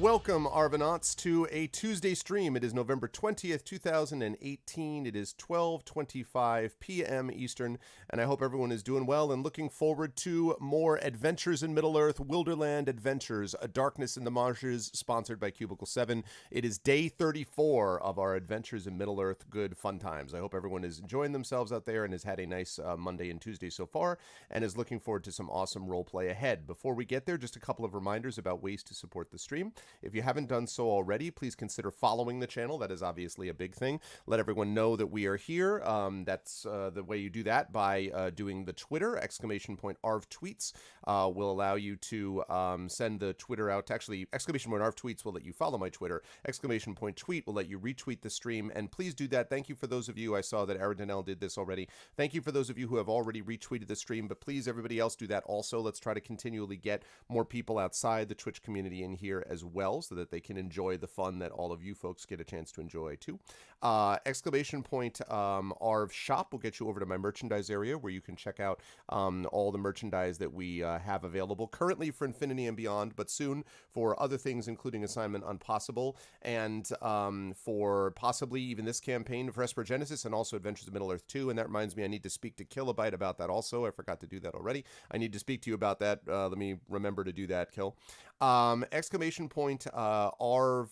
Welcome, Arvanauts, to a Tuesday stream. It is November 20th, 2018. It is 12:25 p.m. Eastern, and I hope everyone is doing well and looking forward to more Adventures in Middle-earth, Wilderland Adventures, A Darkness in the Marshes, sponsored by Cubicle 7. It is day 34 of our Adventures in Middle-earth Good Fun Times. I hope everyone is enjoying themselves out there and has had a nice Monday and Tuesday so far, and is looking forward to some awesome roleplay ahead. Before we get there, just a couple of reminders about ways to support the stream. If you haven't done so already, please consider following the channel. That is obviously a big thing. Let everyone know that we are here. That's the way you do that, by doing the Twitter, !ARV tweets will allow you to send the Twitter out. Actually, !ARV tweets will let you follow my Twitter. ! tweet will let you retweet the stream. And please do that. Thank you for those of you. I saw that Aradinel did this already. Thank you for those of you who have already retweeted the stream. But please, everybody else, do that also. Let's try to continually get more people outside the Twitch community in here as well, so that they can enjoy the fun that all of you folks get a chance to enjoy too. ! ARV shop will get you over to my merchandise area, where you can check out all the merchandise that we have available currently for Infinity and Beyond, but soon for other things, including Assignment Unpossible, and for possibly even this campaign for Esper Genesis, and also Adventures of Middle-earth 2. And that reminds me, I need to speak to Kilobyte about that also. I forgot to do that already. I need to speak to you about that. Let me remember to do that, Kill. ! ARV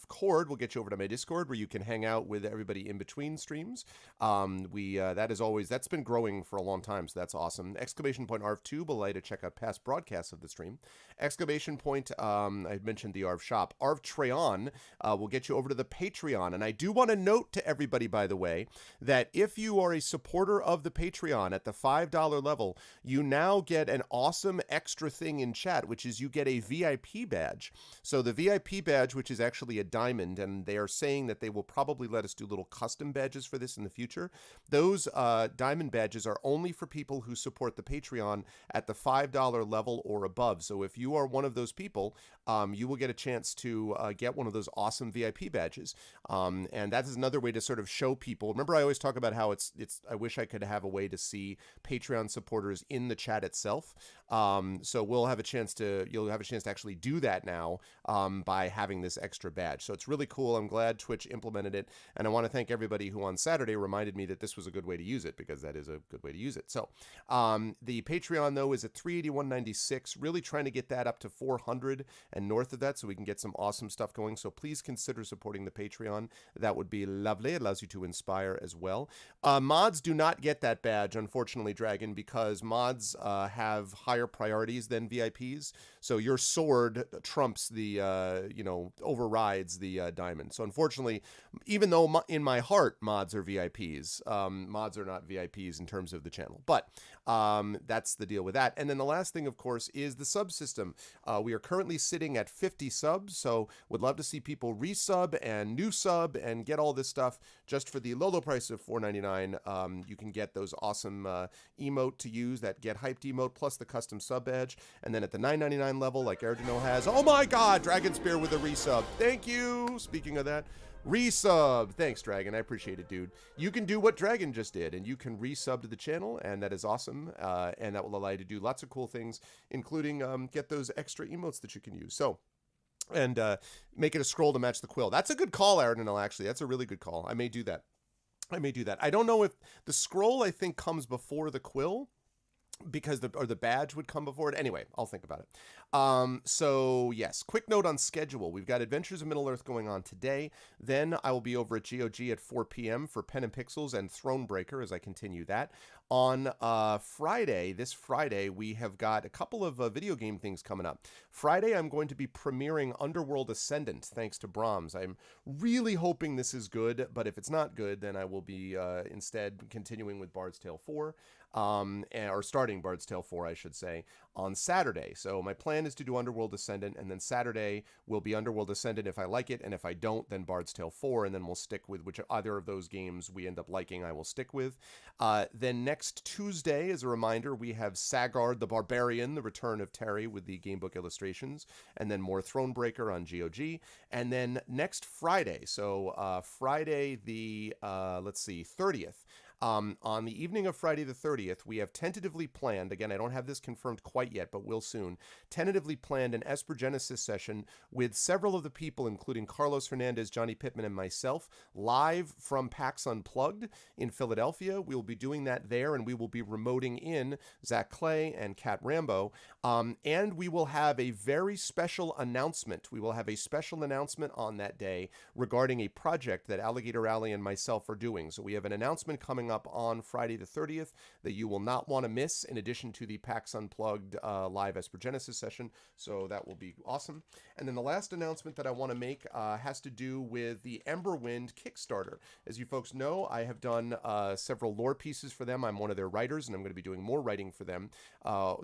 Cord will get you over to my Discord, where you can hang out with everybody in between streams. That's been growing for a long time, so that's awesome. ! ARV Tube will allow you to check out past broadcasts of the stream. ! I mentioned the ARV shop. ARV Treon will get you over to the Patreon. And I do want to note to everybody, by the way, that if you are a supporter of the Patreon at the $5 level, you now get an awesome extra thing in chat, which is you get a VIP badge. So the VIP badge, which is actually a diamond, and they are saying that they will probably let us do little custom badges for this in the future. Those diamond badges are only for people who support the Patreon at the $5 level or above. So if you are one of those people, you will get a chance to get one of those awesome VIP badges. And that is another way to sort of show people. Remember, I always talk about how I wish I could have a way to see Patreon supporters in the chat itself. So you'll have a chance to actually do that now by having this extra badge. So it's really cool. I'm glad Twitch implemented it. And I want to thank everybody who on Saturday reminded me that this was a good way to use it, because that is a good way to use it. So the Patreon, though, is at $381.96, really trying to get that up to $400 and north of that, so we can get some awesome stuff going. So please consider supporting the Patreon. That would be lovely. It allows you to inspire as well. Mods do not get that badge, unfortunately, Dragon, because mods have higher priorities than VIPs. So your sword trumps the, overrides the diamond. So unfortunately, even though in my heart mods are VIPs, mods are not VIPs in terms of the channel. But that's the deal with that. And then the last thing, of course, is the subsystem. We are currently sitting at 50 subs, so would love to see people resub and new sub and get all this stuff just for the low price of $4.99. You can get those awesome emote to use, that Get Hyped emote, plus the custom sub badge. And then at the $9.99 level, like Aradino has, oh my god, Dragon Spear with a resub. Thank you. Speaking of that, resub. Thanks, Dragon. I appreciate it, dude. You can do what Dragon just did, and you can resub to the channel, and that is awesome. And that will allow you to do lots of cool things, including get those extra emotes that you can use. So, and make it a scroll to match the quill. That's a good call, Aradinel, actually. That's a really good call. I may do that. I don't know if the scroll, I think, comes before the quill, because the badge would come before it. Anyway, I'll think about it. So yes, quick note on schedule. We've got Adventures of Middle-earth going on today. Then I will be over at GOG at 4 p.m. for Pen and Pixels and Thronebreaker as I continue that. On this Friday, we have got a couple of video game things coming up. Friday, I'm going to be premiering Underworld Ascendant, thanks to Brahms. I'm really hoping this is good, but if it's not good, then I will be instead continuing with Bard's Tale 4. Or starting Bard's Tale 4, I should say, on Saturday. So my plan is to do Underworld Ascendant, and then Saturday will be Underworld Ascendant if I like it, and if I don't, then Bard's Tale 4, and then we'll stick with which either of those games we end up liking, I will stick with. Then next Tuesday, as a reminder, we have Sagard the Barbarian, the Return of Terry with the gamebook illustrations, and then more Thronebreaker on GOG. And then next Friday, so Friday the, 30th, On the evening of Friday the 30th, we have tentatively planned, again, I don't have this confirmed quite yet, but will soon, tentatively planned an Espergenesis session with several of the people, including Carlos Hernandez, Johnny Pittman, and myself, live from PAX Unplugged in Philadelphia. We will be doing that there, and we will be remoting in Zach Clay and Kat Rambo. And we will have a very special announcement. We will have a special announcement on that day regarding a project that Alligator Alley and myself are doing. So we have an announcement coming up on Friday the 30th that you will not want to miss, in addition to the PAX Unplugged live Espergenesis session. So that will be awesome. And then the last announcement that I want to make has to do with the Emberwind Kickstarter. As you folks know, I have done several lore pieces for them. I'm one of their writers, and I'm going to be doing more writing for them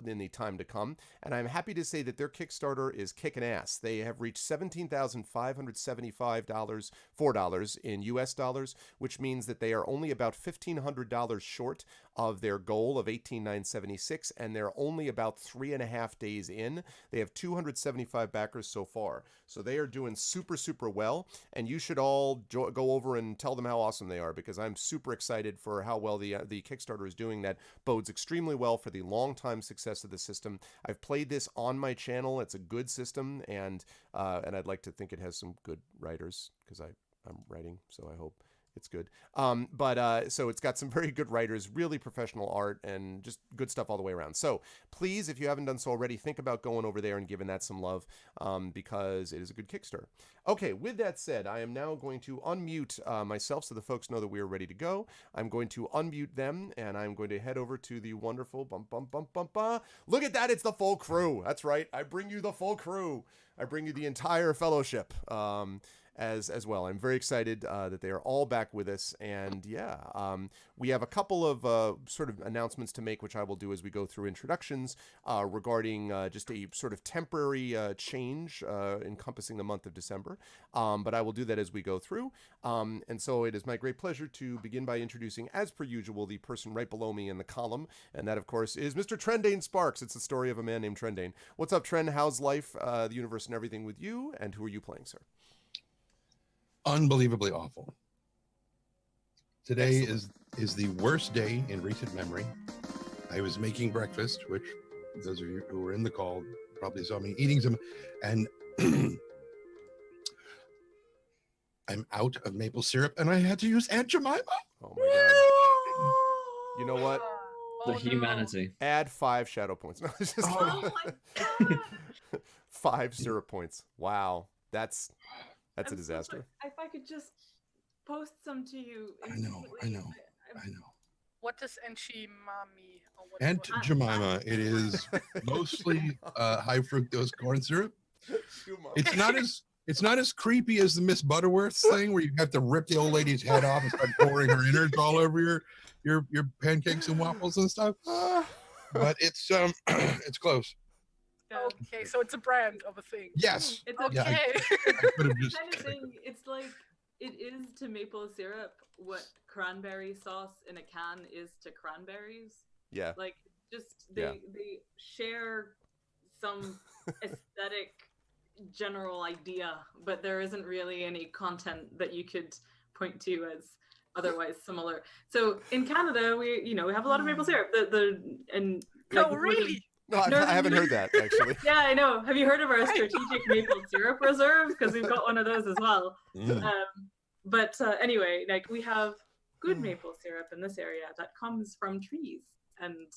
in the time to come. And I'm happy to say that their Kickstarter is kicking ass. They have reached $17,575 in US dollars, which means that they are only about $1,500 short of their goal of $18,976, and they're only about 3.5 days in. They have 275 backers so far. So they are doing super, super well, and you should all go over and tell them how awesome they are, because I'm super excited for how well the Kickstarter is doing. That bodes extremely well for the long-time success of the system. I've played this on my channel. It's a good system, and I'd like to think it has some good writers, because I'm writing, so I hope it's good. So it's got some very good writers, really professional art, and just good stuff all the way around. So please, if you haven't done so already, think about going over there and giving that some love, because it is a good Kickstarter. Okay, with that said, I am now going to unmute myself so the folks know that we are ready to go. I'm going to unmute them, and I'm going to head over to the wonderful Look at that, it's the full crew. That's right, I bring you the full crew. I bring you the entire fellowship. As well. I'm very excited that they are all back with us, and we have a couple of sort of announcements to make, which I will do as we go through introductions regarding just a sort of temporary change encompassing the month of December, but I will do that as we go through, and so it is my great pleasure to begin by introducing, as per usual, the person right below me in the column, and that, of course, is Mr. Trendane Sparks. It's the story of a man named Trendane. What's up, Trend? How's life, the universe, and everything with you, and who are you playing, sir? Unbelievably awful. Today Excellent. is the worst day in recent memory. I was making breakfast, which those of you who were in the call probably saw me eating some, and I'm out of maple syrup, and I had to use Aunt Jemima. Oh my god. You know what? The humanity. Add 5 shadow points. No, it's just Oh my god! 5 syrup points. Wow. That's a I'm disaster. So if I could just post some to you. I know. What does enchimami? Aunt Jemima. It is mostly high fructose corn syrup. It's not as creepy as the Miss Butterworth's thing, where you have to rip the old lady's head off and start pouring her innards all over your pancakes and waffles and stuff. But it's it's close. Okay, so it's a brand of a thing. Yes. It's Okay. Yeah, I could have just. kind of thing. It's like it is to maple syrup what cranberry sauce in a can is to cranberries. Yeah. Like just they share some aesthetic general idea, but there isn't really any content that you could point to as otherwise similar. So in Canada, we have a lot of maple syrup. No, really? No, I haven't heard that, actually. Yeah, I know. Have you heard of our strategic maple syrup reserve? Because we've got one of those as well. But anyway, like we have good maple syrup in this area that comes from trees, and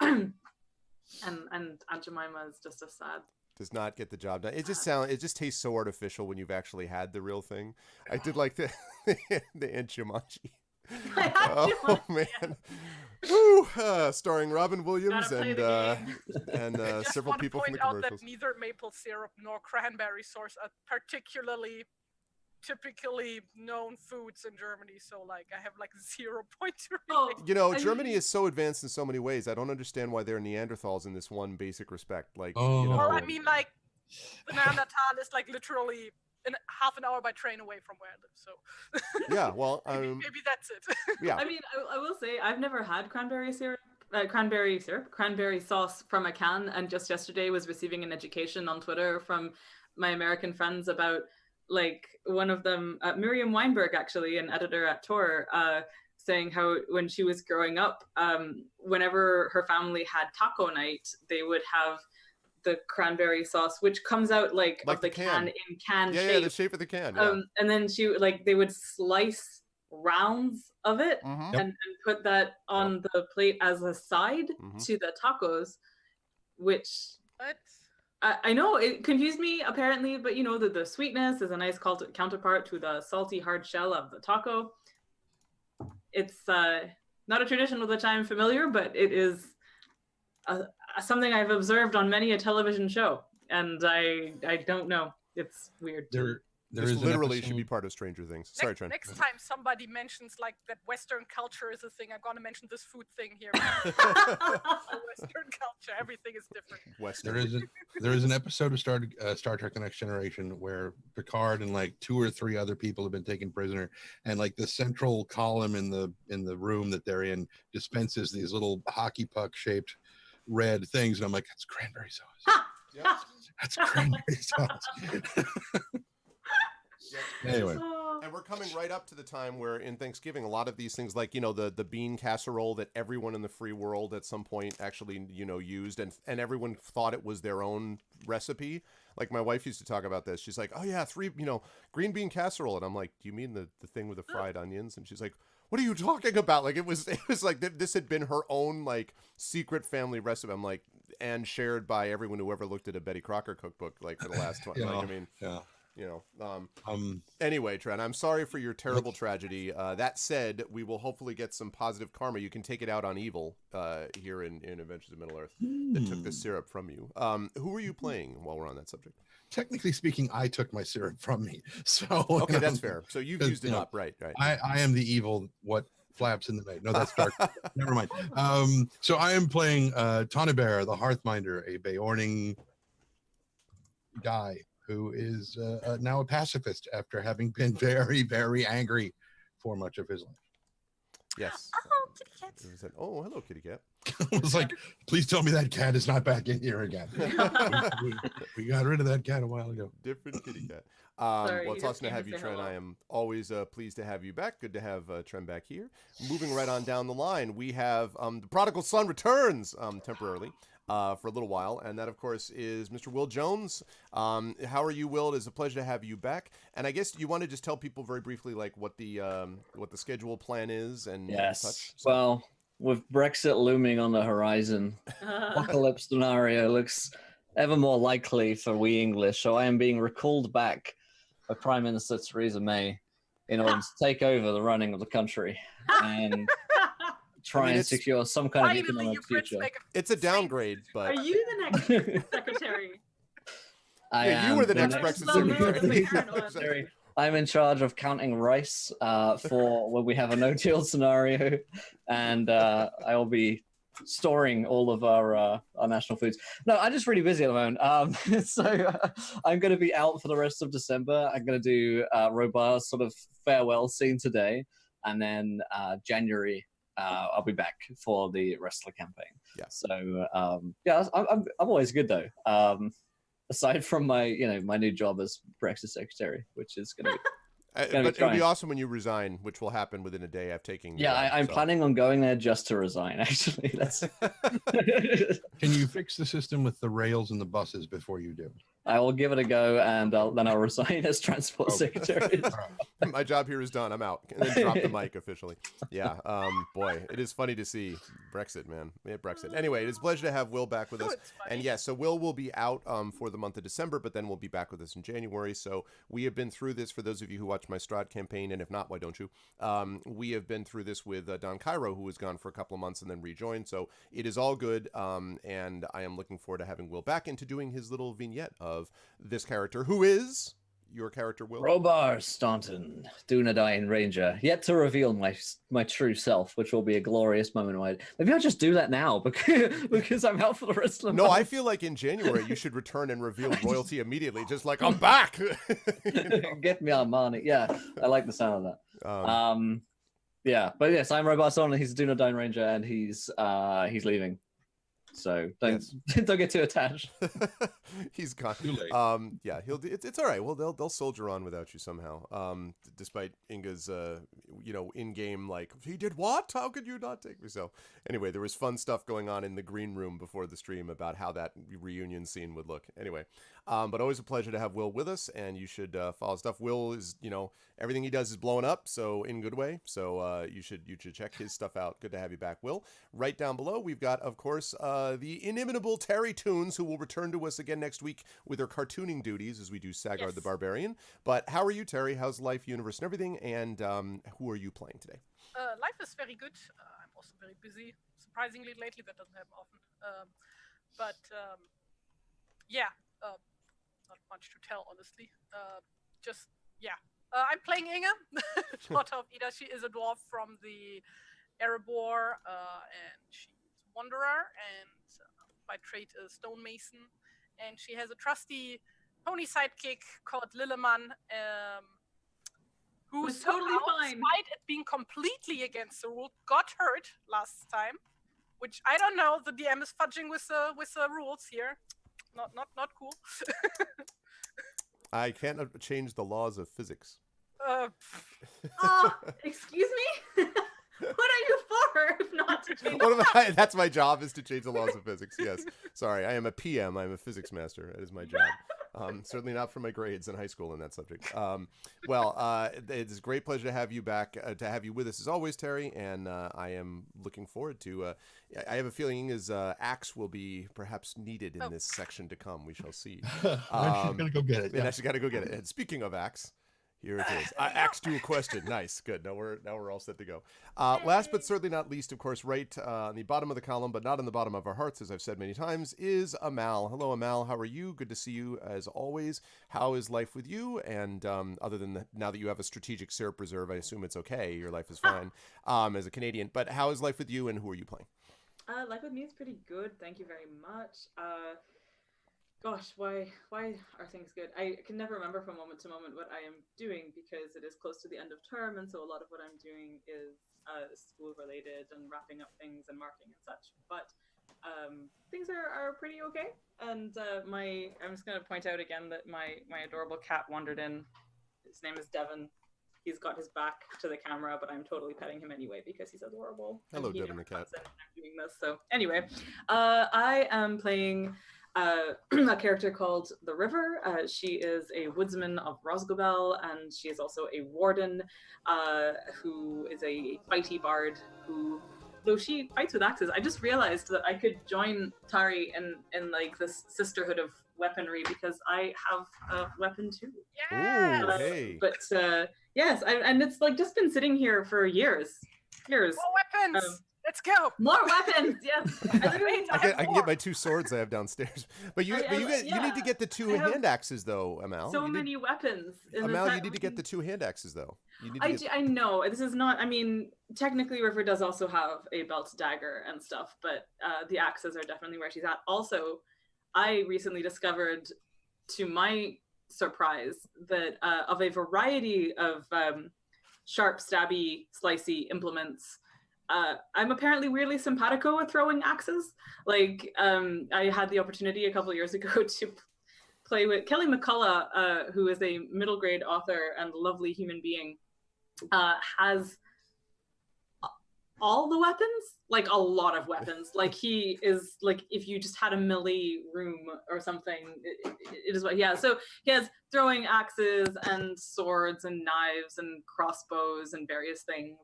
Aunt Jemima is just a sad. Does not get the job done. It just tastes so artificial when you've actually had the real thing. I did like the enchimachi. Oh man. Woo! Starring Robin Williams and Just several want to people from point the out commercials. that neither maple syrup nor cranberry sauce are particularly typically known foods in Germany. So like I have like 0 points. Oh, You know, Germany is so advanced in so many ways. I don't understand why they're Neanderthals in this one basic respect. Like, Oh. you know, Well, I mean, like the Neanderthal is like literally half an hour by train away from where I live. So yeah. Well, maybe that's it. yeah. I mean, I will say I've never had cranberry sauce from a can, and just yesterday was receiving an education on Twitter from my American friends about like one of them, Miriam Weinberg, actually an editor at Tor, saying how when she was growing up, whenever her family had taco night, they would have the cranberry sauce, which comes out like of the can in can shape. Yeah, the shape of the can. Yeah. And then they would slice rounds of it Mhm. and put that on the plate as a side to the tacos, which What? I know it confused me apparently, but you know that the sweetness is a nice counterpart to the salty hard shell of the taco. It's not a tradition with which I'm familiar, but it is something I've observed on many a television show, and I don't know. It's weird. This literally should be part of Stranger Things. Sorry, Trent. Next time somebody mentions like that Western culture is a thing, I'm gonna mention this food thing here. Western culture, everything is different. Western. There is an episode of Star Trek: The Next Generation where Picard and like 2 or 3 other people have been taken prisoner, and like the central column in the room that they're in dispenses these little hockey puck shaped red things, and I'm like, that's cranberry sauce. Yeah. That's cranberry sauce. Anyway, and we're coming right up to the time where in Thanksgiving, a lot of these things, like, you know, the bean casserole that everyone in the free world at some point actually, you know, used, and everyone thought it was their own recipe. Like, my wife used to talk about this. She's like, oh yeah, green bean casserole. And I'm like, do you mean the thing with the fried onions? And she's like, what are you talking about? Like, it was like this had been her own like secret family recipe. I'm like, and shared by everyone who ever looked at a Betty Crocker cookbook, like, for the last 20. Yeah, like, I mean, yeah. You know, anyway, Trent, I'm sorry for your terrible tragedy. That said, we will hopefully get some positive karma. You can take it out on evil here in Adventures of Middle-earth that took the syrup from you. Who are you playing while we're on that subject? Technically speaking, I took my syrup from me. So okay, that's fair. So you've used it up, right? I am the evil what flaps in the night. No, that's dark. Never mind. So I am playing Tonnebear, the Hearthminder, a Beorning guy who is now a pacifist after having been very, very angry for much of his life. Yes. Oh, kitty cats. Oh, hello, kitty cat. I was like, please tell me that cat is not back in here again. we got rid of that cat a while ago. Different kitty cat. Sorry, well, it's awesome to have you, Trent. hello. I am always pleased to have you back. Good to have Trent back here. Moving right on down the line, we have the Prodigal Son returns temporarily. For a little while, and that, of course, is Mr. Will Jones. How are you, Will? It is a pleasure to have you back. And I guess you want to just tell people very briefly, like, what the schedule plan is and such. So. Well, with Brexit looming on the horizon, apocalypse scenario looks ever more likely for we English. So I am being recalled back by Prime Minister Theresa May in order to take over the running of the country and try and secure some kind of economic future. It's a downgrade, but are you the next secretary? You were the next Brexit secretary. I'm in charge of counting rice for when we have a no-deal scenario, and I will be storing all of our national foods. No, I'm just really busy at the moment. So I'm going to be out for the rest of December. I'm going to do Robar's sort of farewell scene today, and then January. I'll be back for the rest of the campaign. Yeah. So I'm always good though. Aside from my my new job as Brexit secretary, which is going to be. But it'll be awesome when you resign, which will happen within a day of taking. I'm planning on going there just to resign. Actually, that's. Can you fix the system with the rails and the buses before you do? I will give it a go, and then I'll resign as transport secretary. My job here is done. I'm out. And then drop the mic officially. Yeah. Boy, it is funny to see Brexit, man. Yeah, Brexit. Anyway, it is a pleasure to have Will back with us. And yes, so Will be out for the month of December, but then we'll be back with us in January. So we have been through this for those of you who watch my Strahd campaign, and if not, why don't you? We have been through this with Don Cairo, who was gone for a couple of months and then rejoined. So it is all good, and I am looking forward to having Will back and to doing his little vignette of this character, who is your character, Will. Robar Staunton, Dunedain Ranger, yet to reveal my true self, which will be a glorious moment. Maybe I'll just do that now because I'm out for the rest of the month. I feel like in January you should return and reveal royalty immediately, just like, I'm back! Get me Armani. Yeah, I like the sound of that. Yeah, but yes, I'm Robar Staunton, he's a Dunedain Ranger, and he's leaving. So don't Yes. don't get too attached. He's gone. Too late. Yeah, it's all right. Well, they'll soldier on without you somehow. Despite Inga's, in-game like, he did what? How could you not take me? So anyway, there was fun stuff going on in the green room before the stream about how that reunion scene would look. Anyway, but always a pleasure to have Will with us, and you should follow stuff. Will is, everything he does is blowing up, so in good way. So you should check his stuff out. Good to have you back, Will. Right down below, we've got, of course, the inimitable Terry Toons, who will return to us again next week with her cartooning duties as we do Sagard the Barbarian. But how are you, Terry? How's life, universe, and everything? And who are you playing today? Life is very good. I'm also very busy. Surprisingly, lately that doesn't happen often. Not much to tell, honestly. I'm playing Inga, daughter of Ida. She is a dwarf from the Erebor, and she's a wanderer, and by trade a stonemason. And she has a trusty pony sidekick called Lilleman, who Was totally fine. despite it being completely against the rule, got hurt last time. Which I don't know. The DM is fudging with the rules here. Not cool. I can't change the laws of physics. Excuse me? What are you for if not to change? That's my job, is to change the laws of physics. Yes. Sorry, I am a PM. I'm a physics master. That is my job. Certainly not for my grades in high school in that subject. It's a great pleasure to have you back, to have you with us as always, Terry. And I am looking forward to. I have a feeling his axe will be perhaps needed in this section to come. We shall see. I'm gonna go get it. And I actually got to go get it. And speaking of axe. Here it is. I asked you a question. Nice. Good. Now we're all set to go. Last but certainly not least, of course, right on the bottom of the column, but not on the bottom of our hearts, as I've said many times, is Amal. Hello, Amal. How are you? Good to see you as always. How is life with you? And other than now that you have a strategic syrup reserve, I assume it's okay. Your life is fine as a Canadian. But how is life with you, and who are you playing? Life with me is pretty good. Thank you very much. Gosh, why are things good? I can never remember from moment to moment what I am doing because it is close to the end of term, and so a lot of what I'm doing is school related and wrapping up things and marking and such. But things are pretty okay. And I'm just gonna point out again that my adorable cat wandered in. His name is Devon. He's got his back to the camera, but I'm totally petting him anyway because he's adorable. Hello, and he Devon the never cat. comes in when I'm doing this. So anyway, I am playing a character called The River. She is a woodsman of Rosgobel, and she is also a warden who is a fighty bard who, though she fights with axes, I just realized that I could join Tari in like this sisterhood of weaponry because I have a weapon too. Yeah. Ooh, hey. But yes, and it's like just been sitting here for years. More weapons. Let's go. More weapons. Yes. I can get my 2 swords I have downstairs. But you need to get the 2 hand axes though, Amal. So many weapons. Amal, you need to get the 2 hand axes though. I know this is not. I mean, technically, River does also have a belt dagger and stuff, but the axes are definitely where she's at. Also, I recently discovered, to my surprise, that of a variety of sharp, stabby, slicey implements, I'm apparently weirdly simpatico with throwing axes. Like, I had the opportunity a couple of years ago to play with Kelly McCullough, who is a middle grade author and lovely human being, has all the weapons, like a lot of weapons. Like he is like, if you just had a melee room or something, it is what he has. So he has throwing axes and swords and knives and crossbows and various things.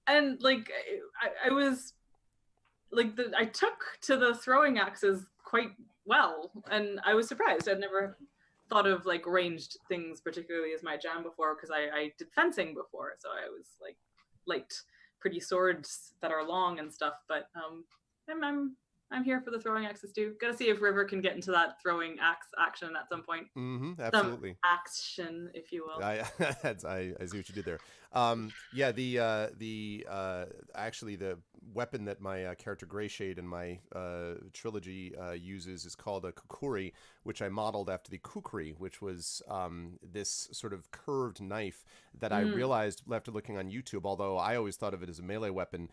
And like, I was like, I took to the throwing axes quite well, and I was surprised. I'd never thought of like ranged things particularly as my jam before, because I did fencing before, so I was like liked pretty swords that are long and stuff. But I'm here for the throwing axes too. Gotta see if River can get into that throwing axe action at some point. Absolutely. Some action, if you will. I see what you did there. Actually the weapon that my character Greyshade in my trilogy uses is called a kukuri, which I modeled after the kukri, which was this sort of curved knife that I realized after looking on YouTube, although I always thought of it as a melee weapon,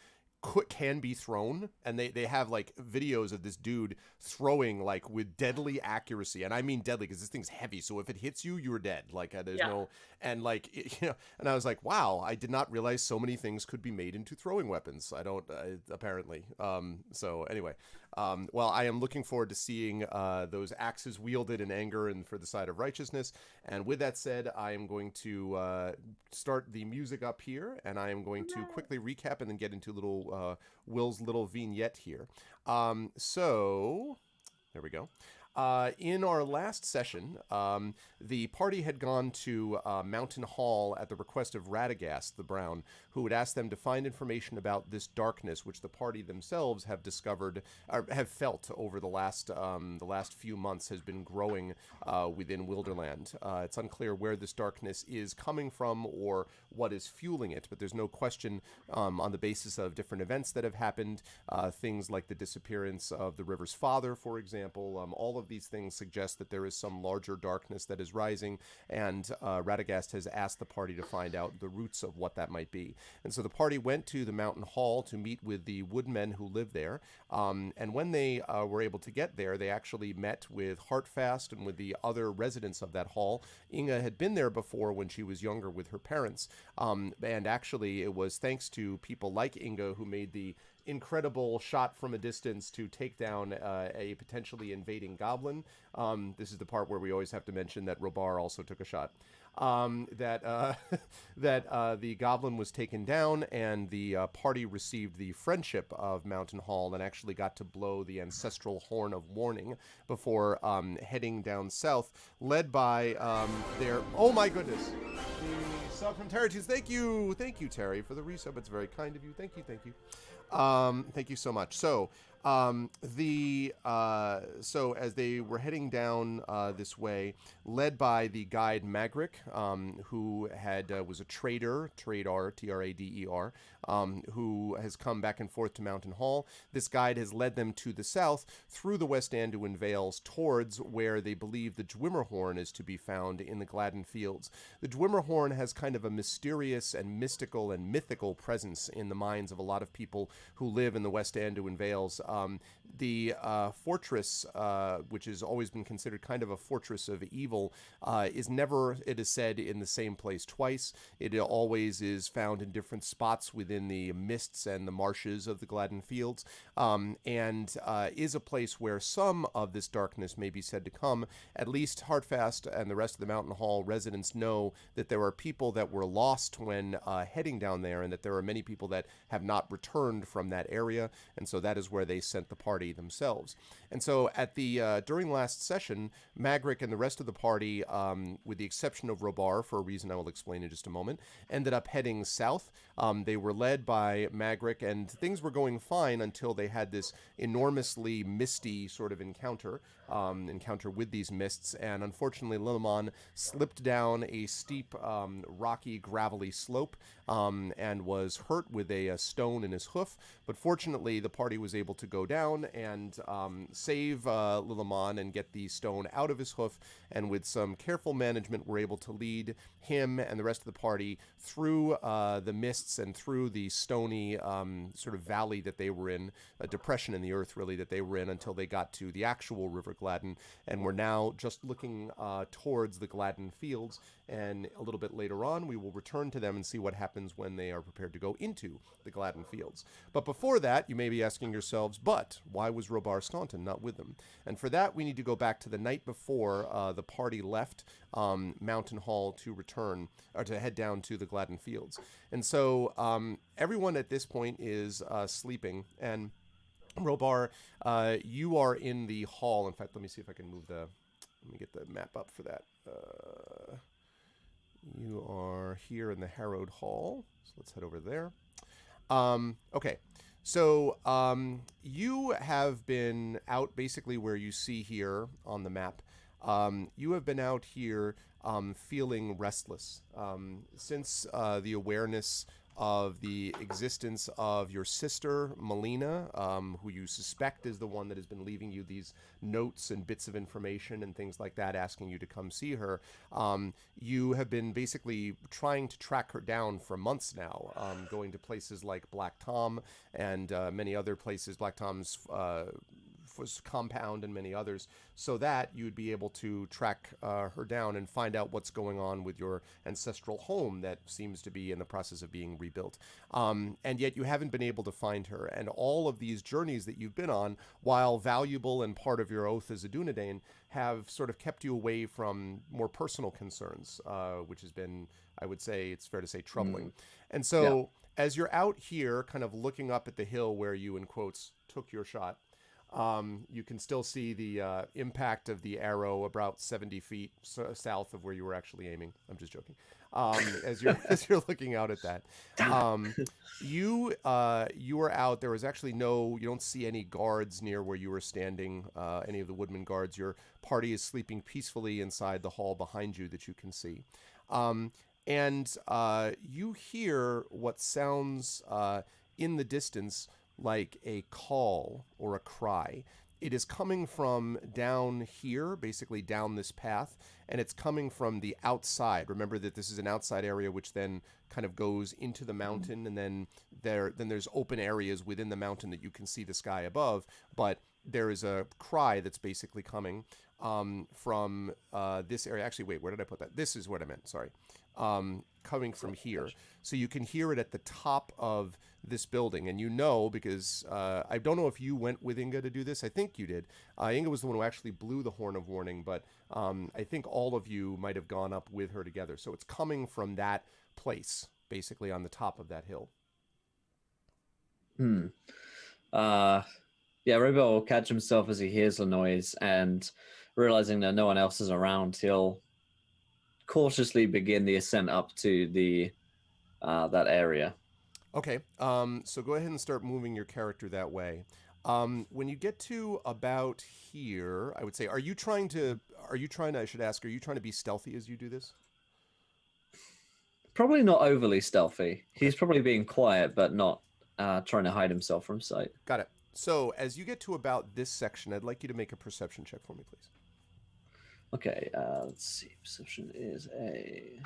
can be thrown, and they have like videos of this dude throwing like with deadly accuracy, and I mean deadly because this thing's heavy, so if it hits you, you're dead. Like there's no, and like and I was like, wow, I did not realize so many things could be made into throwing weapons. I don't apparently. So anyway, well, I am looking forward to seeing those axes wielded in anger and for the side of righteousness. And with that said, I am going to start the music up here, and I am going to quickly recap and then get into Will's little vignette here. So there we go. In our last session, the party had gone to Mountain Hall at the request of Radagast the Brown, who had asked them to find information about this darkness, which the party themselves have discovered, or have felt over the last few months has been growing within Wilderland. It's unclear where this darkness is coming from or what is fueling it, but there's no question on the basis of different events that have happened, things like the disappearance of the river's father, for example. All of these things suggest that there is some larger darkness that is rising, and Radagast has asked the party to find out the roots of what that might be. And so the party went to the mountain hall to meet with the woodmen who live there, and when they were able to get there, they actually met with Heartfast and with the other residents of that hall. Inga had been there before when she was younger with her parents, and actually it was thanks to people like Inga who made the incredible shot from a distance to take down a potentially invading goblin. This is the part where we always have to mention that Robar also took a shot. That the goblin was taken down, and the party received the friendship of Mountain Hall and actually got to blow the ancestral horn of warning before heading down south, led by their... Oh my goodness! The sub from Terry Tunes. Thank you, Terry, for the resub. It's very kind of you. Thank you. Thank you so much. So, so as they were heading down this way, led by the guide Magric, who was a trader, Trader, who has come back and forth to Mountain Hall. This guide has led them to the south through the West Anduin Vales towards where they believe the Dwimmerhorn is to be found in the Gladden Fields. The Dwimmerhorn has kind of a mysterious and mystical and mythical presence in the minds of a lot of people who live in the West Anduin Vales. The fortress, which has always been considered kind of a fortress of evil, is never, it is said, in the same place twice. It always is found in different spots within the mists and the marshes of the Gladden Fields, and is a place where some of this darkness may be said to come. At least Heartfast and the rest of the Mountain Hall residents know that there are people that were lost when heading down there, and that there are many people that have not returned from that area, and so that is where they sent the party themselves. And so at the during last session, Magric and the rest of the party, with the exception of Robar, for a reason I will explain in just a moment, ended up heading south. They were led by Magric, and things were going fine until they had this enormously misty sort of encounter with these mists, and unfortunately Lillimon slipped down a steep, rocky, gravelly slope, and was hurt with a stone in his hoof. But fortunately, the party was able to go down and save Lillimon and get the stone out of his hoof, and with some careful management were able to lead him and the rest of the party through the mists and through the stony sort of valley that they were in, a depression in the earth really that they were in, until they got to the actual River Gladden, and we're now just looking towards the Gladden Fields. And a little bit later on, we will return to them and see what happens when they are prepared to go into the Gladden Fields. But before that, you may be asking yourselves, but why was Robar Staunton not with them? And for that, we need to go back to the night before the party left Mountain Hall to return, or to head down to the Gladden Fields. And so everyone at this point is sleeping, and Robar, you are in the hall. In fact, let me see if I can move let me get the map up for that. You are here in the Harrowed Hall, so let's head over there. Okay, so you have been out basically where you see here on the map. You have been out here feeling restless since the awareness of the existence of your sister, Melina, who you suspect is the one that has been leaving you these notes and bits of information and things like that, asking you to come see her. You have been basically trying to track her down for months now, going to places like Black Tom and many other places, Black Tom's compound and many others, so that you'd be able to track her down and find out what's going on with your ancestral home that seems to be in the process of being rebuilt. And yet you haven't been able to find her. And all of these journeys that you've been on, while valuable and part of your oath as a Dunedain, have sort of kept you away from more personal concerns, which has been, I would say, it's fair to say, troubling. And so as you're out here kind of looking up at the hill where you, in quotes, took your shot, you can still see the impact of the arrow about 70 feet south of where you were actually aiming. I'm just joking. As you're looking out at that, you were out. There was actually you don't see any guards near where you were standing. Any of the woodman guards. Your party is sleeping peacefully inside the hall behind you that you can see. And you hear what sounds in the distance like a call or a cry. It is coming from down here, basically down this path, and it's coming from the outside. Remember that this is an outside area which then kind of goes into the mountain, and then there's open areas within the mountain that you can see the sky above, but there is a cry that's basically coming from this area. Actually, wait, where did I put that? This is what I meant, sorry. Coming from here. So you can hear it at the top of this building. And you know, because I don't know if you went with Inga to do this. I think you did. Inga was the one who actually blew the horn of warning, but I think all of you might have gone up with her together. So it's coming from that place, basically on the top of that hill. Yeah, Robo will catch himself as he hears the noise, and realizing that no one else is around, he'll cautiously begin the ascent up to the that area. Okay, so go ahead and start moving your character that way. When you get to about here, I would say, are you trying to, I should ask, are you trying to be stealthy as you do this? Probably not overly stealthy. Okay. He's probably being quiet, but not trying to hide himself from sight. Got it. So as you get to about this section, I'd like you to make a perception check for me, please. Okay, let's see. Perception is a...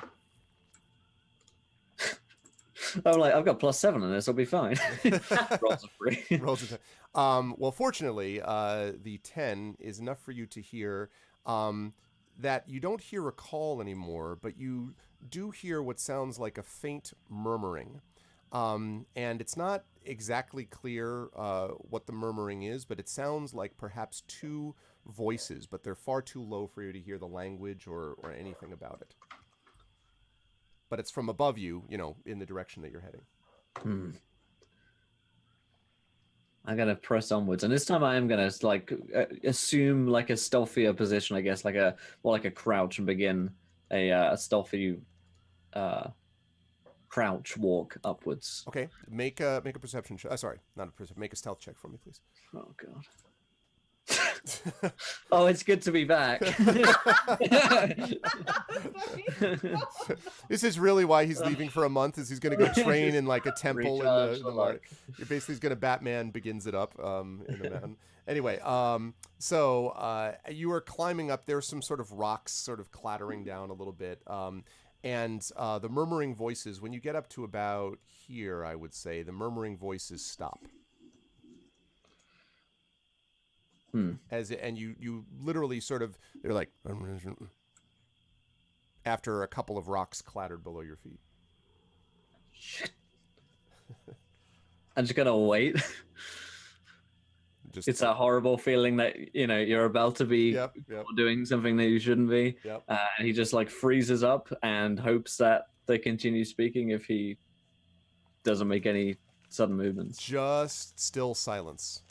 I'm like, I've got +7 on this. I'll be fine. Rolls are free. Rolls are 10. Well, fortunately, the 10 is enough for you to hear that you don't hear a call anymore, but you do hear what sounds like a faint murmuring. And it's not exactly clear what the murmuring is, but it sounds like perhaps two voices, but they're far too low for you to hear the language or anything about it. But it's from above you, in the direction that you're heading. I'm gonna press onwards, and this time I am gonna assume like a stealthier position, I guess, like more like a crouch, and begin a stealthy crouch walk upwards. Okay, make a perception check. Sorry, not a perception. Make a stealth check for me, please. Oh god. Oh, it's good to be back. This is really why he's leaving for a month, is he's going to go train in like a temple in the market. Basically, he's going to Batman Begins it up in the mountain. Anyway, so you are climbing up. There's some sort of rocks sort of clattering down a little bit. And the murmuring voices, when you get up to about here, I would say, the murmuring voices stop. And you literally sort of, they're like, after a couple of rocks clattered below your feet. Shit. I'm just gonna wait. It's a horrible feeling that you're about to be doing something that you shouldn't be. And he just like freezes up and hopes that they continue speaking if he doesn't make any sudden movements. Just still silence.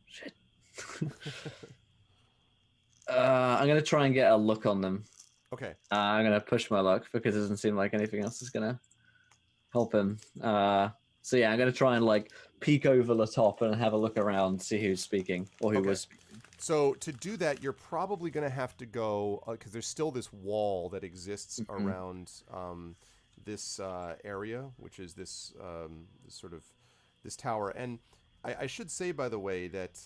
Shit. I'm gonna try and get a look on them. Okay. I'm gonna push my luck because it doesn't seem like anything else is gonna help him. So yeah, I'm gonna try and like peek over the top and have a look around, see who's speaking or who was speaking. So to do that, you're probably going to have to go because there's still this wall that exists around this area, which is this sort of this tower. And I should say, by the way, that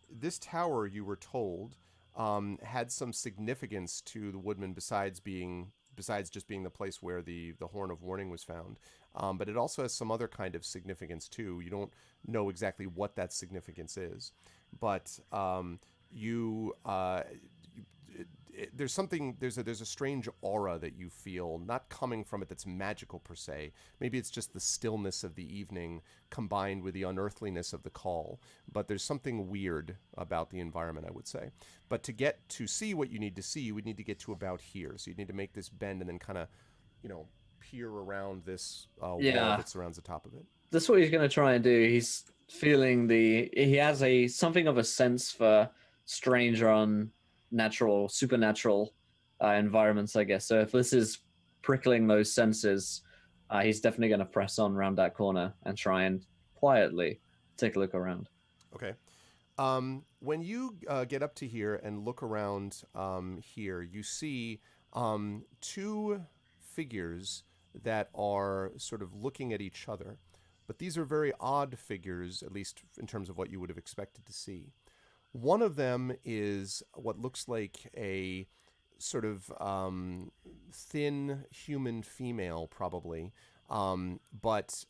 this tower, you were told, had some significance to the Woodman besides just being the place where the Horn of Warning was found. But it also has some other kind of significance too. You don't know exactly what that significance is, but there's a strange aura that you feel, not coming from it that's magical per se. Maybe it's just the stillness of the evening combined with the unearthliness of the call. But there's something weird about the environment, I would say. But to get to see what you need to see, you would need to get to about here. So you'd need to make this bend and then kind of, peer around this wall that surrounds the top of it. That's what he's going to try and do. He's feeling he has something of a sense for strange or unnatural, supernatural environments, I guess. So if this is prickling those senses, he's definitely going to press on around that corner and try and quietly take a look around. Okay. When you get up to here and look around here, you see two figures that are sort of looking at each other. But these are very odd figures, at least in terms of what you would have expected to see. One of them is what looks like a sort of thin human female, probably, but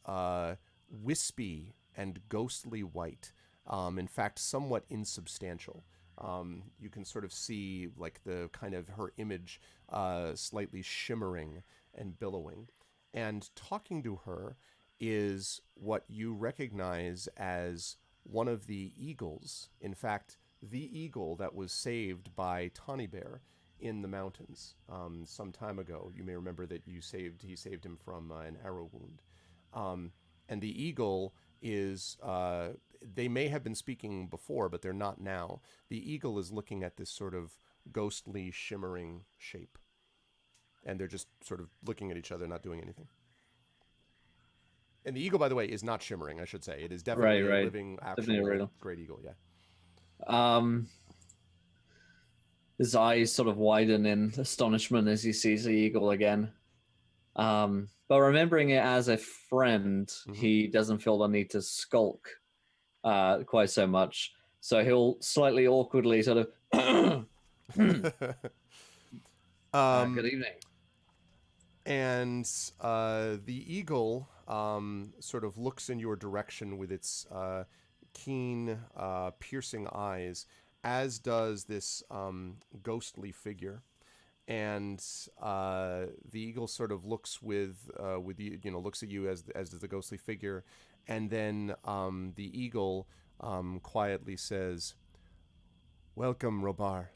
wispy and ghostly white. In fact, somewhat insubstantial. You can sort of see like the kind of her image slightly shimmering and billowing. And talking to her is what you recognize as one of the eagles. In fact, the eagle that was saved by Tawny Bear in the mountains some time ago. You may remember that he saved him from an arrow wound. And the eagle is, they may have been speaking before, but they're not now. The eagle is looking at this sort of ghostly, shimmering shape. And they're just sort of looking at each other, not doing anything. And the eagle, by the way, is not shimmering, I should say. It is definitely a living, actual great eagle, yeah. His eyes sort of widen in astonishment as he sees the eagle again. But remembering it as a friend, he doesn't feel the need to skulk quite so much. So he'll slightly awkwardly sort of... good evening. And the eagle sort of looks in your direction with its keen, piercing eyes, as does this ghostly figure. And the eagle sort of looks with you, looks at you as does the ghostly figure, and then the eagle quietly says, "Welcome, Robar.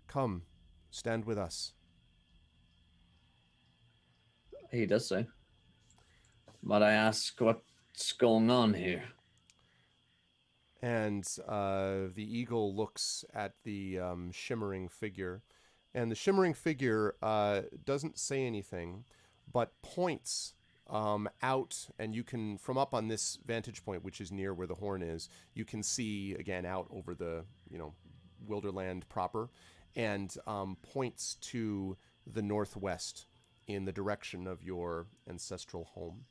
Come, stand with us." He does so. But I ask, what's going on here? And the eagle looks at the shimmering figure, and the shimmering figure doesn't say anything, but points out, and you can, from up on this vantage point, which is near where the horn is, you can see, again, out over the, Wilderland proper, and points to the northwest in the direction of your ancestral home,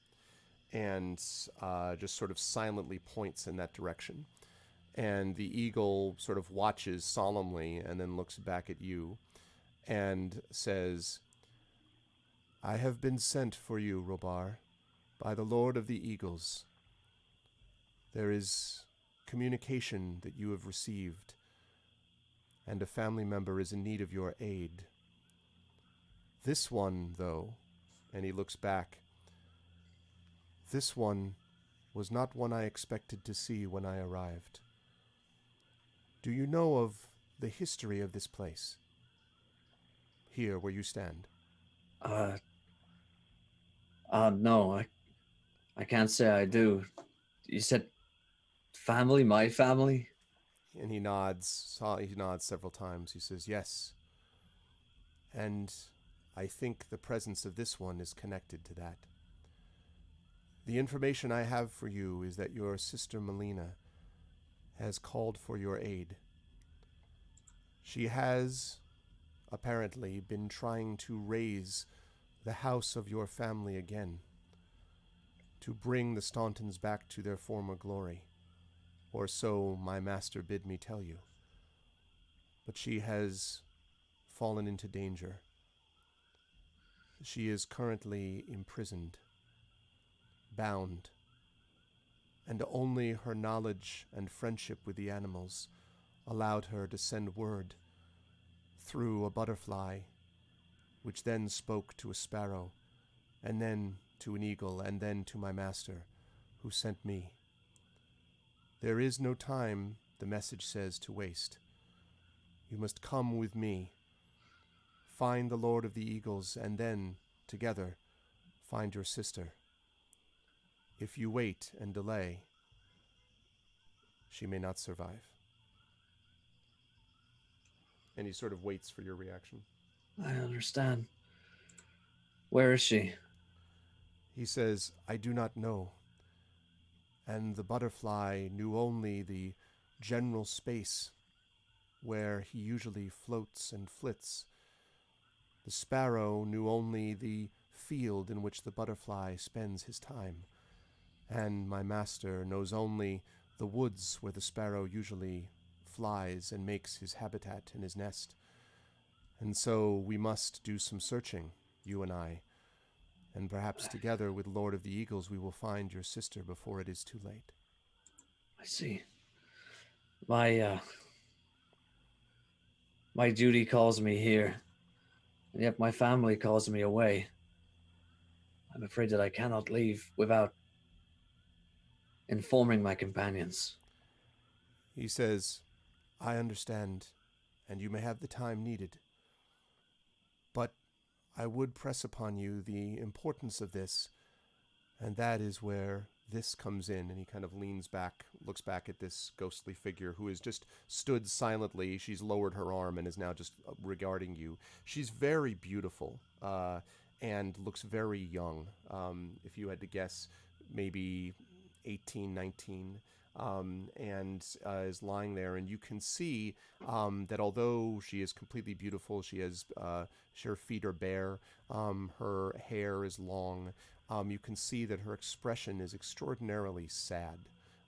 and just sort of silently points in that direction. And the eagle sort of watches solemnly and then looks back at you and says, "I have been sent for you, Robar, by the Lord of the Eagles. There is communication that you have received, and a family member is in need of your aid. This one, though," and he looks back, "this one was not one I expected to see when I arrived. Do you know of the history of this place? Here where you stand." No, I can't say I do. You said family, my family? And he nods. He nods several times. He says, "Yes. And I think the presence of this one is connected to that. The information I have for you is that your sister Melina has called for your aid. She has, apparently, been trying to raise the house of your family again, to bring the Stauntons back to their former glory, or so my master bid me tell you. But she has fallen into danger. She is currently imprisoned, bound, and only her knowledge and friendship with the animals allowed her to send word through a butterfly, which then spoke to a sparrow, and then to an eagle, and then to my master, who sent me. There is no time, the message says, to waste. You must come with me, find the Lord of the Eagles, and then, together, find your sister. If you wait and delay, she may not survive. And he sort of waits for your reaction. I understand. Where is she? He says, I do not know. And the butterfly knew only the general space where he usually floats and flits. The sparrow knew only the field in which the butterfly spends his time. And my master knows only the woods where the sparrow usually flies and makes his habitat and his nest. And so we must do some searching, you and I, and perhaps together with Lord of the Eagles we will find your sister before it is too late. I see. My duty calls me here, and yet my family calls me away. I'm afraid that I cannot leave without informing my companions. He says, I understand, and you may have the time needed. But I would press upon you the importance of this, and that is where this comes in. And he kind of leans back, looks back at this ghostly figure who has just stood silently. She's lowered her arm and is now just regarding you. She's very beautiful and looks very young. If you had to guess, maybe 18, 19. And is lying there, and you can see that although she is completely beautiful, she has her feet are bare, her hair is long. You can see that her expression is extraordinarily sad,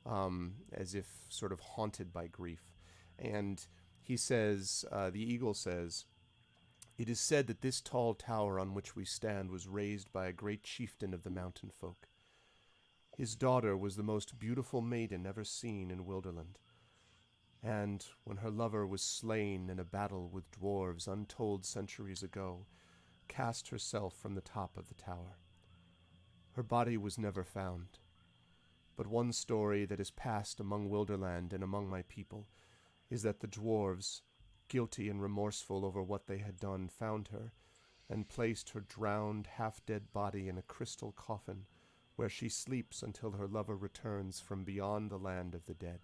as if sort of haunted by grief. And he says, the eagle says, it is said that this tall tower on which we stand was raised by a great chieftain of the mountain folk. His daughter was the most beautiful maiden ever seen in Wilderland, and when her lover was slain in a battle with dwarves untold centuries ago, cast herself from the top of the tower. Her body was never found, but one story that is passed among Wilderland and among my people is that the dwarves, guilty and remorseful over what they had done, found her and placed her drowned, half-dead body in a crystal coffin where she sleeps until her lover returns from beyond the land of the dead.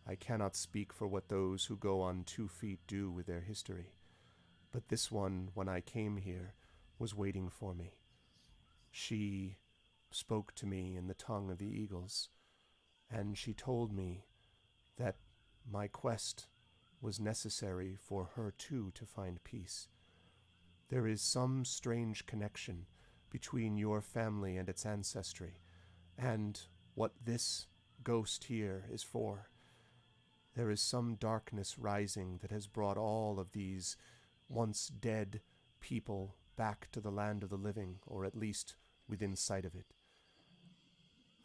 I cannot speak for what those who go on 2 feet do with their history, but this one, when I came here, was waiting for me. She spoke to me in the tongue of the eagles, and she told me that my quest was necessary for her too to find peace. There is some strange connection between your family and its ancestry, and what this ghost here is for. There is some darkness rising that has brought all of these once dead people back to the land of the living, or at least within sight of it.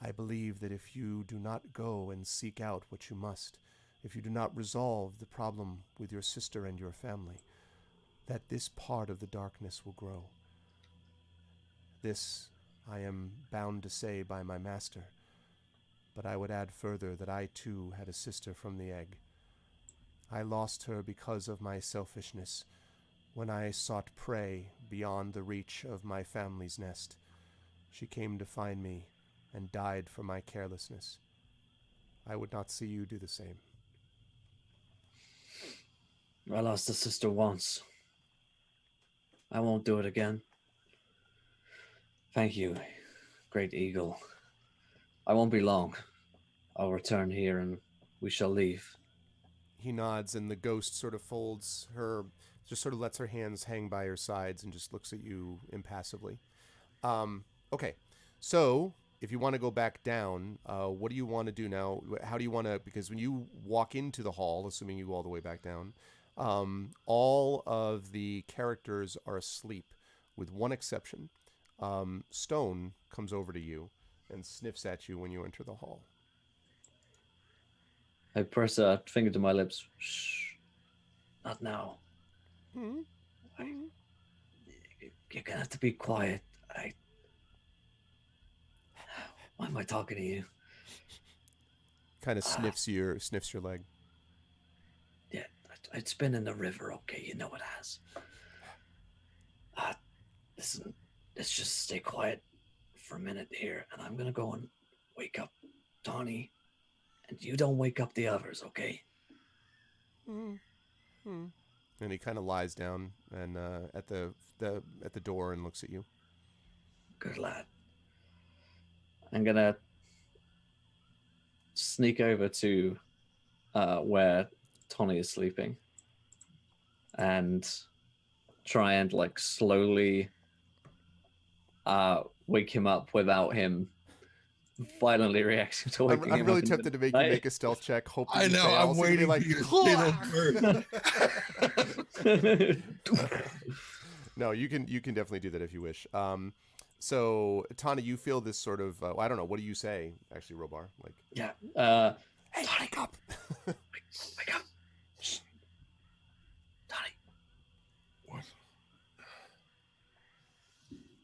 I believe that if you do not go and seek out what you must, if you do not resolve the problem with your sister and your family, that this part of the darkness will grow. This I am bound to say by my master, but I would add further that I too had a sister from the egg. I lost her because of my selfishness when I sought prey beyond the reach of my family's nest. She came to find me and died for my carelessness. I would not see you do the same. I lost a sister once. I won't do it again. Thank you, Great Eagle. I won't be long. I'll return here and we shall leave. He nods, and the ghost sort of folds her, just sort of lets her hands hang by her sides and just looks at you impassively. Okay, so if you want to go back down, what do you want to do now? How do you want to, because when you walk into the hall, assuming you go all the way back down, all of the characters are asleep with one exception. Stone comes over to you and sniffs at you when you enter the hall. I press a finger to my lips. Shh. Not now. Mm-hmm. You're gonna have to be quiet. Why am I talking to you? Kind of sniffs your leg. Yeah, it's been in the river, okay? You know it has. Listen, let's just stay quiet for a minute here, and I'm gonna go and wake up Tawny, and you don't wake up the others, okay? Mm-hmm. And he kind of lies down and at the door and looks at you. Good lad. I'm gonna sneak over to where Tawny is sleeping and try and like slowly wake him up without him violently reacting to waking him I'm really up tempted to make you make a stealth check. Hoping I you know. fail. I'm So you're waiting for you to say those words. No, you can definitely do that if you wish. So Tana, you feel this sort of I don't know. What do you say, actually, Robar? Like, Yeah. hey, wake up! Wake up! Shh. Tawny, What?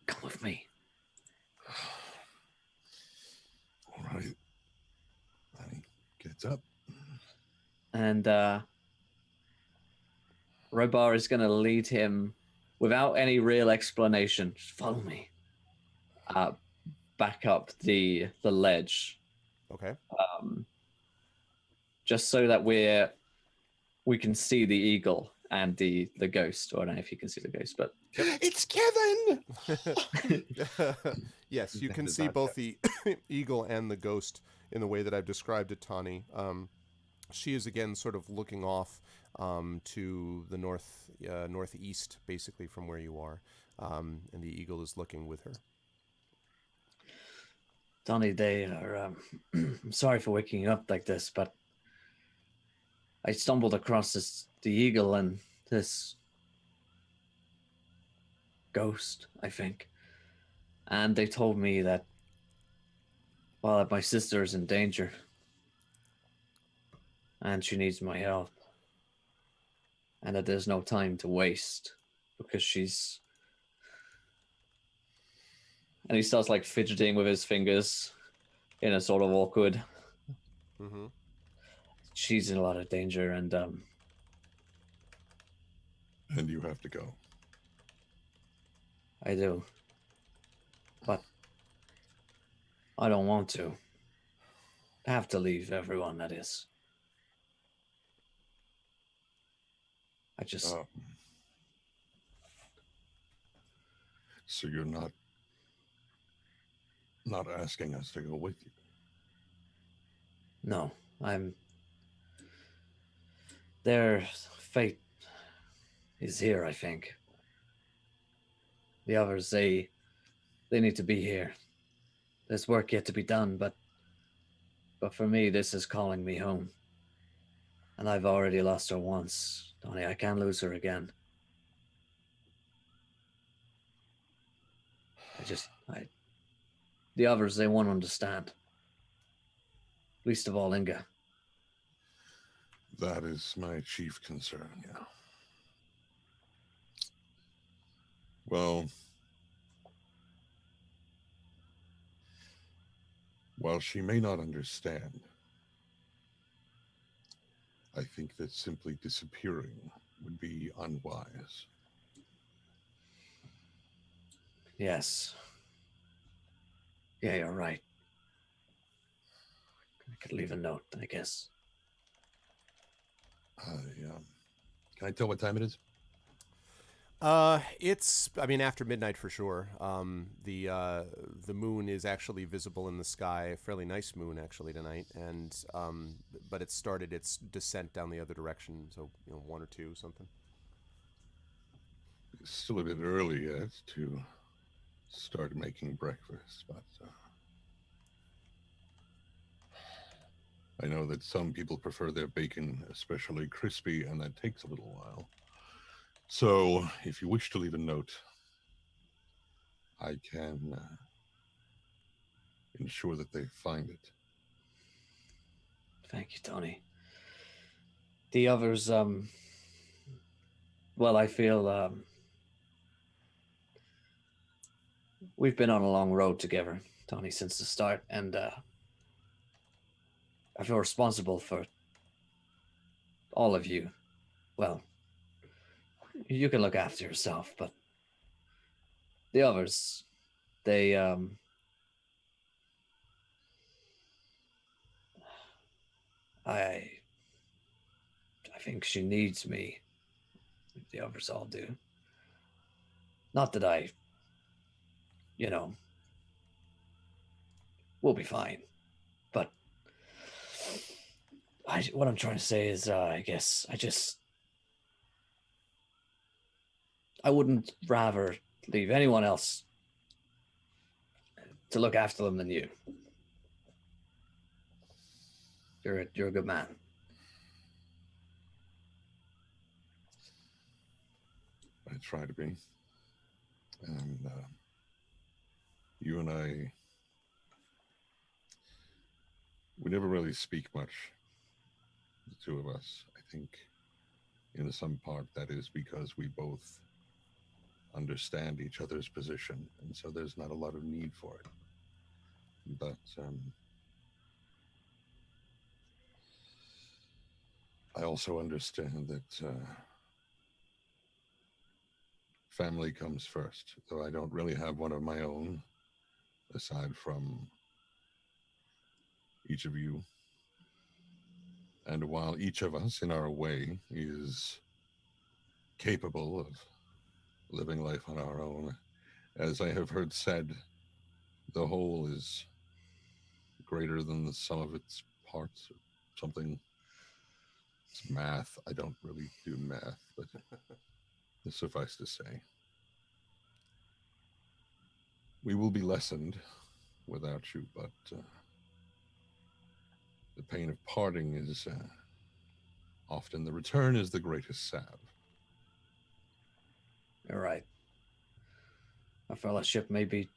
come with me. All right. Then he gets up. And Robar is going to lead him without any real explanation. Just follow me. Back up the ledge. Okay. Just so that we can see the eagle and the ghost. Or I don't know if you can see the ghost, but It's Kevin. Yes, you can see both the eagle and the ghost in the way that I've described it, Tani. She is again sort of looking off to the northeast, basically from where you are, and the eagle is looking with her. Donnie, they are. I'm sorry for waking you up like this, but I stumbled across the eagle and this ghost, I think, and they told me that that my sister is in danger and she needs my help, and that there's no time to waste because she's. And he starts like fidgeting with his fingers in a sort of awkward. Mm-hmm. She's in a lot of danger, and And you have to go. I do. But I don't want to. I have to leave everyone, that is. I just... So you're not asking us to go with you? No, their fate is here, I think. The others, they need to be here. There's work yet to be done, but for me, this is calling me home. And I've already lost her once, Donnie. I can't lose her again. The others, they won't understand. Least of all, Inga. That is my chief concern, yeah. Well, while she may not understand, I think that simply disappearing would be unwise. Yes. Yeah, you're right. I could leave a note, I guess. Can I tell what time it is? It's, I mean, after midnight for sure. The moon is actually visible in the sky, a fairly nice moon actually tonight, and but it started its descent down the other direction, so 1 or 2 something. It's still a bit early yet to start making breakfast, but I know that some people prefer their bacon especially crispy, and that takes a little while. So, if you wish to leave a note, I can ensure that they find it. Thank you, Tony. The others, well, I feel we've been on a long road together, Tony, since the start, and I feel responsible for all of you. Well, you can look after yourself, but the others, they, I think she needs me. The others all do. Not that I, we'll be fine. But what I'm trying to say is, I guess I wouldn't rather leave anyone else to look after them than you. You're a good man. I try to be. And you and I, we never really speak much, the two of us. I think in some part that is because we both understand each other's position, and so there's not a lot of need for it. But I also understand that family comes first, though I don't really have one of my own, aside from each of you. And while each of us, in our way, is capable of living life on our own, as I have heard said, the whole is greater than the sum of its parts, or something. It's math. I don't really do math, but suffice to say, we will be lessened without you, but the pain of parting is often the return is the greatest salve. You're right. Our fellowship may be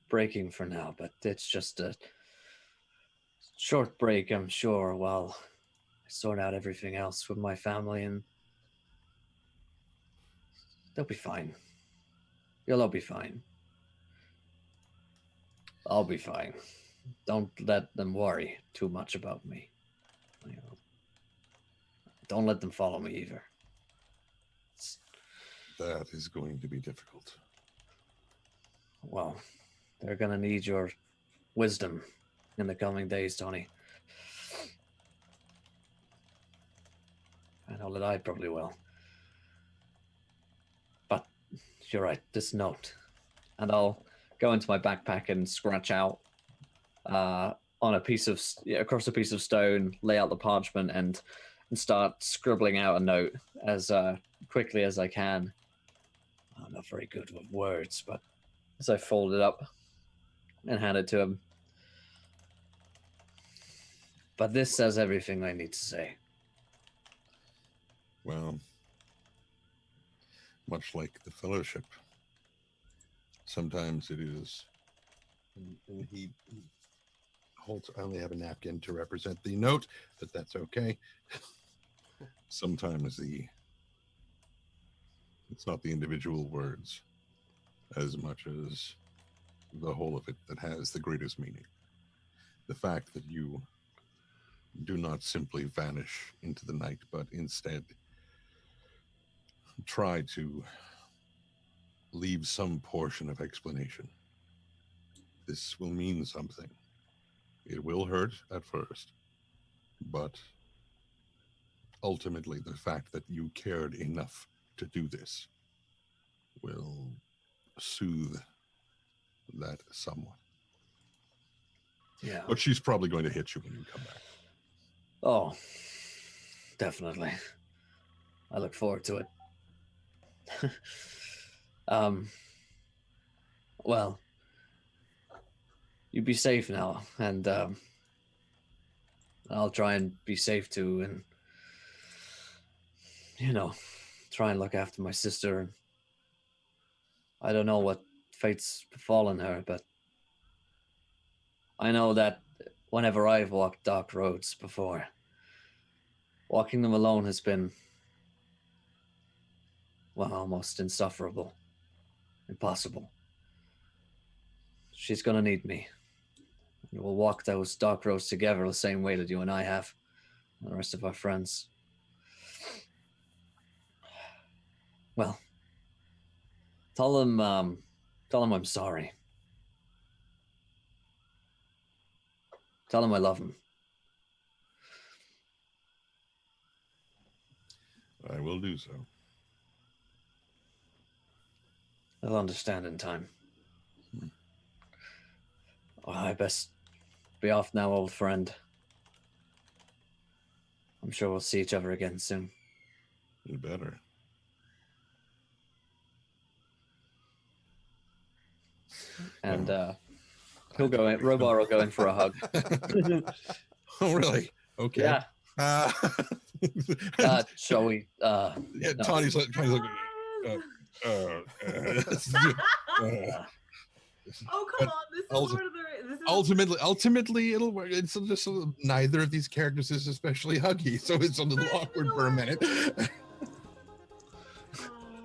breaking for now, but it's just a short break, I'm sure, while I sort out everything else with my family, and they'll be fine. You'll all be fine. I'll be fine. Don't let them worry too much about me. Don't let them follow me either. That is going to be difficult. Well, they're going to need your wisdom in the coming days, Tony. I know that I probably will. But you're right, this note. And I'll go into my backpack and scratch out on a piece of across a piece of stone, lay out the parchment, and start scribbling out a note as quickly as I can. I'm not very good with words, but as I fold it up and hand it to him. But this says everything I need to say. Well, much like the fellowship, sometimes it is, and he holds, I only have a napkin to represent the note, but that's okay. Sometimes it's not the individual words as much as the whole of it that has the greatest meaning. The fact that you do not simply vanish into the night, but instead try to leave some portion of explanation. This will mean something. It will hurt at first, but ultimately the fact that you cared enough to do this will soothe that somewhat. Yeah. But she's probably going to hit you when you come back. Oh, definitely. I look forward to it. Well, you be safe now, and I'll try and be safe too, and try and look after my sister. And I don't know what fate's befallen her, but I know that whenever I've walked dark roads before, walking them alone has been, well, almost insufferable, impossible. She's gonna need me. We'll walk those dark roads together the same way that you and I have, and the rest of our friends. Well, tell them I'm sorry. Tell them I love them. I will do so. They'll understand in time. Oh, I best be off now, old friend. I'm sure we'll see each other again soon. You better. And he'll go in. Robar will go in for a hug. Oh, really? Okay. Yeah. Shall we? Yeah, no. Tawny's like, Oh, come but on! This is also- Lord of the Rings. This is ultimately, it'll work. It's just neither of these characters is especially huggy, so it's a little awkward for a minute.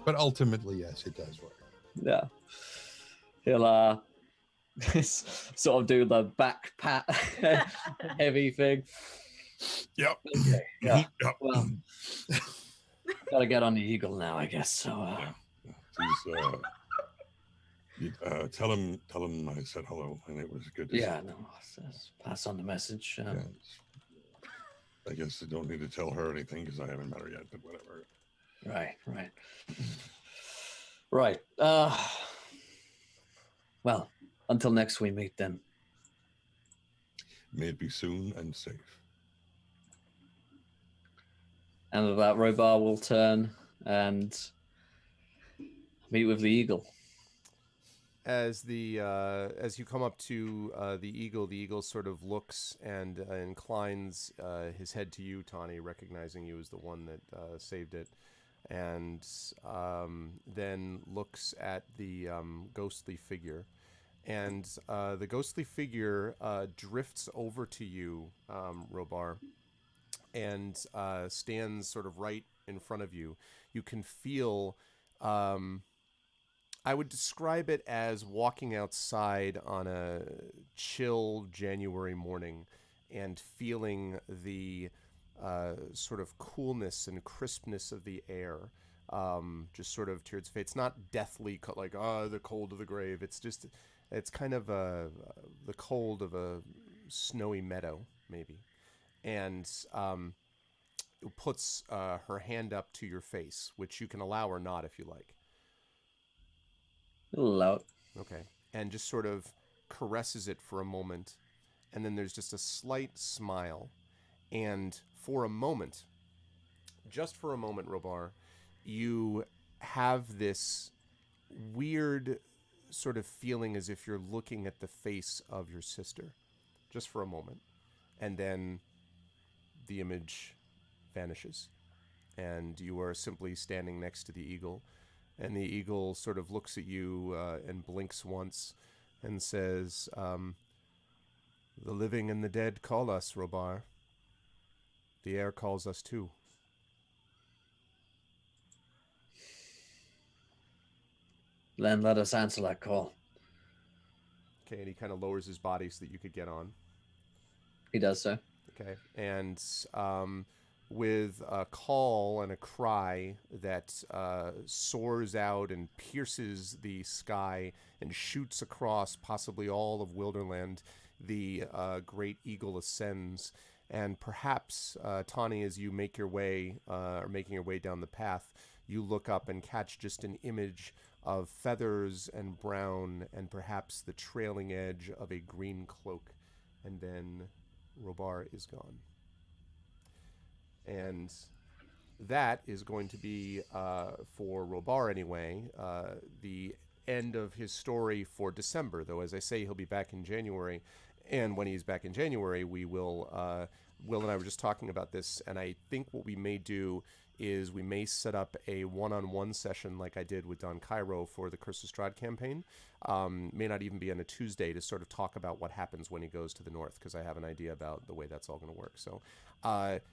But ultimately, yes, it does work. Yeah. He'll sort of do the back pat heavy thing. Yep. Okay. Yeah. Yep. Well, gotta get on the eagle now, I guess. So. Tell him I said hello, and it was good to Yeah. No. Pass on the message. Yeah. I guess I don't need to tell her anything because I haven't met her yet, but whatever. Right. Right. Well, until next we meet then. May it be soon and safe. And with that, Robar will turn and meet with the eagle. As you come up to the eagle sort of looks and inclines his head to you, Tawny, recognizing you as the one that saved it, and then looks at the ghostly figure. And the ghostly figure drifts over to you, Robar, and stands sort of right in front of you. You can feel... I would describe it as walking outside on a chill January morning and feeling the sort of coolness and crispness of the air just sort of towards fate. It's not deathly like, the cold of the grave. It's kind of the cold of a snowy meadow, maybe. And puts her hand up to your face, which you can allow or not if you like. Allow it. Okay. And just sort of caresses it for a moment. And then there's just a slight smile. And for a moment, just for a moment, Robar, you have this weird sort of feeling as if you're looking at the face of your sister. Just for a moment. And then the image vanishes. And you are simply standing next to the eagle. And the eagle sort of looks at you and blinks once and says, the living and the dead call us, Robar. The air calls us too. Then let us answer that call. Okay, and he kind of lowers his body so that you could get on. He does so. Okay, and with a call and a cry that soars out and pierces the sky and shoots across possibly all of Wilderland, the great eagle ascends. And perhaps, Tawny, as you make your way, or making your way down the path, you look up and catch just an image of feathers and brown and perhaps the trailing edge of a green cloak. And then Robar is gone. And that is going to be, for Robar anyway, the end of his story for December. Though, as I say, he'll be back in January. And when he's back in January, we will, Will and I were just talking about this, and I think what we may do is we may set up a one-on-one session like I did with Don Cairo for the Curse of Strahd campaign. May not even be on a Tuesday, to sort of talk about what happens when he goes to the north, because I have an idea about the way that's all going to work. So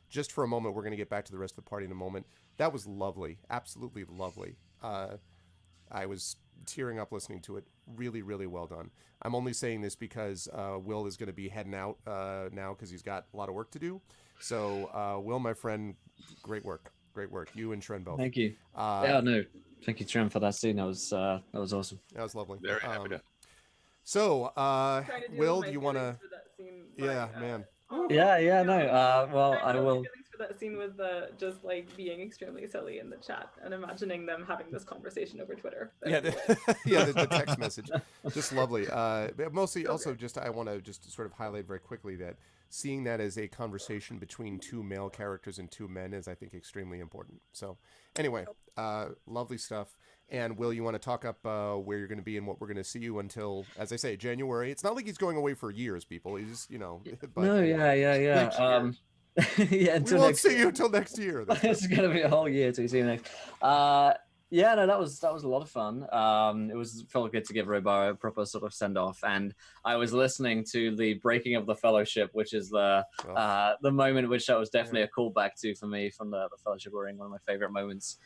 just for a moment, we're going to get back to the rest of the party in a moment. That was lovely. Absolutely lovely. I was tearing up listening to it. Really, really well done. I'm only saying this because Will is going to be heading out now because he's got a lot of work to do. So Will, my friend, great work. Great work. You and Tren both. Thank you. Yeah, no. Thank you, Tren, for that scene. That was awesome. That was lovely. Very happy to. So, Will, do you want to... Yeah, man. Yeah, no. Well, I will... Feelings for that scene with just like being extremely silly in the chat and imagining them having this conversation over Twitter. Yeah, the text message. Just lovely. But mostly also just I want to just sort of highlight very quickly that seeing that as a conversation between two male characters and two men is, I think, extremely important. So anyway, lovely stuff. And Will, you want to talk up where you're going to be and what we're going to see you until, as I say, January? It's not like he's going away for years, people. He's just, But, no, yeah. Yeah, we won't see you until next year. It's going to be a whole year till you see you next. Yeah, no, that was a lot of fun. It felt good to give Robar a proper sort of send off, and I was listening to the breaking of the Fellowship, which is the moment which that was definitely a callback to for me from the Fellowship Ring, one of my favorite moments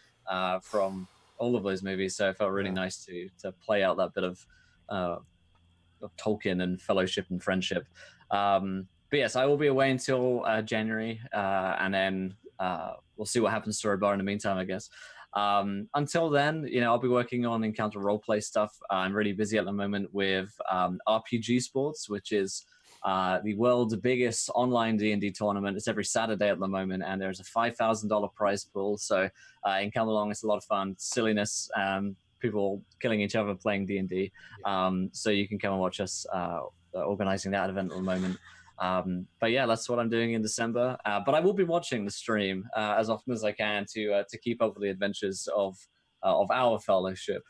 from all of those movies. So it felt really nice to play out that bit of Tolkien and Fellowship and friendship. But yes, I will be away until January, and then we'll see what happens to Robar in the meantime, I guess. Until then, I'll be working on Encounter roleplay stuff. I'm really busy at the moment with RPG Sports, which is the world's biggest online D&D tournament. It's every Saturday at the moment, and there's a $5,000 prize pool. So you can come along. It's a lot of fun, silliness, people killing each other playing D&D. So you can come and watch us organizing that event at the moment. But yeah, that's what I'm doing in December. But I will be watching the stream as often as I can to keep up with the adventures of our fellowship.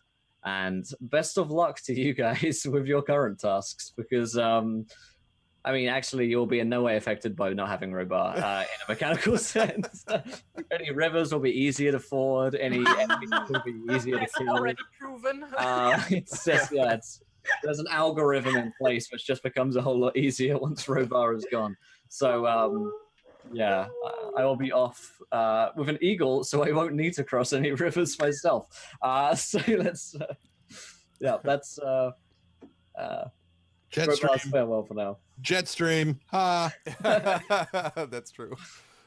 And best of luck to you guys with your current tasks, because actually, you'll be in no way affected by not having Robar in a mechanical sense. Any rivers will be easier to ford. Any enemies will be easier to kill. Already proven. There's an algorithm in place which just becomes a whole lot easier once Robar is gone. So, I will be off with an eagle, so I won't need to cross any rivers myself. So let's, that's Jetstream. Farewell for now. Jetstream. Ha. That's true.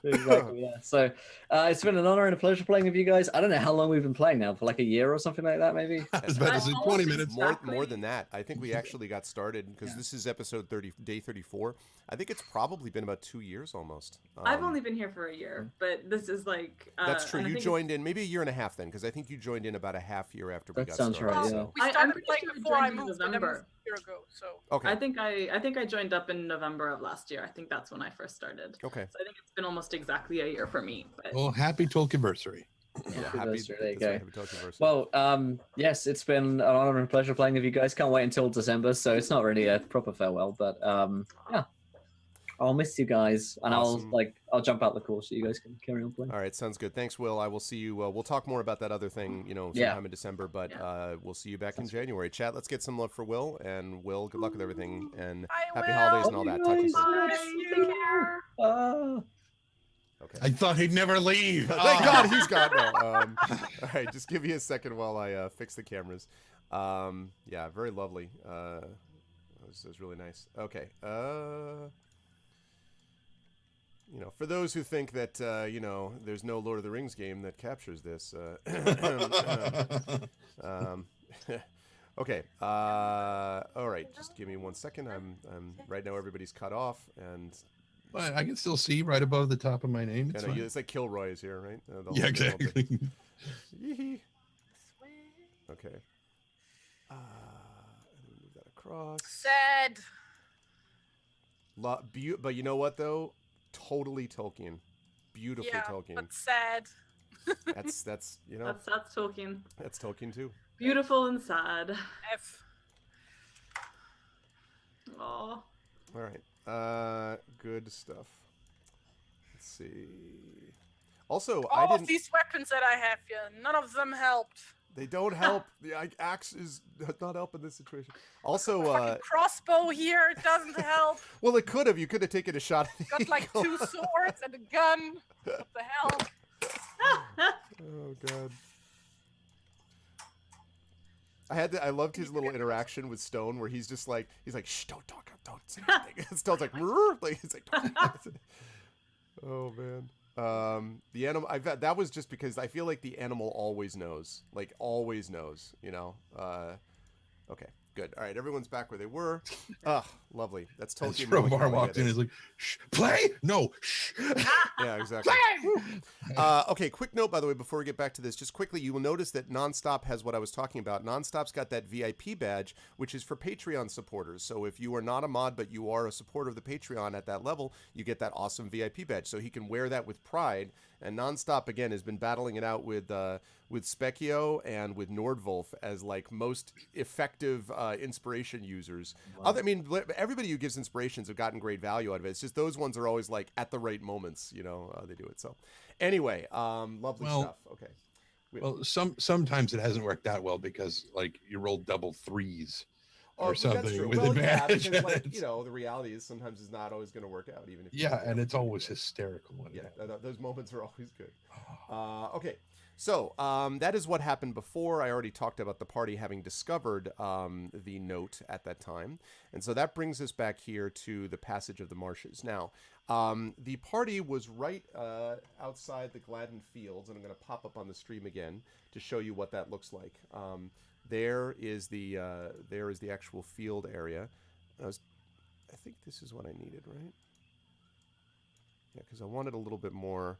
Exactly, yeah. So it's been an honor and a pleasure playing with you guys. I don't know how long we've been playing now, for like a year or something like that, maybe. I was about to say 20 minutes. More than that. I think we actually got started because this is episode 30, day 34. I think it's probably been about 2 years almost. I've only been here for a year, but this is like... that's true. You joined in maybe a year and a half then, because I think you joined in about a half year after we got started. started. That sounds right, We started playing before I moved, but that was a year ago. So okay. I think I joined up in November of last year. I think that's when I first started. Okay. So I think it's been almost exactly a year for me. But... Well, happy Tolkienversary. There you go. Happy Tolkienversary. Well, yes, it's been an honor and a pleasure playing with you guys. Can't wait until December, so it's not really a proper farewell, but yeah. I'll miss you guys, and Awesome. I'll jump out the call so you guys can carry on playing. All right, sounds good. Thanks, Will. I will see you. We'll talk more about that other thing, sometime in December, but we'll see you back in January. Chat, let's get some love for Will, and Will, good luck with everything, and happy holidays and all that. Talk to you soon. Bye. Take care. Okay. I thought he'd never leave. Thank God he's gone now. All right, just give me a second while I fix the cameras. Yeah, very lovely. This is really nice. Okay. For those who think that, there's no Lord of the Rings game that captures this. Okay. All right. Just give me 1 second. I'm right now. Everybody's cut off, and But I can still see right above the top of my name. It's, it's like Kilroy is here, right? yeah, exactly. Okay. And then move that across. Sad. But you know what though? Totally Tolkien. Beautifully Yeah, Tolkien. but sad. That's you know That's Tolkien. that's Tolkien too. Beautiful and sad. F. Oh. All right. Good stuff. Let's see. Also, I All of didn't. these weapons that I have here, none of them helped. They don't help. The axe is not helping this situation. Also, Fucking crossbow here, it doesn't help. well, it could have. You could have taken a shot. At Got like eagle. 2 swords and a gun. What the hell? Oh god. I loved his little interaction with Stone, where he's like, shh, don't talk, don't say anything. And Stone's like, he's like, oh man. The animal. That was just because I feel like the animal always knows, you know. Okay, good. All right, everyone's back where they were. Lovely. That's Tolkien. Rovar walked in. He's like, shh, play? No, shh. Yeah, exactly. Okay, quick note, by the way, before we get back to this, just quickly, you will notice that Nonstop has what I was talking about. Nonstop's got that VIP badge, which is for Patreon supporters. So if you are not a mod, but you are a supporter of the Patreon at that level, you get that awesome VIP badge. So he can wear that with pride. And Nonstop, again, has been battling it out with Specchio and with Nordwolf as, like, most effective inspiration users. Wow. Everybody who gives inspirations have gotten great value out of it. It's just those ones are always, like, at the right moments, you know, they do it. So anyway, lovely stuff. Okay. Well, sometimes it hasn't worked out well because, like, you roll double 3s or something that's true. with Well, advantage. yeah, because, like, you know, the reality is sometimes it's not always going to work out, even if and it's always hysterical. When it happens. those moments are always good. Okay, so that is what happened before. I already talked about the party having discovered the note at that time, and so that brings us back here to the passage of the marshes. Now, the party was right outside the Gladden Fields, and I'm going to pop up on the stream again to show you what that looks like. There is the actual field area. I think this is what I needed, right? Yeah, because I wanted a little bit more.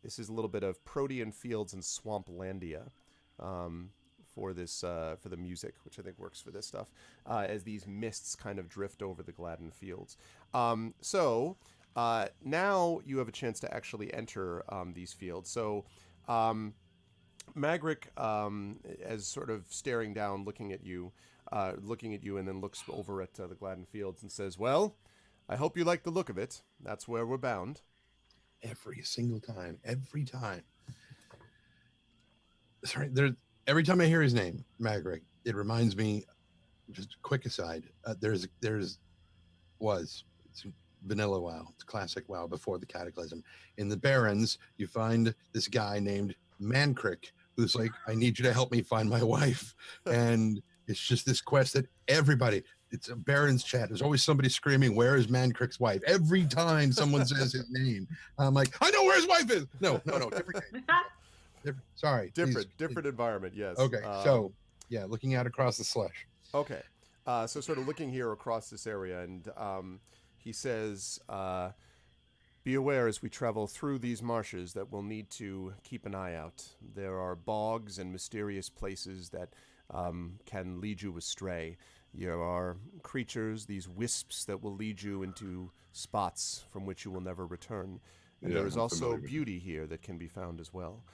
This is a little bit of Protean Fields and Swamplandia for this for the music, which I think works for this stuff. As these mists kind of drift over the Gladden Fields. So now you have a chance to actually enter these fields. So. Magric, as sort of staring down, looking at you, and then looks over at the Gladden Fields and says, "Well, I hope you like the look of it. That's where we're bound." Every single time, every time. Sorry, every time I hear his name, Magric, it reminds me. Just a quick aside. It's vanilla WoW. It's classic WoW before the Cataclysm. In the Barrens, you find this guy named Mancrick, who's like, I need you to help me find my wife. And it's just this quest that everybody, it's a Baron's chat. There's always somebody screaming, where is Mancrick's wife? Every time someone says his name, I'm like, I know where his wife is. No, different game. Sorry. Different environment, yes. Okay, so, yeah, looking out across the slush. Okay. So sort of looking here across this area, and he says, be aware as we travel through these marshes that we'll need to keep an eye out. There are bogs and mysterious places that can lead you astray. There are creatures, these wisps, that will lead you into spots from which you will never return. And there is also beauty here that can be found as well.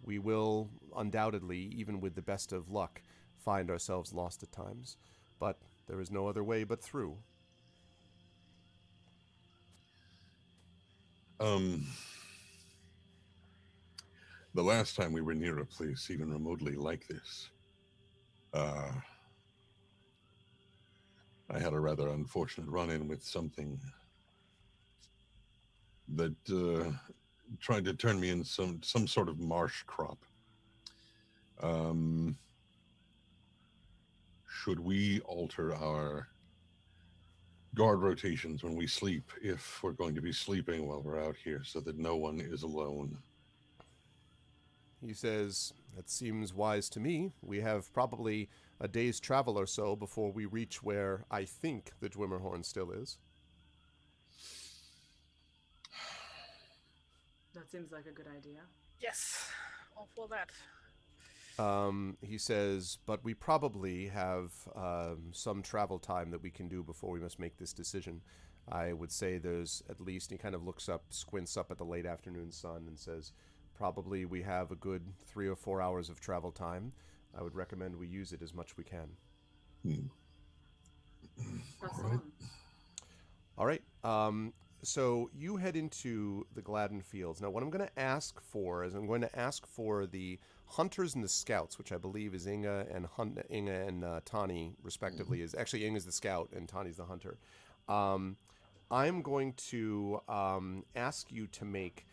We will undoubtedly, even with the best of luck, find ourselves lost at times. But there is no other way but through. The last time we were near a place even remotely like this, I had a rather unfortunate run-in with something that tried to turn me into some sort of marsh crop. Should we alter our guard rotations when we sleep, if we're going to be sleeping while we're out here, so that no one is alone? He says, that seems wise to me. We have probably a day's travel or so before we reach where I think the Dwimmerhorn still is. That seems like a good idea. Yes, all for that. He says, but we probably have some travel time that we can do before we must make this decision. I would say there's at least, he kind of looks up, squints up at the late afternoon sun and says, probably we have a good 3 or 4 hours of travel time. I would recommend we use it as much we can. Press Right. on. All right. So you head into the Gladden Fields. Now, what I'm going to ask for is I'm going to ask for the hunters and the scouts, which I believe is Inga and Tani, respectively. Is actually Inga's the scout and Tani's the hunter. I'm going to ask you to make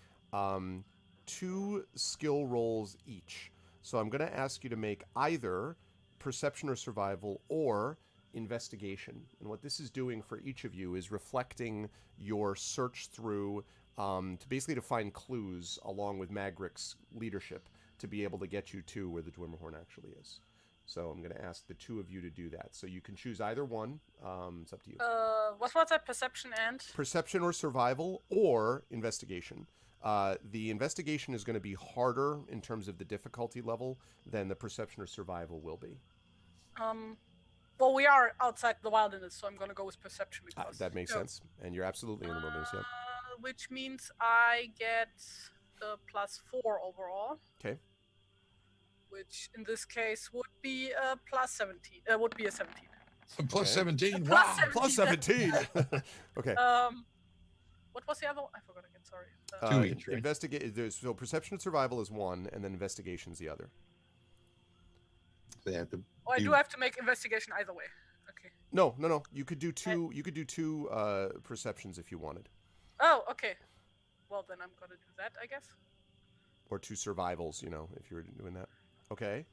2 skill rolls each. So I'm going to ask you to make either perception or survival or investigation. And what this is doing for each of you is reflecting your search through to basically to find clues along with Magrick's leadership to be able to get you to where the Dwimmerhorn actually is. So I'm going to ask the 2 of you to do that. So you can choose either one. It's up to you. What was that? Perception and? Perception or survival or investigation. The investigation is going to be harder in terms of the difficulty level than the perception or survival will be. Well, we are outside the wilderness, so I'm gonna go with perception because That makes sense. And you're absolutely in the wilderness, yeah. Which means I get a +4 overall. Okay. Which in this case would be a +17. Would be a 17. Plus Okay. 17. Plus Wow. 17. Plus 17. Okay. What was the other one? I forgot again. Sorry. Two each, right? Investigate. So perception and survival is one, and then investigation's the other. They have to. Oh, I do have to make investigation either way. Okay. No. You could do two. You could do 2 perceptions if you wanted, Oh, okay. Well, then I'm gonna do that, I guess. or 2 survivals. You know, if you were doing that. Okay.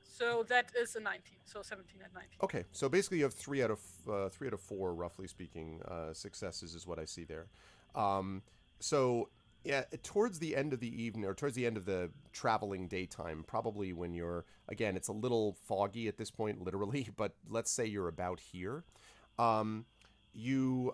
So that is a 19. So 17 and 19. Okay. So basically, you have 3 out of 4, roughly speaking, successes is what I see there. So yeah, towards the end of the evening or towards the end of the traveling daytime, probably when you're, again, it's a little foggy at this point, literally, but let's say you're about here, you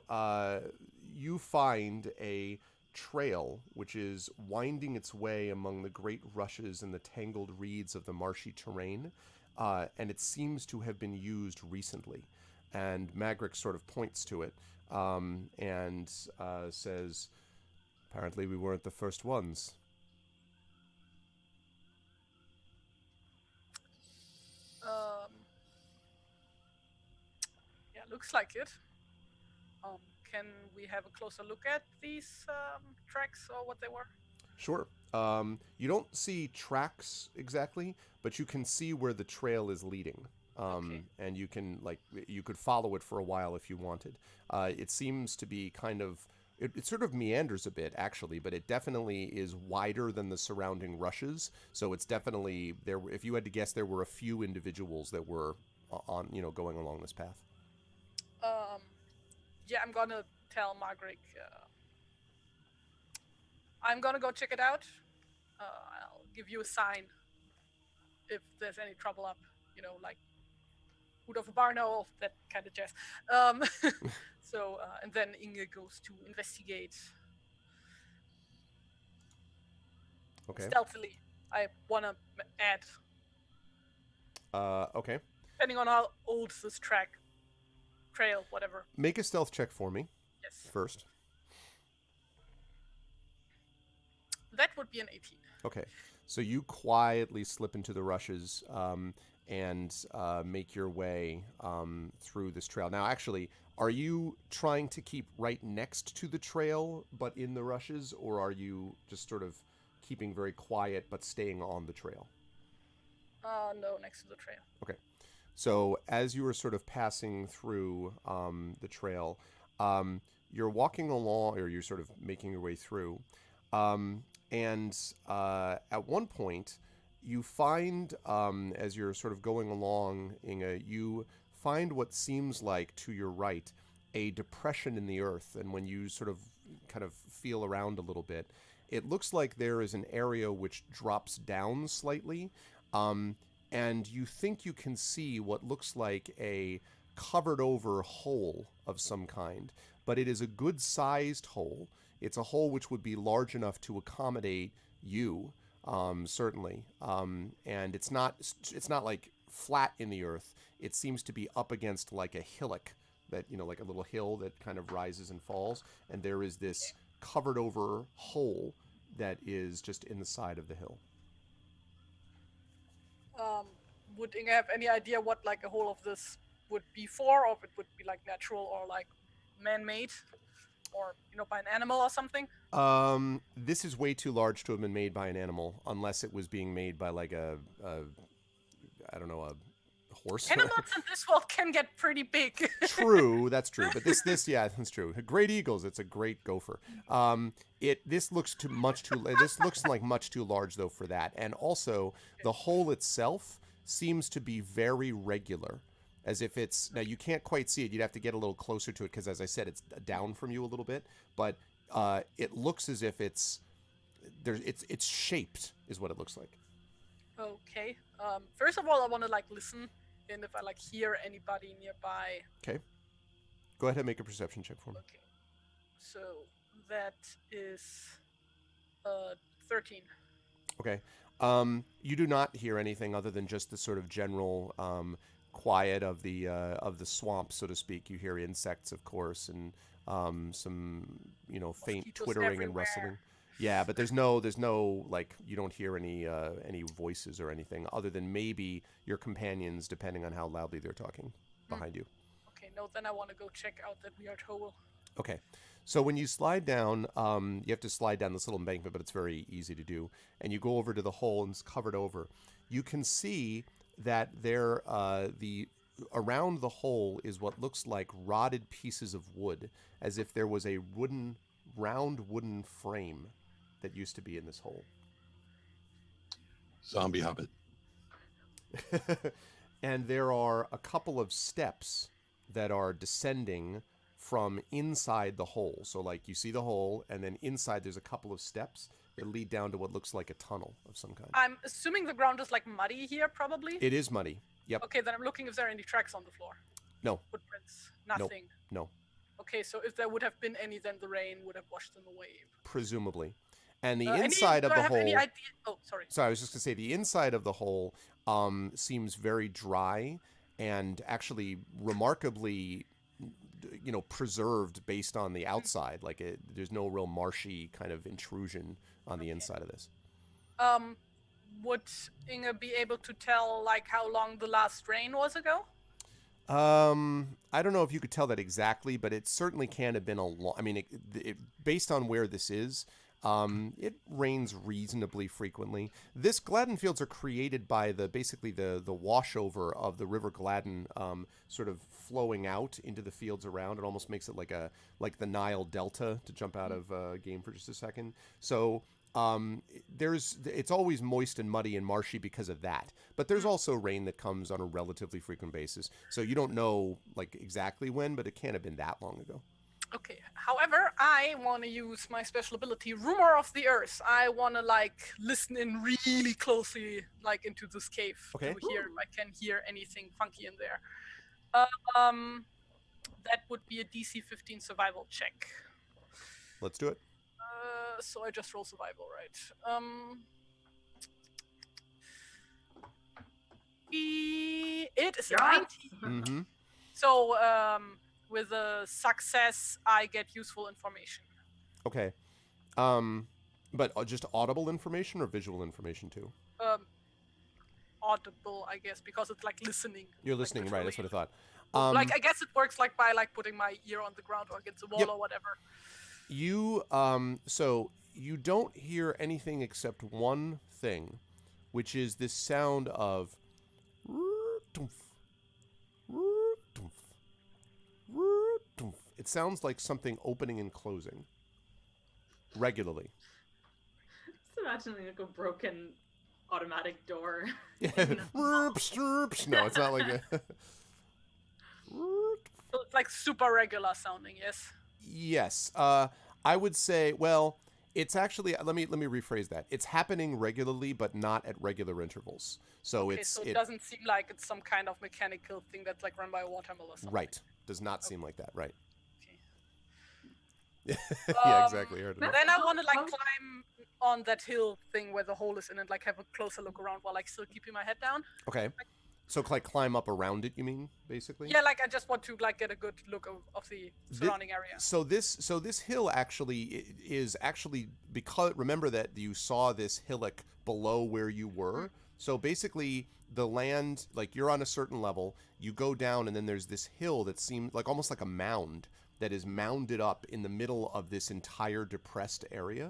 find a trail which is winding its way among the great rushes and the tangled reeds of the marshy terrain, and it seems to have been used recently. And Magrick sort of points to it and says, apparently we weren't the first ones. Yeah, looks like it. Can we have a closer look at these tracks or what they were? Sure. You don't see tracks exactly, but you can see where the trail is leading. Okay. And you can, you could follow it for a while if you wanted. It seems to be kind of, it sort of meanders a bit, actually, but it definitely is wider than the surrounding rushes. So it's definitely, there. If you had to guess, there were a few individuals that were on, going along this path. Yeah, I'm gonna tell Margaret. I'm gonna go check it out. I'll give you a sign if there's any trouble up. Like hood of a barn owl, that kind of jazz. So, and then Inge goes to investigate Okay. stealthily. I wanna add, Okay. depending on how old this trail, whatever. Make a stealth check for me Yes, first. that would be an 18. Okay, so you quietly slip into the rushes and make your way through this trail. Now, actually, are you trying to keep right next to the trail but in the rushes, or are you just sort of keeping very quiet but staying on the trail? No, next to the trail. Okay. So as you were sort of passing through the trail, you're walking along, or you're sort of making your way through, and at one point, you find, as you're sort of going along, Inga, you find what seems like, to your right, a depression in the earth. And when you sort of kind of feel around a little bit, it looks like there is an area which drops down slightly, and you think you can see what looks like a covered over hole of some kind, but it is a good sized hole. It's a hole which would be large enough to accommodate you, certainly. And it's not like flat in the earth. It seems to be up against like a hillock that, like a little hill that kind of rises and falls. And there is this covered over hole that is just in the side of the hill. Would Inga have any idea what like a hole of this would be for, or if it would be like natural or like man-made, or by an animal or something? This is way too large to have been made by an animal, unless it was being made by like a I don't know, a horse. Animals in this world can get pretty big. True, that's true. But this, yeah, that's true. Great eagles. It's a great gopher. This looks This looks like much too large though for that. And also, the hole itself seems to be very regular, as if it's now you can't quite see it. You'd have to get a little closer to it because, as I said, it's down from you a little bit. But it looks as if it's shaped, is what it looks like. Okay. First of all, I want to like listen, and if I like hear anybody nearby. Okay. Go ahead and make a perception check for me. Okay. So that is 13. Okay. You do not hear anything other than just the sort of general quiet of the swamp, so to speak. You hear insects, of course, and some faint Mosquitoes twittering everywhere. and rustling. Yeah, but there's no like you don't hear any voices or anything other than maybe your companions, depending on how loudly they're talking behind you. Okay, no, then I want to go check out that weird hole. Okay. So when you slide down, you have to slide down this little embankment, but it's very easy to do. And you go over to the hole and it's covered over. You can see that there, around the hole is what looks like rotted pieces of wood, as if there was a round wooden frame that used to be in this hole. Zombie hobbit. And there are a couple of steps that are descending from inside the hole. So like you see the hole, and then inside there's a couple of steps that lead down to what looks like a tunnel of some kind. I'm assuming the ground is like muddy here, probably. It is muddy. Yep. Okay, then I'm looking if there are any tracks on the floor. No. Footprints. Nothing. No. Okay, so if there would have been any, then the rain would have washed them away. Presumably. And the inside of do I the have hole. any idea? Oh, sorry. Sorry, I was just gonna say the inside of the hole seems very dry and actually remarkably, preserved based on the outside. Like there's no real marshy kind of intrusion on the inside of this. Would Inga be able to tell like how long the last rain was ago? I don't know if you could tell that exactly, but it certainly can't have been a long. I mean, based on where this is, it rains reasonably frequently. This Gladden fields are created by basically the washover of the River Gladden, sort of flowing out into the fields around. It almost makes it like the Nile Delta, to jump out of game for just a second. So it's always moist and muddy and marshy because of that. But there's also rain that comes on a relatively frequent basis. So you don't know like exactly when, but it can't have been that long ago. Okay. However, I want to use my special ability, Rumor of the Earth. I want to like listen in really closely, like into this cave to hear if I can hear anything funky in there. That would be a DC 15 survival check. Let's do it. So I just roll survival, right? It is a 19. Mm-hmm. So with a success, I get useful information. Okay. But just audible information or visual information too? Audible, I guess, because it's like listening. You're listening, right? That's what I thought. I guess it works like by like putting my ear on the ground or against the wall or whatever. You so you don't hear anything except one thing, which is this sound of it sounds like something opening and closing regularly. Just imagining like a broken automatic door. Yeah. No, it's not like that. So it's like super regular sounding, yes. Yes. I would say, well, it's actually, let me rephrase that. It's happening regularly, but not at regular intervals. So Okay, so it doesn't seem like it's some kind of mechanical thing that's like run by a water mill or something. Right. Does not seem like that, right. Yeah, exactly. Heard of it. Then I want to like How- climb on that hill thing where the hole is in and like have a closer look around while like still keeping my head down. Okay. So like climb up around it, you mean, basically? Yeah, like I just want to like get a good look of the surrounding area. So this hill actually is actually, because remember that you saw this hillock below where you were. So basically the land, like you're on a certain level, you go down and then there's this hill that seems like almost like a mound that is mounded up in the middle of this entire depressed area.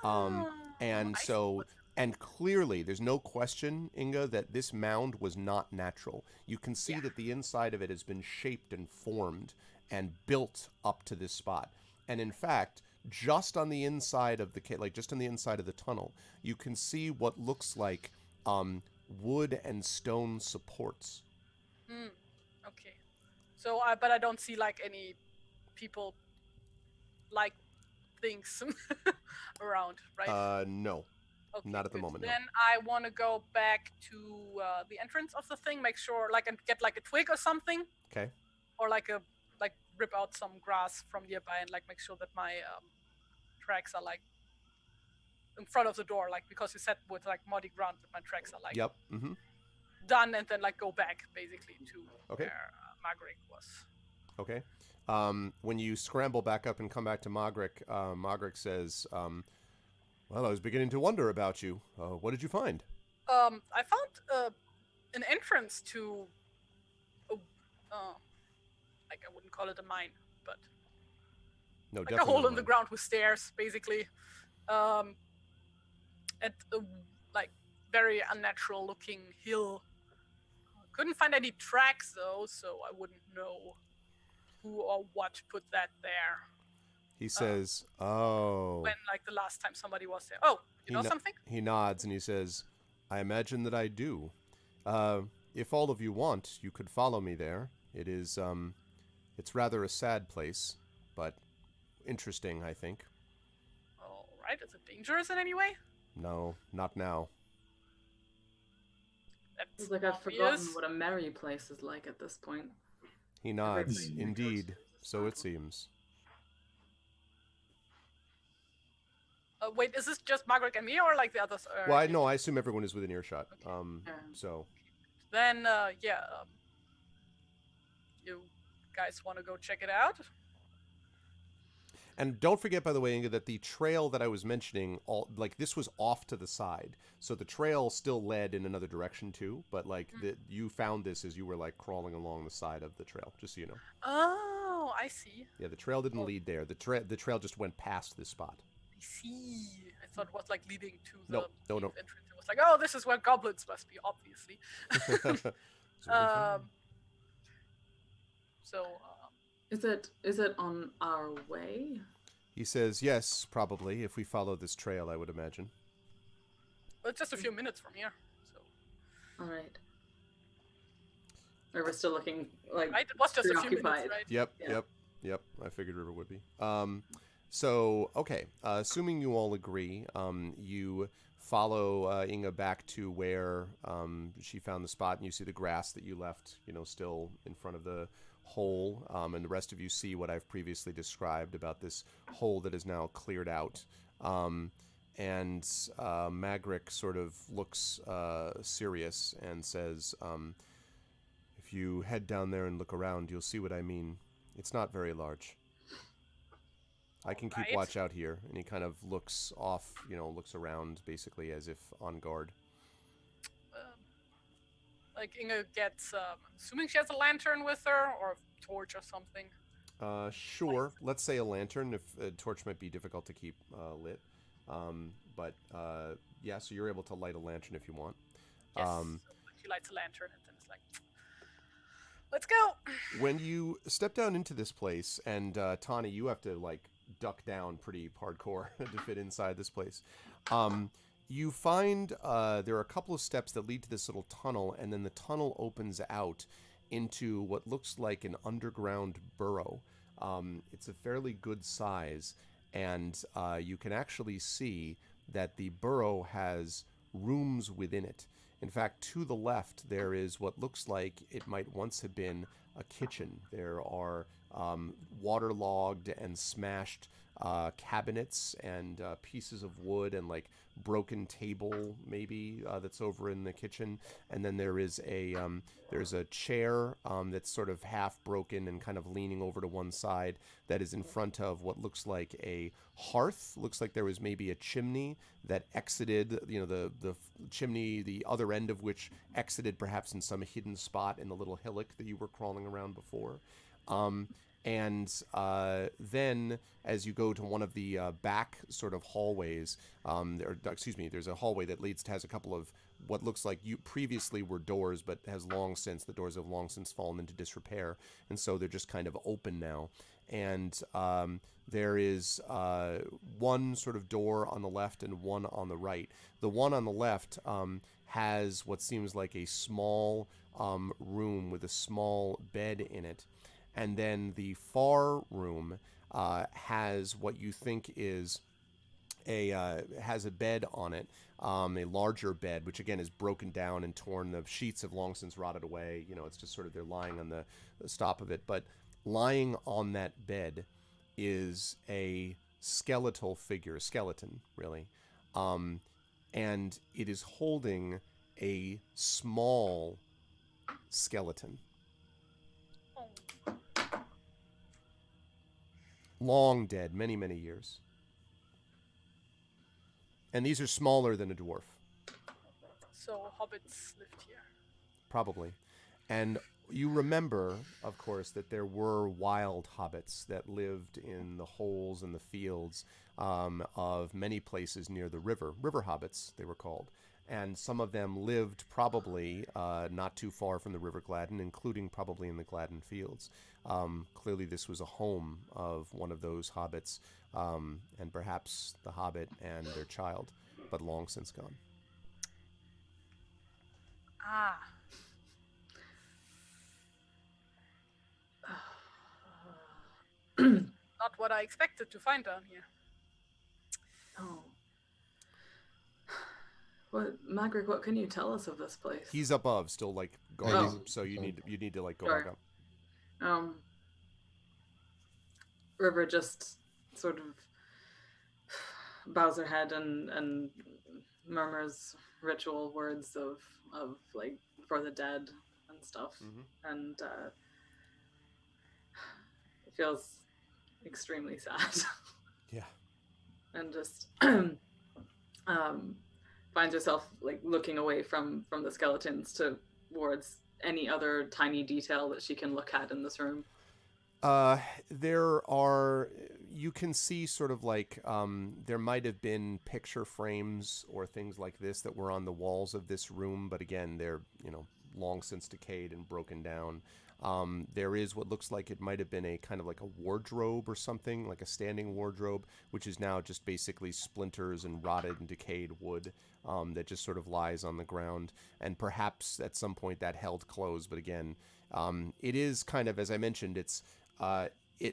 And I see so what's- and clearly, there's no question, Inga, that this mound was not natural. You can see Yeah. that the inside of it has been shaped and formed and built up to this spot. And in fact, just on the inside of the just on the inside of the tunnel, you can see what looks like wood and stone supports. Okay. So, but I don't see like any people like things around, right? No, Okay, not at the good. moment, no. Then I want to go back to the entrance of the thing, make sure like and get like a twig or something, Okay. or like rip out some grass from nearby and like make sure that my tracks are like in front of the door, like because you said with like muddy ground that my tracks are like Yep. Mm-hmm. done, and then like go back basically to Okay. where Margaret was. Okay. When you scramble back up and come back to Mogric, Mogric says, well, I was beginning to wonder about you. What did you find? I found an entrance to, like I wouldn't call it a mine, but No, like a definitely hole not in the mine. ground with stairs, basically. At a like very unnatural looking hill. Couldn't find any tracks though, so I wouldn't know who or what put that there. He says, oh. When like the last time somebody was there. Oh, you know something? He nods and he says, I imagine that I do. If all of you want, you could follow me there. It is, it's rather a sad place, but interesting, I think. All right. Is it dangerous in any way? No, not now. That's It's like I've obvious. forgotten what a merry place is like at this point. He nods. Everybody goes Indeed, to so it this seems. Wait, is this just Margaret and me, or like the others? Well, I assume everyone is within earshot. So, Then, you guys want to go check it out? and don't forget, by the way, Inga, that the trail that I was mentioning, this was off to the side, so the trail still led in another direction too. But you found this as you were like crawling along the side of the trail, just so you know. Oh, I see. Yeah, the trail didn't lead there. The trail just went past this spot. I see. I thought it was like leading to the No. entrance. It was like, oh, this is where goblins must be, obviously. So, Is it on our way? He says, yes, probably, if we follow this trail, I would imagine. well, it's just a few minutes from here. So, All right. Or we're still looking like right? It was just a few minutes, preoccupied. right? Yep. I figured River would be. So, okay, assuming you all agree, you follow Inga back to where she found the spot, and you see the grass that you left, still in front of the hole, and the rest of you see what I've previously described about this hole that is now cleared out. And Magric sort of looks serious and says, if you head down there and look around, you'll see what I mean. It's not very large. I can keep Alright. watch out here. And he kind of looks off, looks around basically as if on guard. Like Inga gets, assuming she has a lantern with her or a torch or something. Sure. Let's say a lantern. If a torch might be difficult to keep lit. But yeah, so you're able to light a lantern if you want. Yes. So she lights a lantern and then it's like, let's go. When you step down into this place, and Tani, you have to duck down pretty hardcore to fit inside this place. You find there are a couple of steps that lead to this little tunnel, and then the tunnel opens out into what looks like an underground burrow. It's a fairly good size, and you can actually see that the burrow has rooms within it. In fact, to the left, there is what looks like it might once have been a kitchen. There are waterlogged and smashed cabinets and pieces of wood and like broken table maybe that's over in the kitchen. And then there's a chair that's sort of half broken and kind of leaning over to one side that is in front of what looks like a hearth. Looks like there was maybe a chimney that exited, the chimney, the other end of which exited perhaps in some hidden spot in the little hillock that you were crawling around before. And then as you go to one of the back sort of hallways, there's a hallway that has a couple of what looks like you previously were doors, but the doors have long since fallen into disrepair. And so they're just kind of open now. And there is one sort of door on the left and one on the right. The one on the left has what seems like a small room with a small bed in it. And then the far room has what you think is has a bed on it, a larger bed, which again is broken down and torn. The sheets have long since rotted away. It's just sort of they're lying on the top of it. But lying on that bed is a skeleton, really. And it is holding a small skeleton. Long dead, many, many years. And these are smaller than a dwarf. So hobbits lived here. Probably. And you remember, of course, that there were wild hobbits that lived in the holes and the fields of many places near the river. River hobbits, they were called. And some of them lived probably not too far from the River Gladden, including probably in the Gladden Fields. Clearly this was a home of one of those hobbits, and perhaps the hobbit and their child, but long since gone. Ah. Not what I expected to find down here. Oh. Magric, what can you tell us of this place? He's above, still like guarding, so you need to like go back up. River just sort of bows her head and murmurs ritual words of like for the dead and stuff, and it feels extremely sad. Yeah, and just finds herself like looking away from the skeletons towards any other tiny detail that she can look at in this room. You can see sort of like there might have been picture frames or things like this that were on the walls of this room, but again, they're long since decayed and broken down. There is what looks like it might have been a kind of like a wardrobe or something, like a standing wardrobe, which is now just basically splinters and rotted and decayed wood that just sort of lies on the ground. And perhaps at some point that held clothes, but again, it is kind of, as I mentioned,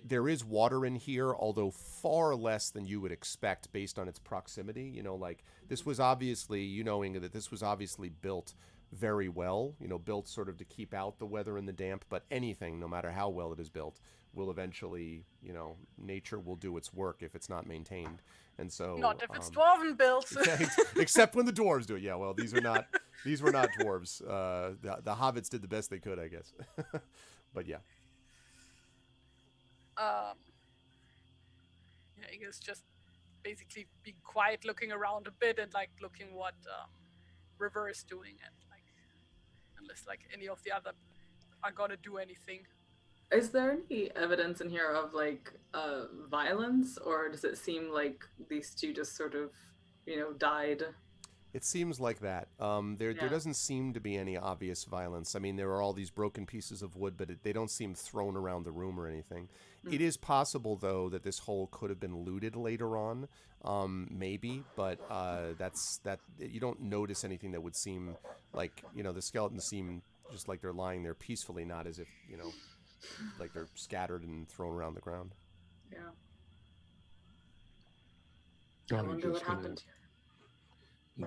there is water in here, although far less than you would expect based on its proximity. Like this was obviously, knowing that this was obviously built very well, built sort of to keep out the weather and the damp, but anything, no matter how well it is built, will eventually, nature will do its work if it's not maintained. And so not if it's dwarven built. Except when the dwarves do it. Yeah, well, these were not dwarves. The hobbits did the best they could, I guess. But yeah. I guess just basically being quiet, looking around a bit, and like looking what River is doing, and like unless like any of the other are gonna do anything. Is there any evidence in here of like violence, or does it seem like these two just sort of died? It seems like that. There doesn't seem to be any obvious violence. I mean, there are all these broken pieces of wood, but they don't seem thrown around the room or anything. It is possible, though, that this hole could have been looted later on, maybe, but you don't notice anything that would seem like, the skeletons seem just like they're lying there peacefully, not as if, like they're scattered and thrown around the ground. Yeah. Tawny's I wonder what happened here.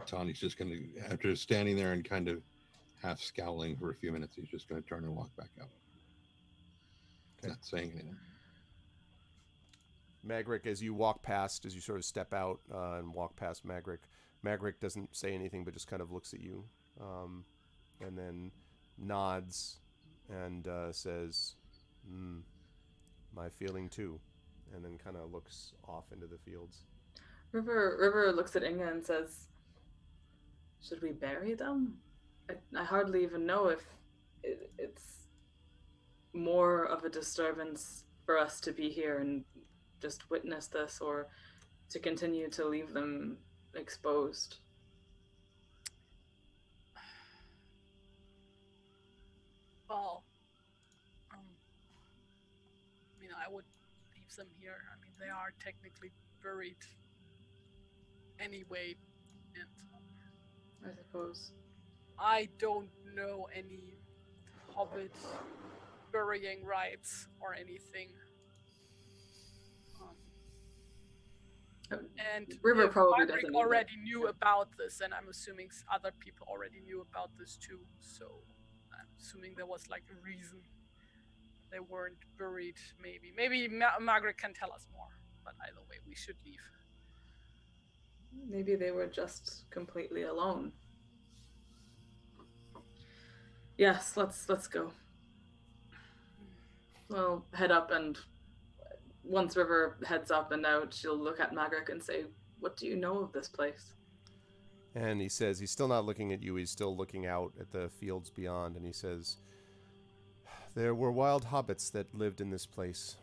Tawny's just going to, after standing there and kind of half scowling for a few minutes, he's just going to turn and walk back out. Okay. Not saying anything. Magric, as you walk past, as you sort of step out and walk past Magric doesn't say anything but just kind of looks at you, and then nods and says, my feeling too, and then kind of looks off into the fields. River looks at Inga and says, should we bury them? I hardly even know if it's more of a disturbance for us to be here and just witness this, or to continue to leave them exposed. Well, I mean, I would leave them here. I mean, they are technically buried anyway, and I suppose. I don't know any hobbit burying rites or anything. And River if probably Margaret doesn't already knew about this, and I'm assuming other people already knew about this too. So I'm assuming there was like a reason they weren't buried. Maybe Margaret can tell us more. But either way, we should leave. Maybe they were just completely alone. Yes, let's go. Well, head up, and once River heads up and out, she'll look at Magric and say, what do you know of this place? And he says, he's still not looking at you, he's still looking out at the fields beyond, and he says, there were wild hobbits that lived in this place,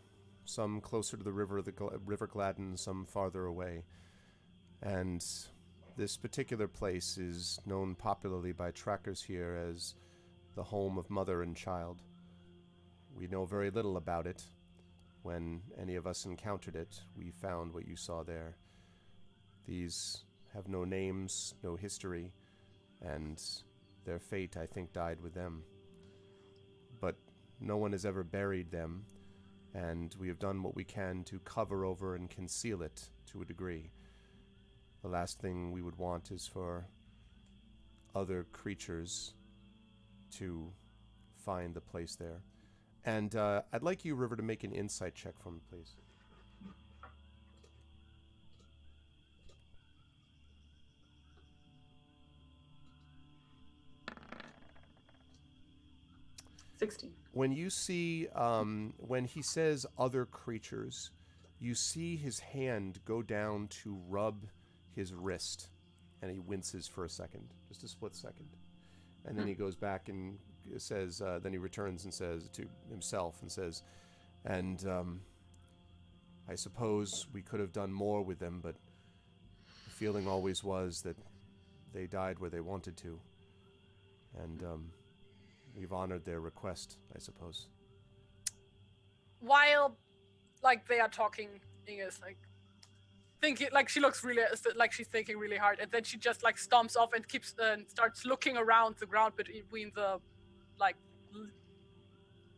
some closer to the River Gladden, some farther away. And this particular place is known popularly by trackers here as the home of mother and child. We know very little about it. When any of us encountered it, we found what you saw there. These have no names, no history, and their fate, I think, died with them. But no one has ever buried them, and we have done what we can to cover over and conceal it to a degree. The last thing we would want is for other creatures to find the place there. And I'd like you, River, to make an insight check for me, please. $16. When you see, when he says other creatures, you see his hand go down to rub his wrist, and he winces for a second, just a split second. And then he goes back and says, then he returns and says to himself and says, and I suppose we could have done more with them, but the feeling always was that they died where they wanted to. And we've honored their request, I suppose. While, like, they are talking, Inga's like, thinking, like, she looks really, like she's thinking really hard, and then she just, like, stomps off and keeps, starts looking around the ground between the, like,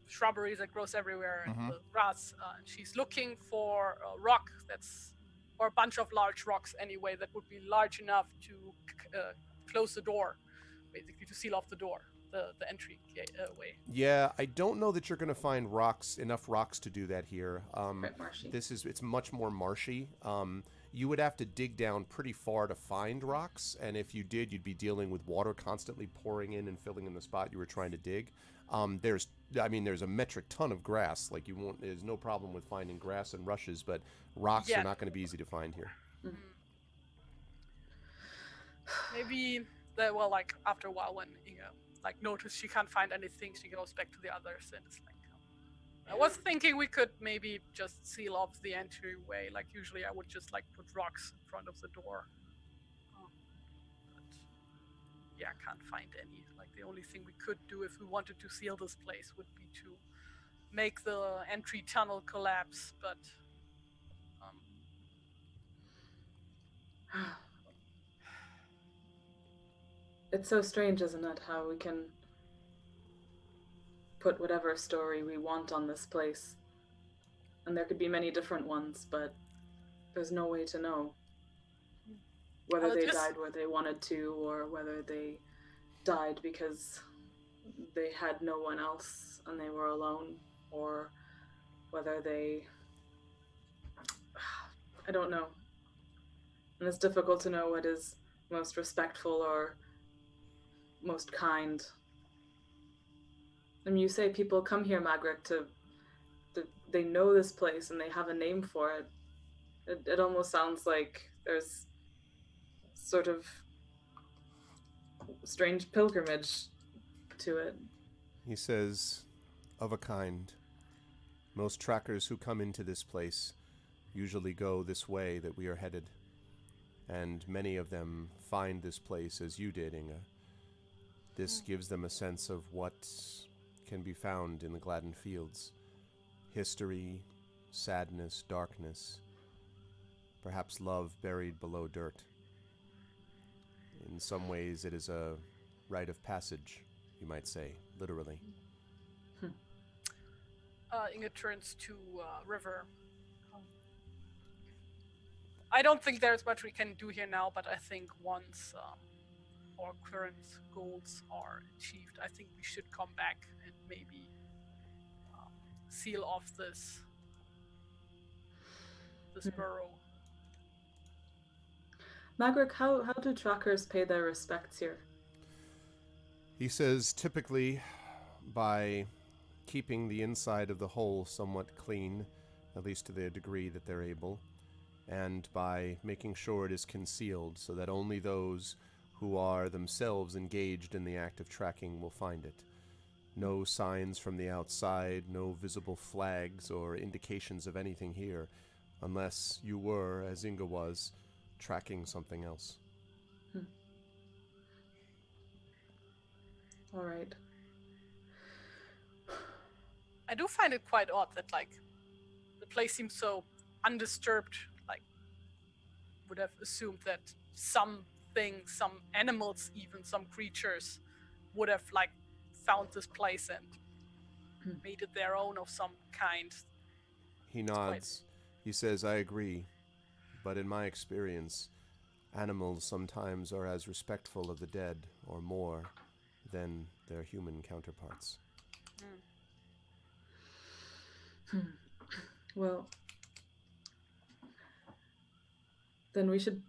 shrubberies that grows everywhere and the grass. And she's looking for a rock or a bunch of large rocks anyway, that would be large enough to close the door, basically, to seal off the door. The entry way. Yeah, I don't know that you're going to find enough rocks to do that here. Marshy. It's much more marshy. You would have to dig down pretty far to find rocks, and if you did, you'd be dealing with water constantly pouring in and filling in the spot you were trying to dig. There's a metric ton of grass. Like, there's no problem with finding grass and rushes, but rocks are not going to be easy to find here. Mm-hmm. Maybe like after a while, when Inga notice she can't find anything, she goes back to the others, and it's like, I was thinking we could maybe just seal off the entryway. Like, usually I would just put rocks in front of the door. But yeah, I can't find any. Like, the only thing we could do if we wanted to seal this place would be to make the entry tunnel collapse, but It's so strange, isn't it, how we can put whatever story we want on this place. And there could be many different ones, but there's no way to know whether they died where they wanted to, or whether they died because they had no one else and they were alone, or whether they I don't know. And it's difficult to know what is most respectful or most kind. I mean, you say people come here, Magric, they know this place and they have a name for it. It almost sounds like there's sort of strange pilgrimage to it. He says, of a kind. Most trackers who come into this place usually go this way that we are headed. And many of them find this place as you did, Inga. This gives them a sense of what can be found in the Gladden Fields. History, sadness, darkness, perhaps love buried below dirt. In some ways it is a rite of passage, you might say, literally. Inga turns to River. I don't think there's much we can do here now, but I think once our current goals are achieved, I think we should come back and maybe seal off this burrow. Magric, how do trackers pay their respects here? He says typically by keeping the inside of the hole somewhat clean, at least to the degree that they're able, and by making sure it is concealed so that only those who are themselves engaged in the act of tracking will find it. No signs from the outside, no visible flags or indications of anything here, unless you were, as Inga was, tracking something else. All right. I do find it quite odd that, like, the place seems so undisturbed. Like, would have assumed that some things, some animals, even some creatures, would have, like, found this place and made it their own of some kind. He nods. He says, I agree. But in my experience, animals sometimes are as respectful of the dead, or more, than their human counterparts. Well, then we should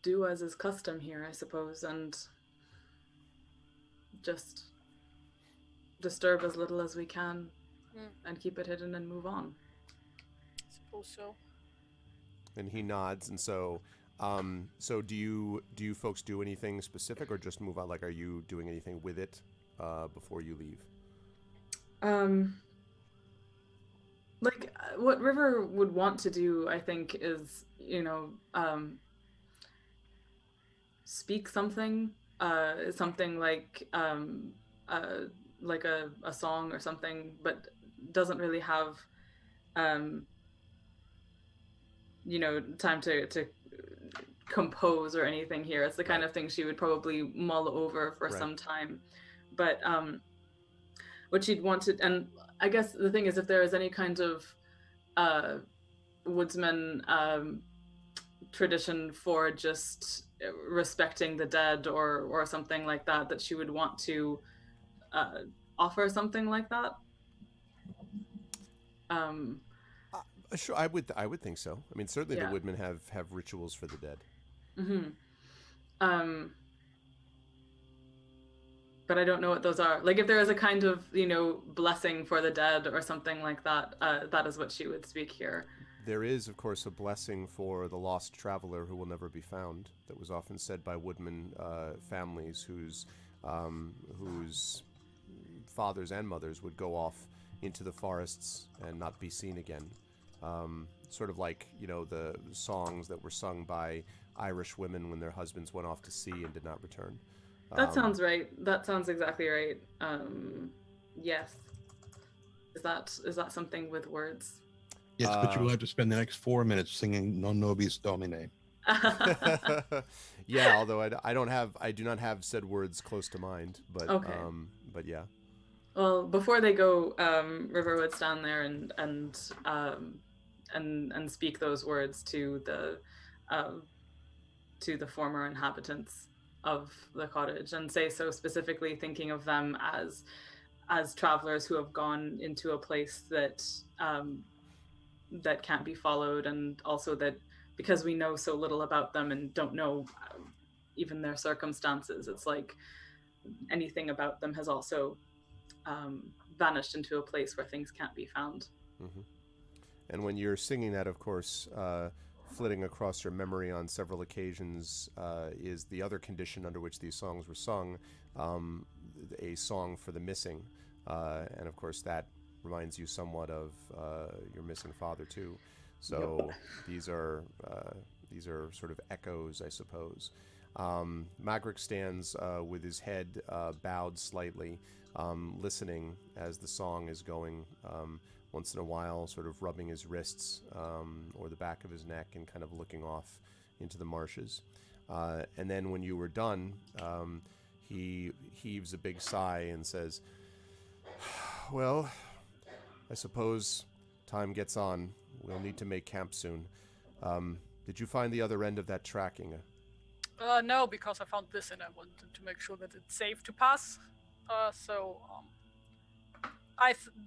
do as is custom here, I suppose, and just disturb as little as we can and keep it hidden and move on. I suppose so. And he nods, and so do you folks do anything specific, or just move on? Like, are you doing anything with it before you leave? Like, what River would want to do, I think, is, speak something, something like a song or something, but doesn't really have, time to compose or anything here. It's the kind of thing she would probably mull over for some time. But what she'd want to, and I guess the thing is, if there is any kind of woodsman tradition for just respecting the dead or something like that, that she would want to offer something like that. Sure, I would think so. I mean, certainly the woodmen have rituals for the dead. But I don't know what those are. Like, if there is a kind of, blessing for the dead or something like that, that is what she would speak here. There is, of course, a blessing for the lost traveler who will never be found. That was often said by woodman families whose fathers and mothers would go off into the forests and not be seen again. Sort of like, the songs that were sung by Irish women when their husbands went off to sea and did not return. That sounds right. That sounds exactly right. Yes. Is that something with words? Yes, but you will have to spend the next 4 minutes singing Non Nobis Domine. Yeah, although I do not have said words close to mind, but okay. But yeah. Well, before they go, River would stand there and speak those words to the former inhabitants of the cottage, and say so specifically thinking of them as travelers who have gone into a place that that can't be followed, and also that because we know so little about them and don't know even their circumstances, it's like anything about them has also vanished into a place where things can't be found. Mm-hmm. And when you're singing that, of course, flitting across your memory on several occasions is the other condition under which these songs were sung, a song for the missing. And of course, that reminds you somewhat of your missing father, too. So these are sort of echoes, I suppose. Magric stands with his head bowed slightly, listening as the song is going, once in a while sort of rubbing his wrists or the back of his neck and kind of looking off into the marshes. And then when you were done, he heaves a big sigh and says, "Well, I suppose time gets on. We'll need to make camp soon. Did you find the other end of that track, Inga?" No, because I found this and I wanted to make sure that it's safe to pass.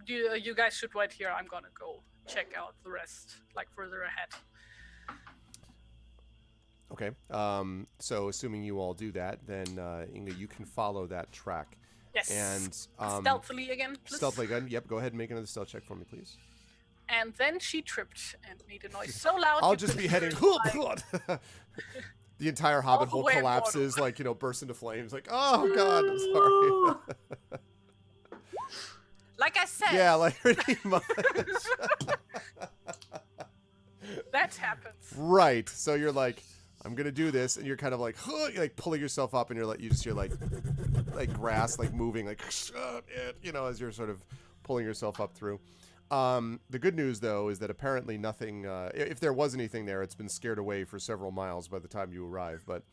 You guys should wait here. I'm gonna go check out the rest, like further ahead. Okay. So assuming you all do that, then Inga, you can follow that track. Yes. And stealthily again, please. Stealthily again. Yep. Go ahead and make another stealth check for me, please. And then she tripped and made a noise so loud. I'll just be heading. The entire hobbit hole way collapses, like, bursts into flames. Like, oh god, I'm sorry. Like I said. Yeah, like pretty much. That happens. Right. So you're like, I'm gonna do this, and you're kind of like, you're like pulling yourself up, and you're like, you just hear like grass like moving, like, as you're sort of pulling yourself up through. The good news, though, is that apparently nothing, if there was anything there, it's been scared away for several miles by the time you arrive. But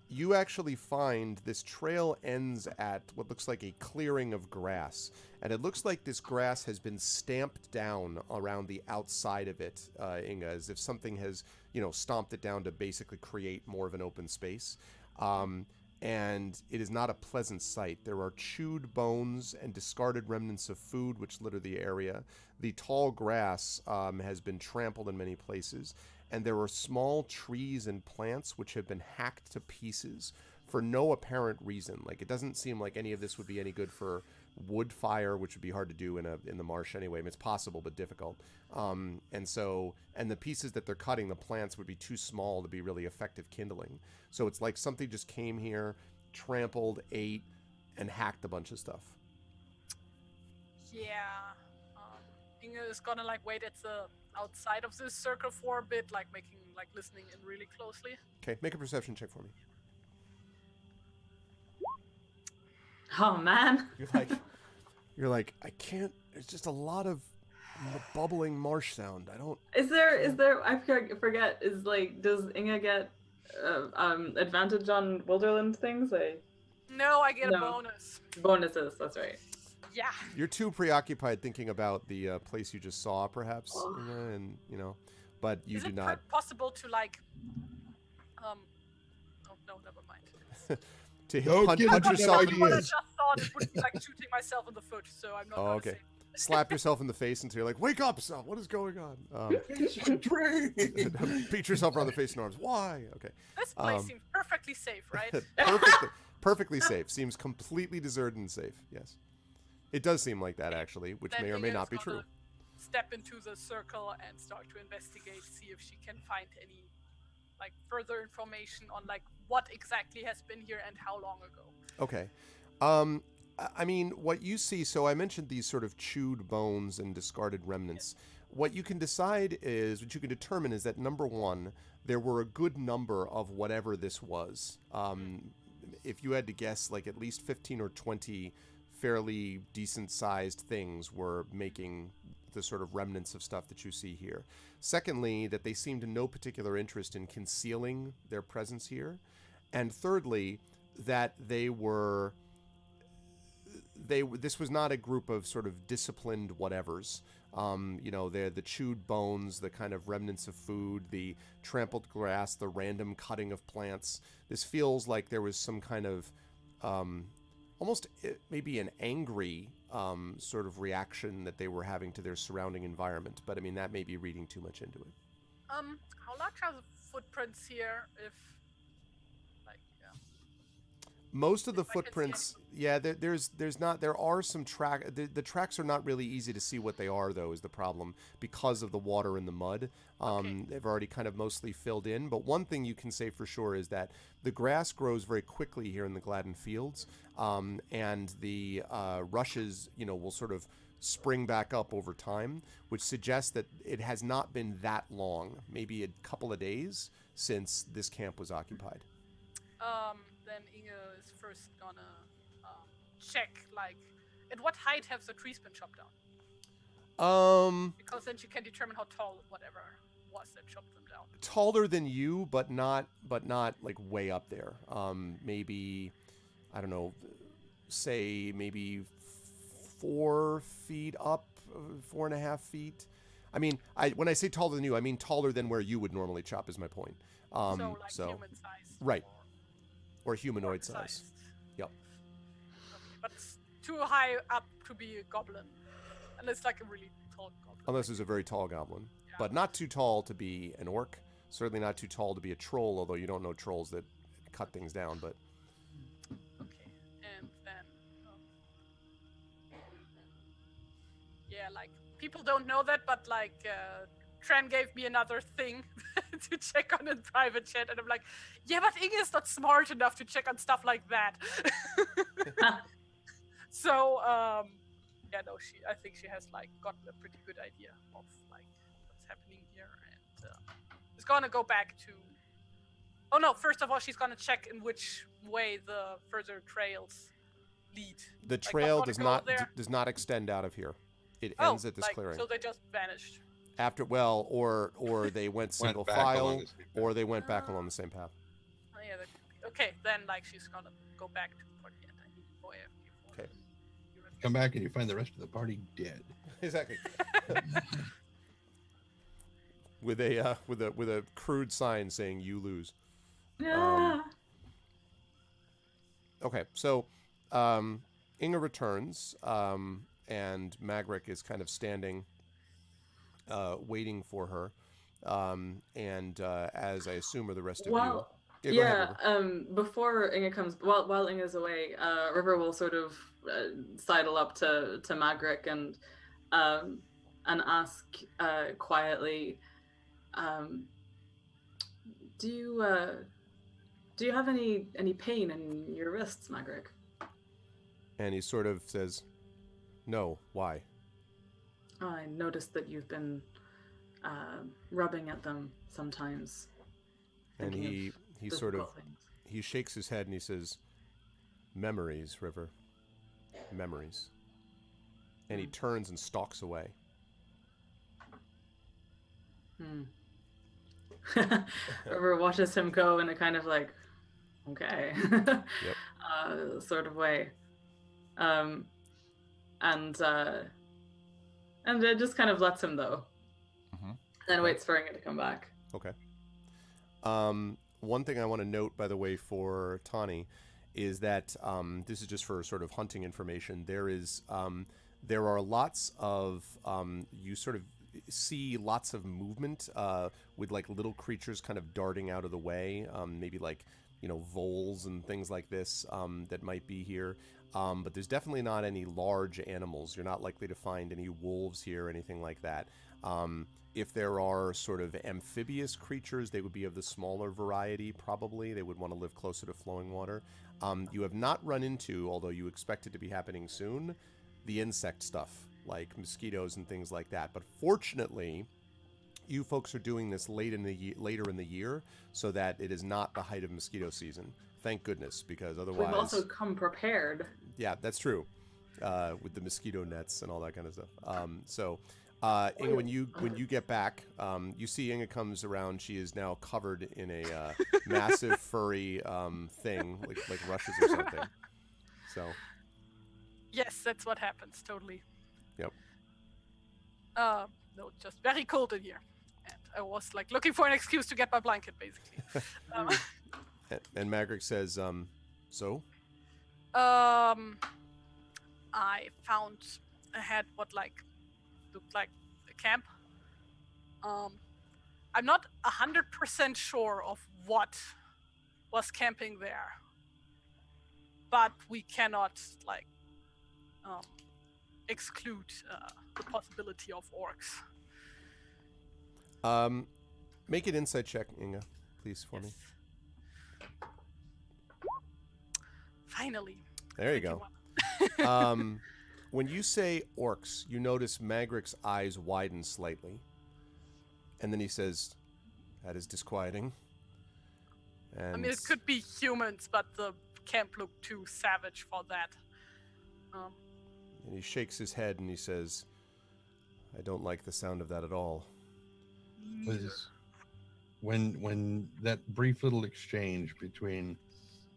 you actually find this trail ends at what looks like a clearing of grass. And it looks like this grass has been stamped down around the outside of it, Inga, as if something has, stomped it down to basically create more of an open space. And it is not a pleasant sight. There are chewed bones and discarded remnants of food which litter the area. The tall grass has been trampled in many places, and there are small trees and plants which have been hacked to pieces for no apparent reason. Like, it doesn't seem like any of this would be any good for wood fire, which would be hard to do in the marsh anyway. I mean, it's possible but difficult. And the pieces that they're cutting, the plants, would be too small to be really effective kindling. So it's like something just came here, trampled, ate, and hacked a bunch of stuff. Yeah. Inga is gonna wait at the outside of this circle for a bit, listening in really closely. Okay, make a perception check for me. Oh man. You're like, I can't. There's just a lot of bubbling marsh sound. I don't. Is there? I forget. Does Inga get advantage on Wilderland things? No, I get a bonus. Bonuses. That's right. Yeah. You're too preoccupied thinking about the place you just saw, perhaps, Inga, and but you do not. Is it possible to Oh no, never mind. Punch yourself in What I the just thought it would be shooting myself in the foot, so I'm not gonna okay. say. Slap yourself in the face until you're like, wake up, son, what is going on? Beat yourself around the face and arms. Why? Okay. This place seems perfectly safe, right? Perfectly safe. Seems completely deserted and safe. Yes. It does seem like that, actually, which Then may or may Inga not is be gonna true. Step into the circle and start to investigate, see if she can find any further information on what exactly has been here and how long ago. Okay. I mean, what you see, so I mentioned these sort of chewed bones and discarded remnants. What you can determine is that, number one, there were a good number of whatever this was. If you had to guess, at least 15 or 20 fairly decent-sized things were making the sort of remnants of stuff that you see here. Secondly, that they seemed no particular interest in concealing their presence here. And thirdly, that this was not a group of sort of disciplined whatevers. The chewed bones, the kind of remnants of food, the trampled grass, the random cutting of plants. This feels like there was some kind of almost maybe an angry sort of reaction that they were having to their surrounding environment. But I mean, that may be reading too much into it. How large are the footprints here? If like, yeah. Most of the If I can see footprints, yeah, there are some the tracks are not really easy to see what they are, though, is the problem, because of the water and the mud. Okay. They've already kind of mostly filled in, but one thing you can say for sure is that the grass grows very quickly here in the Gladden Fields, and the rushes, will sort of spring back up over time, which suggests that it has not been that long, maybe a couple of days since this camp was occupied. Then Inge is first gonna check, like, at what height have the trees been chopped down? Because then she can determine how tall whatever was that chopped them down. Taller than you, but not like way up there. Maybe, I don't know, say maybe 4 feet up, 4.5 feet. I mean, when I say taller than you, I mean taller than where you would normally chop, is my point. So human size. Right. Or humanoid size. Yep. Okay, but it's too high up to be a goblin. Unless like a really tall goblin. Unless it's a very tall goblin. Yeah. But not too tall to be an orc. Certainly not too tall to be a troll, although you don't know trolls that cut things down, but... Okay, and then... yeah, like, people don't know that, but like, Tran gave me another thing to check on in private chat, and I'm like, yeah, but Inge is not smart enough to check on stuff like that. So, yeah, no, I think she has like gotten a pretty good idea of like what's happening here, and is gonna go back to. Oh no! First of all, she's gonna check in which way the further trails lead. The Like, trail does go there? does not extend out of here. It ends at this clearing. So they just vanished. After, or they went single back file, along the same path. or they went back along the same path. Oh, yeah, that could be. Okay, then like she's gonna go back to Portland. Okay. Come back and you find the rest of the party dead. Exactly. with a crude sign saying "You lose." Yeah. Okay, so Inga returns, and Magric is kind of standing, waiting for her, and as I assume are the rest of Well, you. Go ahead, River. before Inga comes, while Inga's away, River will sort of sidle up to Magric and ask quietly, do you have any pain in your wrists, Magric? And he sort of says, "No, why?" Oh, I noticed that you've been rubbing at them sometimes. And thinking he of sort of difficult things. he shakes his head and he says, "Memories, River, memories." And he turns and stalks away. River watches him go in a kind of like, okay, sort of way, and it just kind of lets him though, and waits for Inga to come back. Okay. One thing I want to note, by the way, for Tawny, is that this is just for sort of hunting information. There are lots of you sort of see lots of movement with like little creatures kind of darting out of the way, maybe like voles and things like this that might be here. But there's definitely not any large animals. You're not likely to find any wolves here or anything like that. If there are sort of amphibious creatures, they would be of the smaller variety, probably. They would want to live closer to flowing water. You have not run into, although you expect it to be happening soon, the insect stuff, like mosquitoes and things like that. But fortunately, you folks are doing this later in the year, so that it is not the height of mosquito season. Thank goodness, because otherwise... We've also come prepared. Yeah, that's true. With the mosquito nets and all that kind of stuff. Inga, when you get back, you see Inga comes around. She is now covered in a massive furry thing, like rushes or something. So. Yes, that's what happens. Totally. Yep. No, just very cold in here, and I was like looking for an excuse to get my blanket, basically. And Magric says, "So." I had what looked like a camp. I'm not 100% sure of what was camping there, but we cannot exclude the possibility of orcs. Make an insight check, Inga, please, for me. Finally. There you go. When you say orcs, you notice Magrick's eyes widen slightly. And then he says, that is disquieting. And I mean, it could be humans, but the camp looked too savage for that. And he shakes his head and he says, I don't like the sound of that at all. When that brief little exchange between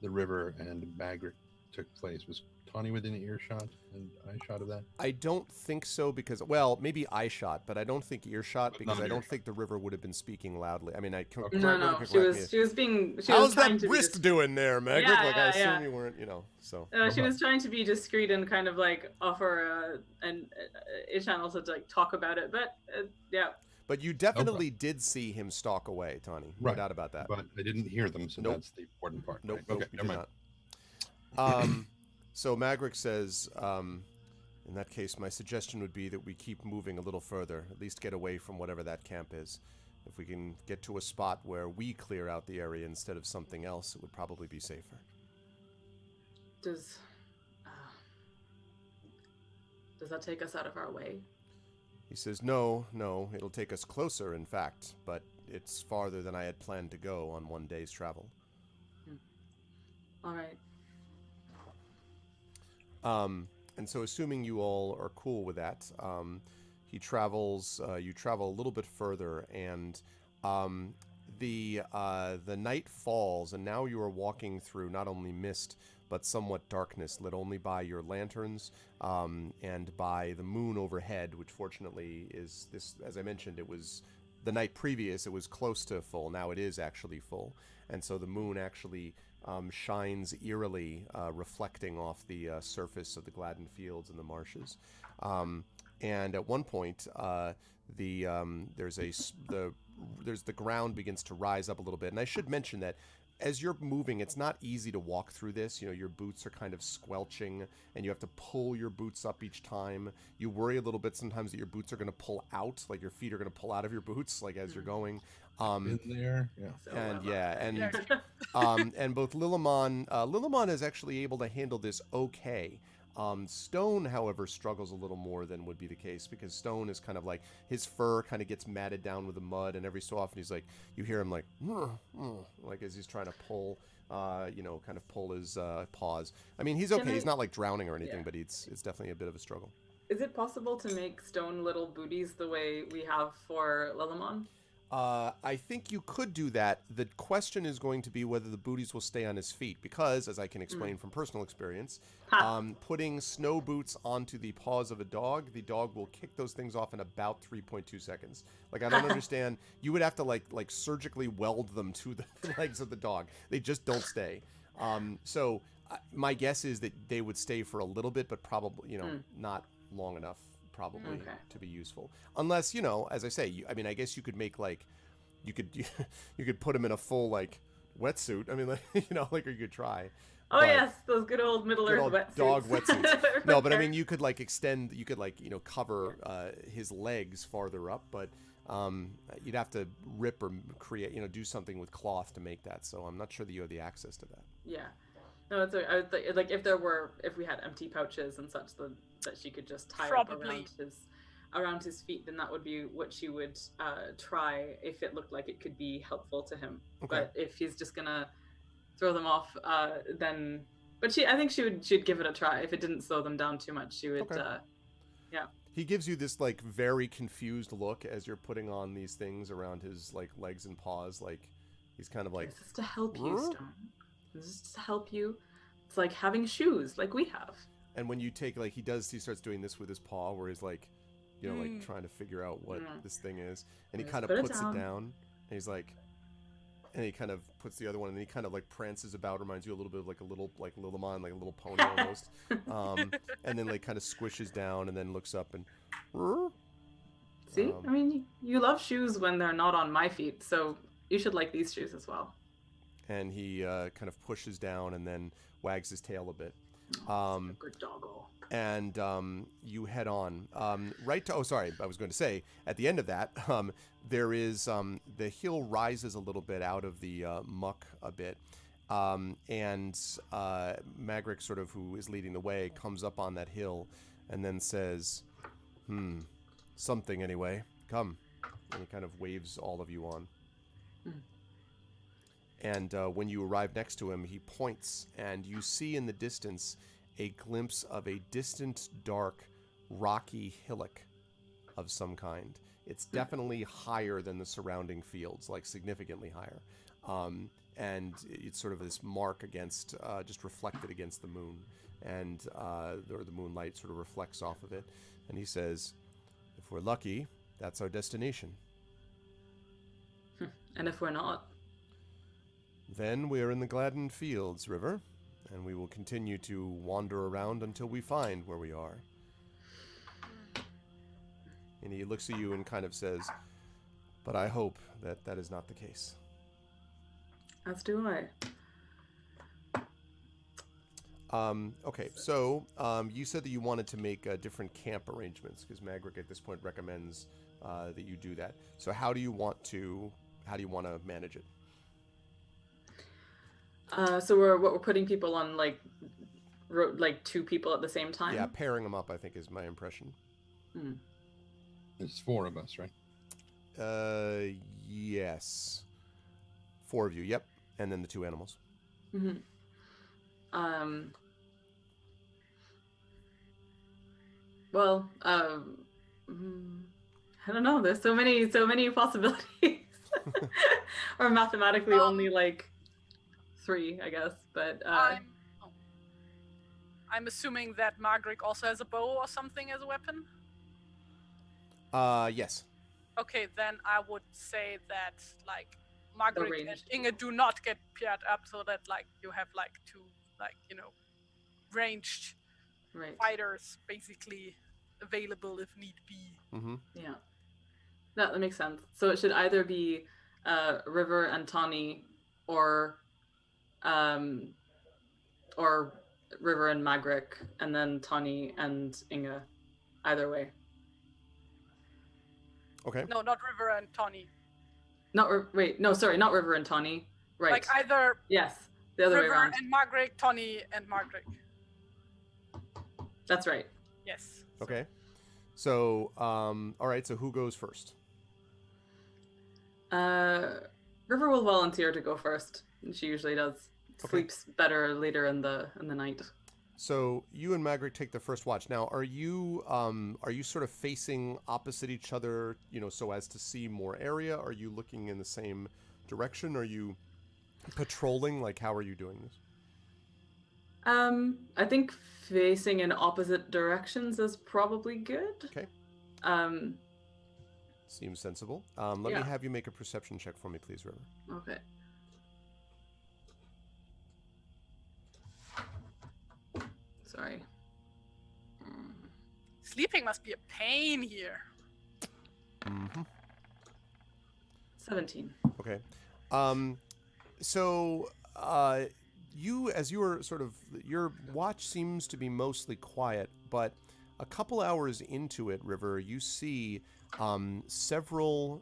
the river and Magrick took place, was Tawny within earshot and eyeshot of that? I don't think so because, well, maybe eyeshot, but I don't think earshot because I don't think the river would have been speaking loudly. I mean, No, she was being. How's that brisk doing there, Magrick? Yeah, like I assume you weren't, so. She was trying to be discreet and kind of like offer a channel to like talk about it, but yeah. But you definitely did see him stalk away, Tawny. No doubt about that. But I didn't hear them, so that's the important part. Nope. Right? Okay, we did not. So Magrick says, in that case, my suggestion would be that we keep moving a little further, at least get away from whatever that camp is. If we can get to a spot where we clear out the area instead of something else, it would probably be safer. Does that take us out of our way? He says, no, it'll take us closer, in fact, but it's farther than I had planned to go on one day's travel. All right. And so assuming you all are cool with that, he travels, you travel a little bit further, and the night falls, and now you are walking through not only mist, but somewhat darkness, lit only by your lanterns and by the moon overhead, which fortunately is this, as I mentioned, it was the night previous, it was close to full. Now it is actually full. And so the moon actually shines eerily, reflecting off the surface of the Gladden Fields and the marshes. And at one point, there's the ground begins to rise up a little bit. And I should mention that as you're moving, it's not easy to walk through this. Your boots are kind of squelching, and you have to pull your boots up each time. You worry a little bit sometimes that your boots are going to pull out, like your feet are going to pull out of your boots, like as you're going. In there, and both Lillimon is actually able to handle this okay. Stone, however, struggles a little more than would be the case because Stone is kind of like his fur kind of gets matted down with the mud, and every so often he's like, you hear him like as he's trying to pull, kind of pull his paws. I mean, he's okay. He's not like drowning or anything, but it's definitely a bit of a struggle. Is it possible to make Stone little booties the way we have for Lillimon? I think you could do that. The question is going to be whether the booties will stay on his feet, because, as I can explain from personal experience, putting snow boots onto the paws of a dog, the dog will kick those things off in about 3.2 seconds. Like, I don't understand. You would have to like surgically weld them to the legs of the dog. They just don't stay. So my guess is that they would stay for a little bit, but probably, not long enough. Probably to be useful, unless as I say, I mean, I guess you could make you could put him in a full wetsuit. I mean, or you could try. Oh yes, those good old Middle Earth wetsuits. Dog wetsuits. No, but I mean, you could extend. You could cover his legs farther up, but you'd have to rip or create do something with cloth to make that. So I'm not sure that you have the access to that. Yeah. No, it's like if we had empty pouches and such that she could just tie up around his feet, then that would be what she would try if it looked like it could be helpful to him. Okay. But if he's just gonna throw them off, then I think she'd give it a try. If it didn't slow them down too much, she would. Okay. Yeah. He gives you this very confused look as you're putting on these things around his legs and paws. He's kind of like. This is to help you, Stone. This is to help you. It's like having shoes, like we have. And when you take he starts doing this with his paw, where he's trying to figure out what this thing is, and he kind of puts it down, and he's and he kind of puts the other one, and then he kind of prances about, reminds you a little bit of a little Lillimon, like a little pony almost, and then kind of squishes down, and then looks up and. See, I mean, you love shoes when they're not on my feet, so you should like these shoes as well. And he kind of pushes down and then wags his tail a bit. Oh, good doggo. And you head on right to. Oh, sorry, I was going to say at the end of that, there is the hill rises a little bit out of the muck a bit, and Magric, sort of who is leading the way, comes up on that hill, and then says, something anyway. Come, and he kind of waves all of you on. And when you arrive next to him, he points, and you see in the distance a glimpse of a distant, dark, rocky hillock of some kind. It's definitely higher than the surrounding fields, like significantly higher. And it's sort of this mark against, just reflected against the moon. And or the moonlight sort of reflects off of it. And he says, if we're lucky, that's our destination. And if we're not? Then we are in the Gladden Fields, River, and we will continue to wander around until we find where we are. And he looks at you and kind of says, but I hope that that is not the case. As do I. Okay, so you said that you wanted to make different camp arrangements, because Magric at this point recommends that you do that. So how do you want to manage it? So we're putting people on like two people at the same time. Yeah, pairing them up, I think, is my impression. It's 4 of us, right? Yes. 4 of you. Yep, and then the 2 animals. Mm-hmm. Well, I don't know. There's so many possibilities. Or mathematically only like 3, I guess. But I'm assuming that Margaret also has a bow or something as a weapon. Yes. Okay, then I would say that like Margaret and ranged. Inge do not get paired up, so that like you have like 2 ranged right. fighters basically available if need be. Mm-hmm. Yeah. No, that makes sense. So it should either be River and Tawny, or River and Magric, and then Tawny and Inge. Either way. Okay. No, not River and Tawny. Not River and Tawny. Right. Like either Yes, the other way River around. and Margaret, Tawny and Margaret. That's right. Yes. Okay. So, all right. So who goes first? River will volunteer to go first. She usually does. Okay. Sleeps better later in the night. So you and Magric take the first watch. Now, are you sort of facing opposite each other, so as to see more area? Are you looking in the same direction? Are you patrolling? Like, how are you doing this? I think facing in opposite directions is probably good. Okay. Seems sensible. Let me have you make a perception check for me, please, River. Okay. Sorry. Sleeping must be a pain here. Mm-hmm. 17. Okay. So your watch seems to be mostly quiet, but a couple hours into it, River, you see several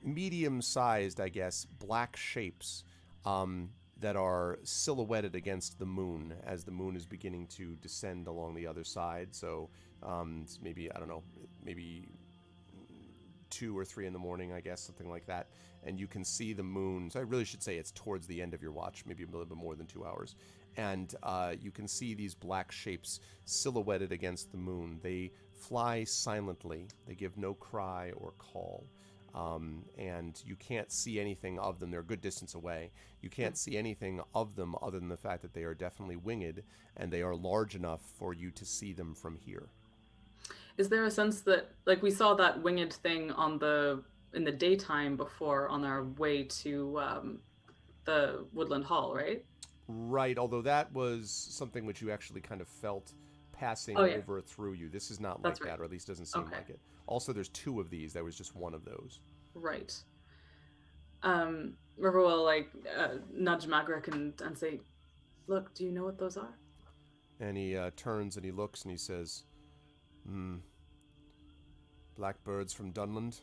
medium-sized, I guess, black shapes that are silhouetted against the moon as the moon is beginning to descend along the other side. So it's maybe 2 or 3 in the morning, I guess, something like that. And you can see the moon. So I really should say it's towards the end of your watch, maybe a little bit more than 2 hours. And you can see these black shapes silhouetted against the moon. They fly silently. They give no cry or call. And you can't see anything of them. They're a good distance away. You can't see anything of them other than the fact that they are definitely winged, and they are large enough for you to see them from here. Is there a sense that, like, we saw that winged thing in the daytime before on our way to the Woodland Hall, right? Right, although that was something which you actually kind of felt passing over through you. This is not like that, or at least doesn't seem like it. Also, there's 2 of these. There was just 1 of those. Right. River will nudge Magric and say, "Look, do you know what those are?" And he turns and he looks and he says, "Blackbirds from Dunland?"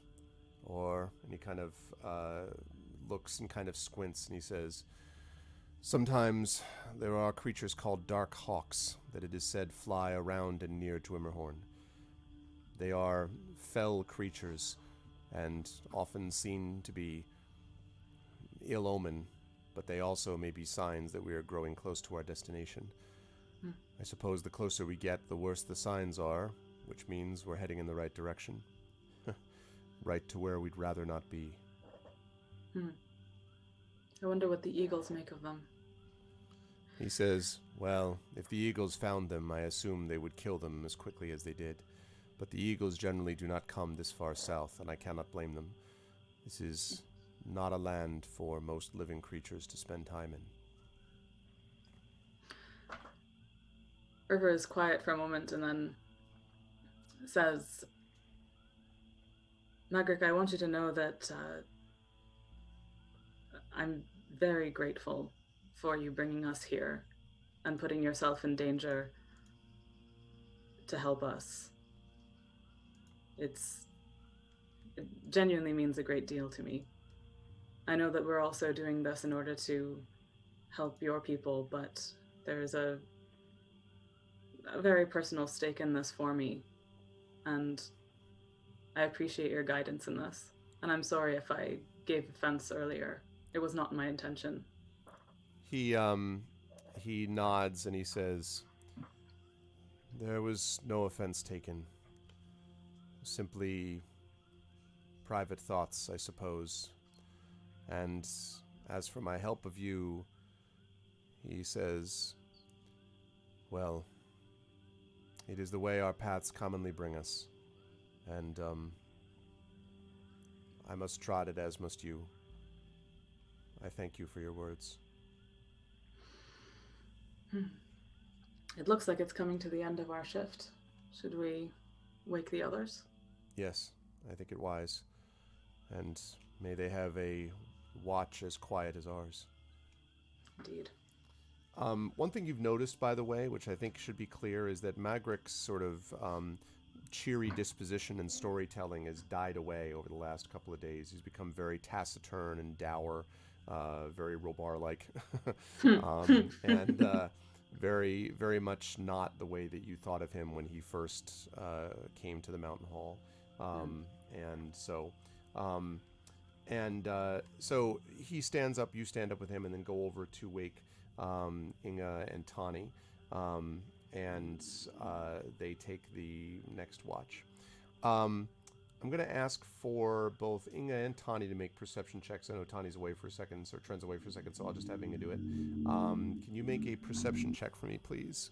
And he kind of looks and kind of squints and he says, "Sometimes there are creatures called dark hawks that it is said fly around and near to Immerhorn. They are fell creatures and often seen to be ill omen, but they also may be signs that we are growing close to our destination. I suppose the closer we get, the worse the signs are, which means we're heading in the right direction. Right to where we'd rather not be." I wonder what the eagles make of them. He says, "Well, if the eagles found them, I assume they would kill them as quickly as they did. But the eagles generally do not come this far south, and I cannot blame them. This is not a land for most living creatures to spend time in." River is quiet for a moment and then says, "Magric, I want you to know that I'm very grateful for you bringing us here and putting yourself in danger to help us. It genuinely means a great deal to me. I know that we're also doing this in order to help your people, but there's a very personal stake in this for me, and I appreciate your guidance in this. And I'm sorry if I gave offense earlier. It was not my intention." He nods and he says, "There was no offense taken. Simply private thoughts, I suppose. And as for my help of you," he says, "well, it is the way our paths commonly bring us. And I must trot it, as must you. I thank you for your words." It looks like it's coming to the end of our shift. Should we wake the others? "Yes, I think it wise. And may they have a watch as quiet as ours." Indeed. One thing you've noticed, by the way, which I think should be clear, is that Magric's sort of cheery disposition and storytelling has died away over the last couple of days. He's become very taciturn and dour, very Robar-like, and very, very much not the way that you thought of him when he first came to the Mountain Hall. So he stands up, you stand up with him, and then go over to wake Inga and Tani, and they take the next watch. I'm going to ask for both Inga and Tani to make perception checks. I know Tani's away for a second, so Trent's away for a second, so I'll just have Inga do it. Can you make a perception check for me, please?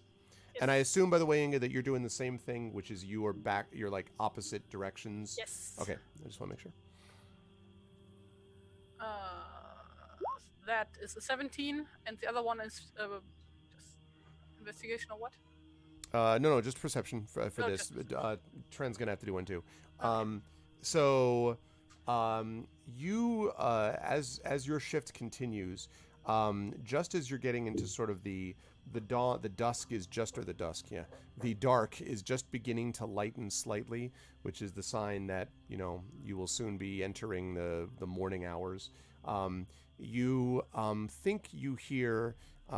Yes. And I assume, by the way, Inga, that you're doing the same thing, which is you are back, you're like opposite directions. Yes. Okay, I just want to make sure. That is a 17, and the other one is just investigation or what? No, just perception for this. Trent's gonna have to do one too. Okay. You, as your shift continues, just as you're getting into sort of the dark is just beginning to lighten slightly, which is the sign that you will soon be entering the morning hours. You think you hear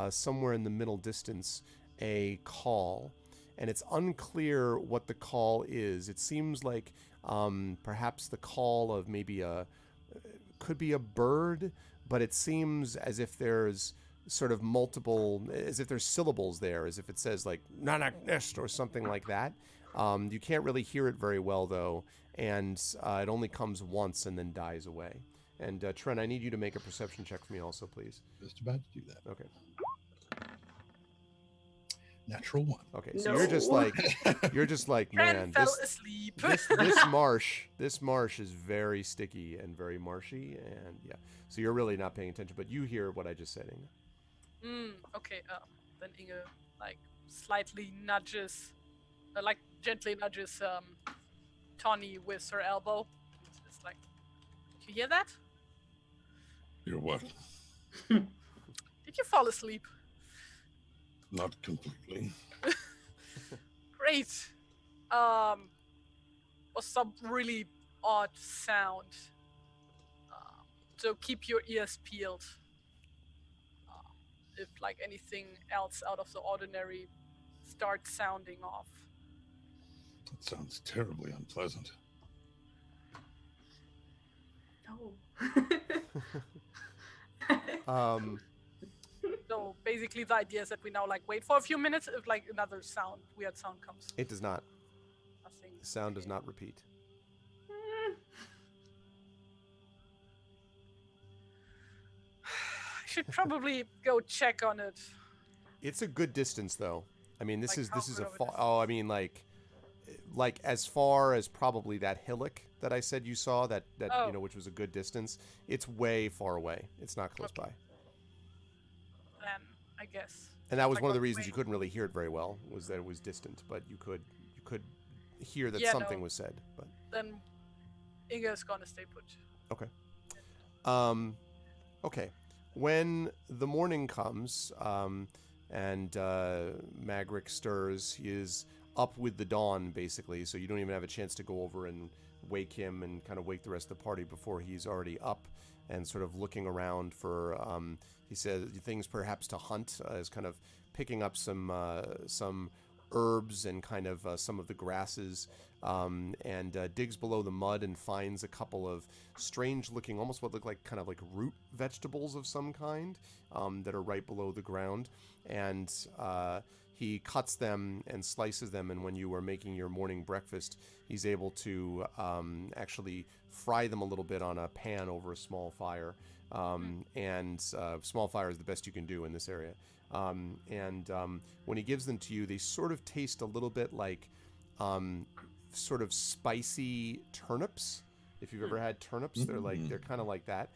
somewhere in the middle distance a call, and it's unclear what the call is. It seems like perhaps the call of maybe could be a bird, but it seems as if there's sort of multiple, as if there's syllables there, as if it says like Nanak Nest or something like that. You can't really hear it very well though, and it only comes once and then dies away. And Trent, I need you to make a perception check for me also, please. Just about to do that. Okay. Natural 1. Okay, so No. you're just like, Trent man, fell asleep. this marsh is very sticky and very marshy, and yeah. So you're really not paying attention, but you hear what I just said, Inga. Okay. Then Inge slightly nudges, gently nudges Tawny with her elbow. It's like, did you hear that? You're what? Did you fall asleep? Not completely. Great. Was some really odd sound. So keep your ears peeled. If like anything else out of the ordinary starts sounding off. That sounds terribly unpleasant. No. So basically the idea is that we now like wait for a few minutes if like another weird sound comes. It does not. Nothing. The sound does not repeat. I should probably go check on it. It's a good distance, though. I mean, this Like, is how a good of a far. distance? Oh, I mean, like as far as probably that hillock that I said you saw, that Oh. you know, which was a good distance. It's way far away. It's not close Okay. by. Then I guess. And that was Like one of the on the reasons way. you couldn't really hear it very well, was that it was distant, but you could hear that Yeah, something no. was said. But Then Inga's gonna stay put. okay. When the morning comes, and Magric stirs, he is up with the dawn, basically, so you don't even have a chance to go over and wake him and kind of wake the rest of the party before he's already up and sort of looking around for, he says, things perhaps to hunt, is kind of picking up some herbs and kind of some of the grasses, and digs below the mud and finds a couple of strange looking, almost what look like kind of like root vegetables of some kind, that are right below the ground. And he cuts them and slices them, and when you are making your morning breakfast, he's able to actually fry them a little bit on a pan over a small fire. And small fire is the best you can do in this area. When he gives them to you, they sort of taste a little bit like sort of spicy turnips. If you've ever had turnips, they're kind of like that.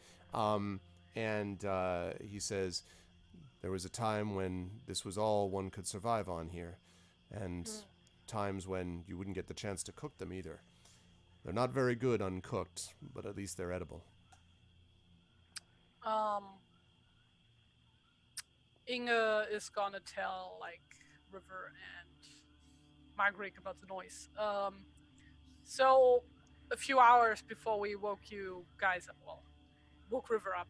He says, there was a time when this was all one could survive on here, and times when you wouldn't get the chance to cook them either. They're not very good uncooked, but at least they're edible. Inga is gonna tell like River and Margaret about the noise. So a few hours before we woke you guys up, woke River up,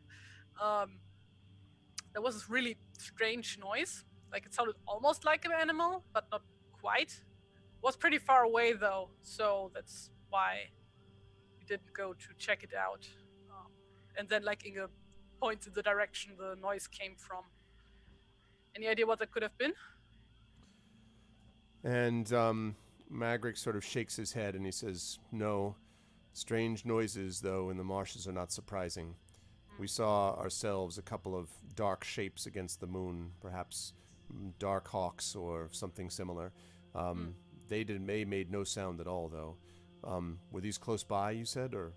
there was this really strange noise. Like it sounded almost like an animal, but not quite. It was pretty far away though, so that's why we didn't go to check it out. And then like Inga points in the direction the noise came from. Any idea what that could have been? And Magric sort of shakes his head and he says, no, strange noises, though, in the marshes are not surprising. We saw ourselves a couple of dark shapes against the moon, perhaps dark hawks or something similar. They made no sound at all, though. Were these close by, you said, or?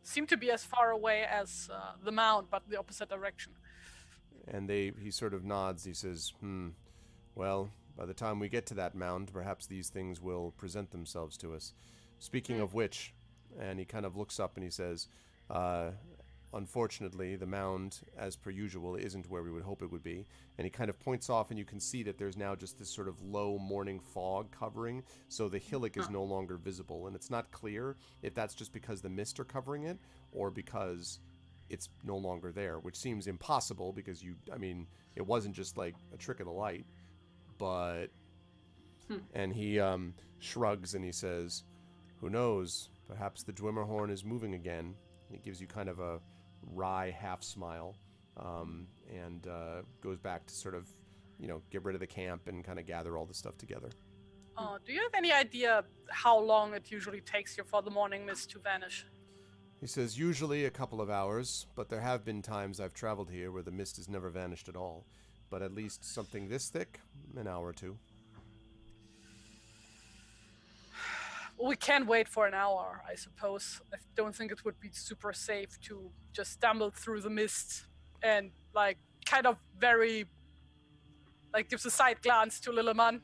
Seemed to be as far away as the mound, but the opposite direction. And he sort of nods. He says, well, by the time we get to that mound, perhaps these things will present themselves to us. Speaking of which, and he kind of looks up and he says, unfortunately, the mound, as per usual, isn't where we would hope it would be. And he kind of points off, and you can see that there's now just this sort of low morning fog covering, so the hillock is no longer visible. And it's not clear if that's just because the mist are covering it, or because it's no longer there, which seems impossible because it wasn't just like a trick of the light. But and he shrugs and he says, who knows, perhaps the Dwimmerhorn is moving again. He gives you kind of a wry half smile, and goes back to sort of get rid of the camp and kind of gather all the stuff together. Do you have any idea how long it usually takes you for the morning mist to vanish? He says, usually a couple of hours, but there have been times I've traveled here where the mist has never vanished at all. But at least something this thick, an hour or two. We can wait for an hour, I suppose. I don't think it would be super safe to just stumble through the mist and, like, kind of very, like, gives a side glance to Lilleman.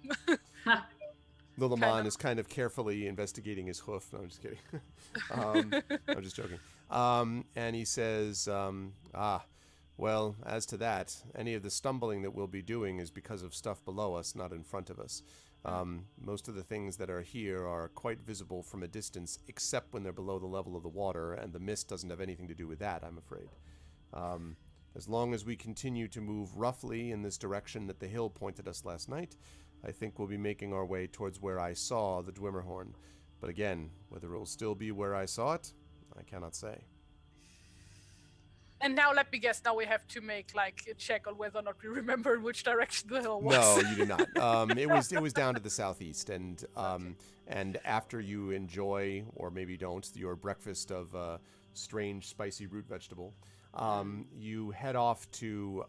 Lilliman is kind of carefully investigating his hoof. No, I'm just kidding. I'm just joking. And he says, well, as to that, any of the stumbling that we'll be doing is because of stuff below us, not in front of us. Most of the things that are here are quite visible from a distance, except when they're below the level of the water, and the mist doesn't have anything to do with that, I'm afraid. As long as we continue to move roughly in this direction that the hill pointed us last night, I think we'll be making our way towards where I saw the Dwimmerhorn. But again, whether it will still be where I saw it, I cannot say. And now let me guess, now we have to make like a check on whether or not we remember which direction the hill was. No, you do not. It was down to the southeast, and after you enjoy, or maybe don't, your breakfast of strange spicy root vegetable, you head off to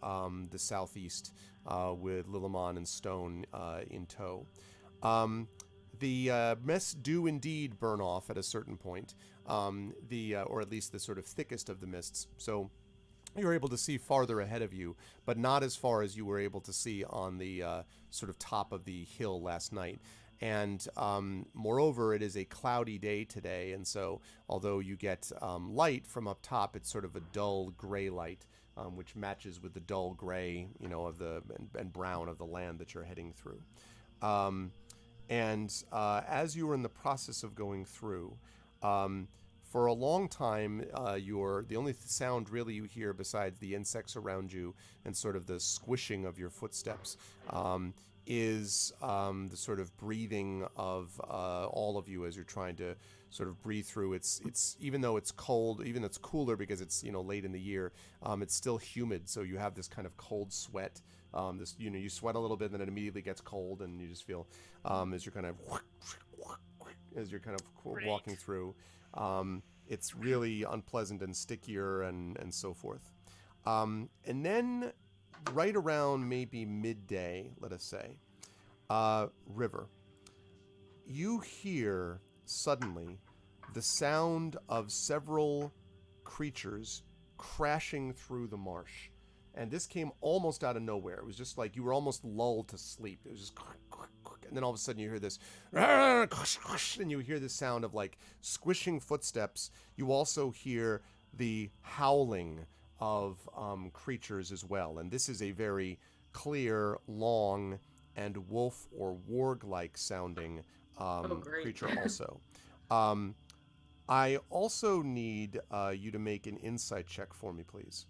the southeast with Lilliman and Stone in tow. The mists do indeed burn off at a certain point, or at least the sort of thickest of the mists. So you're able to see farther ahead of you, but not as far as you were able to see on the sort of top of the hill last night. And moreover, it is a cloudy day today, and so although you get light from up top, it's sort of a dull gray light, which matches with the dull gray, of the and brown of the land that you're heading through. And as you are in the process of going through, for a long time, the only sound really you hear besides the insects around you and sort of the squishing of your footsteps is the sort of breathing of all of you as you're trying to sort of breathe through. It's even though it's cold, even though it's cooler because it's late in the year, it's still humid. So you have this kind of cold sweat. You sweat a little bit, and then it immediately gets cold, and you just feel as you're kind of walking through. It's really unpleasant and stickier and so forth. And then right around maybe midday, let us say, river, you hear suddenly the sound of several creatures crashing through the marsh. And this came almost out of nowhere. It was just like you were almost lulled to sleep. It was just, and then all of a sudden you hear this, and you hear this sound of like squishing footsteps. You also hear the howling of creatures as well. And this is a very clear, long, and wolf or warg-like sounding creature also. I also need you to make an insight check for me, please.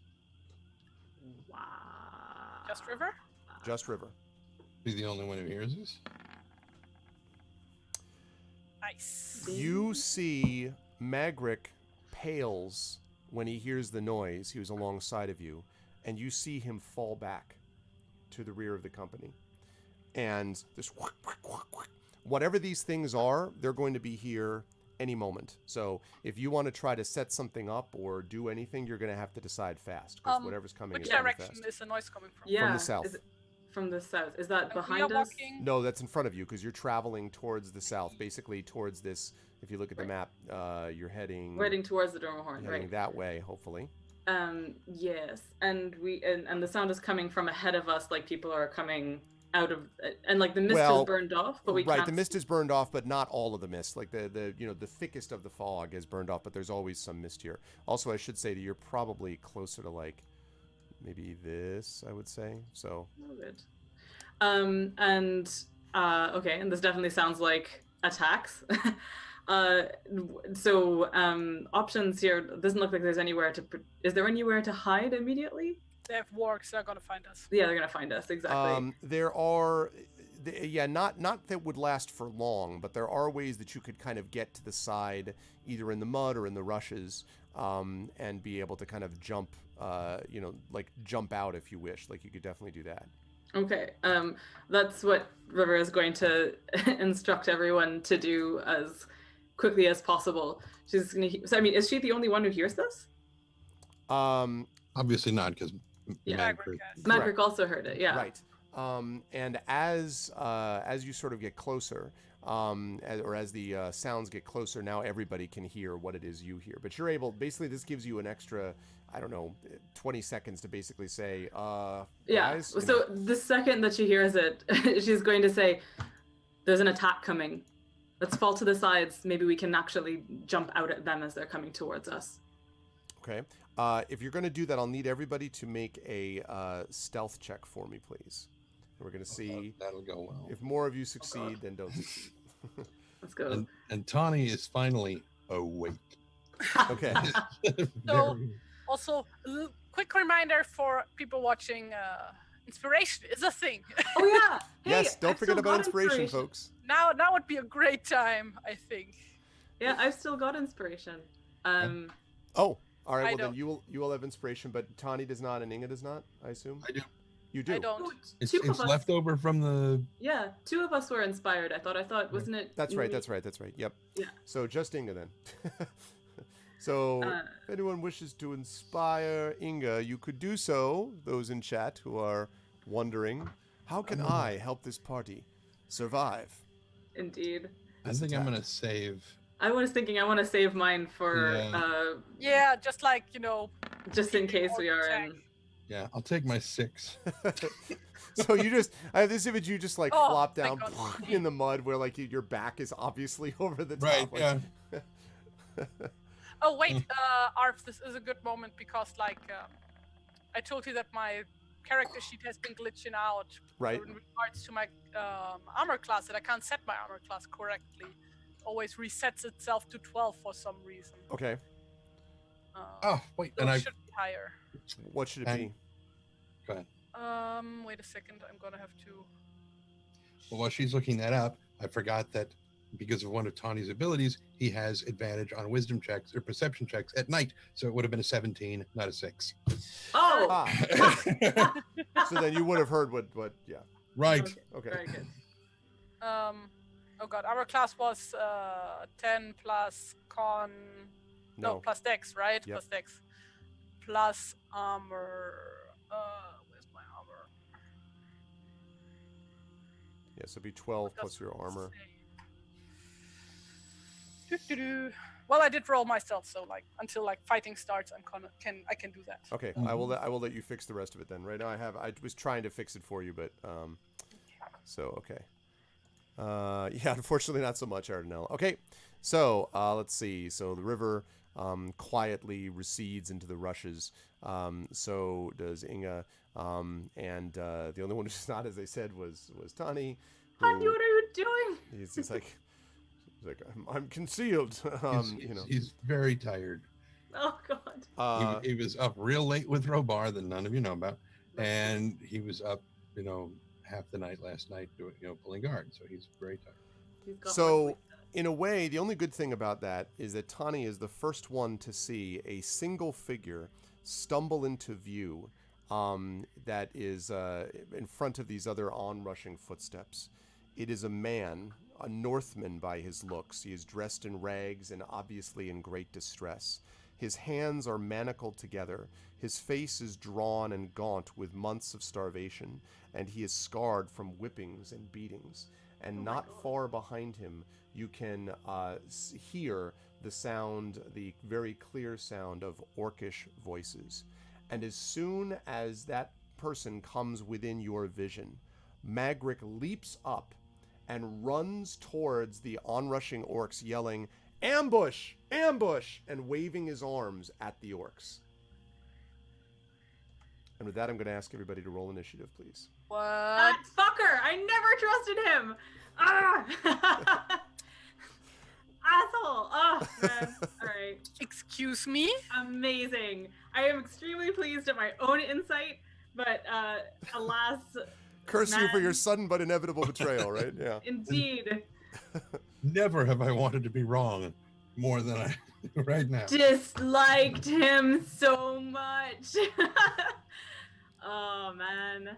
Wow. Just river? Just river. Be the only one who hears this? Nice. You see Magric pales when he hears the noise. He was alongside of you, and you see him fall back to the rear of the company. And this, whatever these things are, they're going to be here any moment. So if you want to try to set something up or do anything, you're going to have to decide fast, because whatever's coming Which is coming direction fast. is the noise coming from? Yeah. From the south. From the south. Is that We behind are us? walking. No, that's in front of you, because you're traveling towards the south, basically towards this. If you look at the map, you're heading towards the Dormahorn, heading right? that way, hopefully. Yes, and and the sound is coming from ahead of us, like people are coming out of, and like the mist is burned off, but we can't. The mist is burned off, but not all of the mist. Like the thickest of the fog is burned off, but there's always some mist here. Also, I should say that you're probably closer to like maybe this, I would say. So. Oh, good. Okay, and this definitely sounds like attacks. Options here. Doesn't look like there's anywhere to. Is there anywhere to hide immediately? They have wargs, they're gonna find us. Yeah, they're gonna find us, exactly. There are, not that would last for long, but there are ways that you could kind of get to the side, either in the mud or in the rushes, and be able to kind of jump, like jump out if you wish. Like you could definitely do that. Okay, that's what River is going to instruct everyone to do as quickly as possible. She's gonna. So I mean, is she the only one who hears this? Obviously not, because Magric also heard it. Yeah. Right. And as you sort of get closer, as the sounds get closer, now everybody can hear what it is you hear. But you're able. Basically, this gives you an extra, 20 seconds to basically say, yeah. Guys, So the second that she hears it, she's going to say, There's an attack coming. Let's fall to the sides. Maybe we can actually jump out at them as they're coming towards us. Okay. If you're going to do that, I'll need everybody to make a stealth check for me, please. And we're going to see That'll go well. if more of you succeed than don't succeed. Let's go. And Tawny is finally awake. Okay. So, also, quick reminder for people watching, inspiration is a thing. Oh yeah. Hey, Yes, don't I've forget still about got inspiration, folks. Now would be a great time, I think. Yeah, I've still got inspiration. Oh, all right. I Well, then don't. you will have inspiration, but Tani does not, and Inga does not. I assume. I do. You do. I don't. Oh, It's two of us. left over from the. Yeah, two of us were inspired. I thought, wasn't it? That's right. me? That's right. That's right. Yep. Yeah. So just Inga then. So Uh, if anyone wishes to inspire Inga, you could do so. Those in chat who are wondering, how can I help this party survive? Indeed. I think I'm gonna save. I was thinking I want to save mine for Yeah. Yeah, just like, just in case we are in. Yeah, I'll take my 6. So I have this image, you just like Oh, flop thank down God. in the mud where like your back is obviously over the top. Right. like- Yeah. Oh wait, Arf, this is a good moment because I told you that my character sheet has been glitching out. Right. In regards to my armor class, that I can't set my armor class correctly. Always resets itself to 12 for some reason. Okay. Oh wait, So and it I. should be higher. What should it And- be? Go ahead. Wait a second, I'm gonna have to. Well, while she's looking that up, I forgot that because of one of Tawny's abilities, he has advantage on wisdom checks or perception checks at night. So it would have been a 17, not a 6. Oh. Ah. So then you would have heard what yeah. Right. Okay. Very good. Oh god, armor class was 10 plus con. No, No. plus dex, right? Yep. Plus dex. Plus armor. Where's my armor? Yeah, so it'd be 12 What plus does your it armor. say? Doo-doo-doo. Well, I did roll myself, so until fighting starts, I can do that. Okay, I will let you fix the rest of it then. Right now I was trying to fix it for you, but so okay. Yeah, unfortunately not so much, Ardenel. Okay, so let's see. So the river quietly recedes into the rushes. So does Inga. And the only one who's not, as I said, was Tani. Honey, what are you doing? He's just like, I'm concealed. He's very tired. Oh God. He was up real late with Robar that none of you know about, and he was up, half the night last night doing, pulling guard. So he's very tired. He's got So, one in a way, the only good thing about that is that Tani is the first one to see a single figure stumble into view that is in front of these other onrushing footsteps. It is a man, a Northman by his looks. He is dressed in rags and obviously in great distress. His hands are manacled together. His face is drawn and gaunt with months of starvation, and he is scarred from whippings and beatings. And not far behind him, you can hear the sound, the very clear sound of orcish voices. And as soon as that person comes within your vision, Magric leaps up and runs towards the onrushing orcs, yelling, "Ambush! Ambush!" and waving his arms at the orcs. And with that, I'm going to ask everybody to roll initiative, please. What? That fucker! I never trusted him. Ah! Asshole! Oh man! All right. Excuse me? Amazing. I am extremely pleased at my own insight, but alas, Curse you for man. your sudden but inevitable betrayal, right? Yeah. Indeed, Never have I wanted to be wrong more than I right now. disliked him so much. Oh man!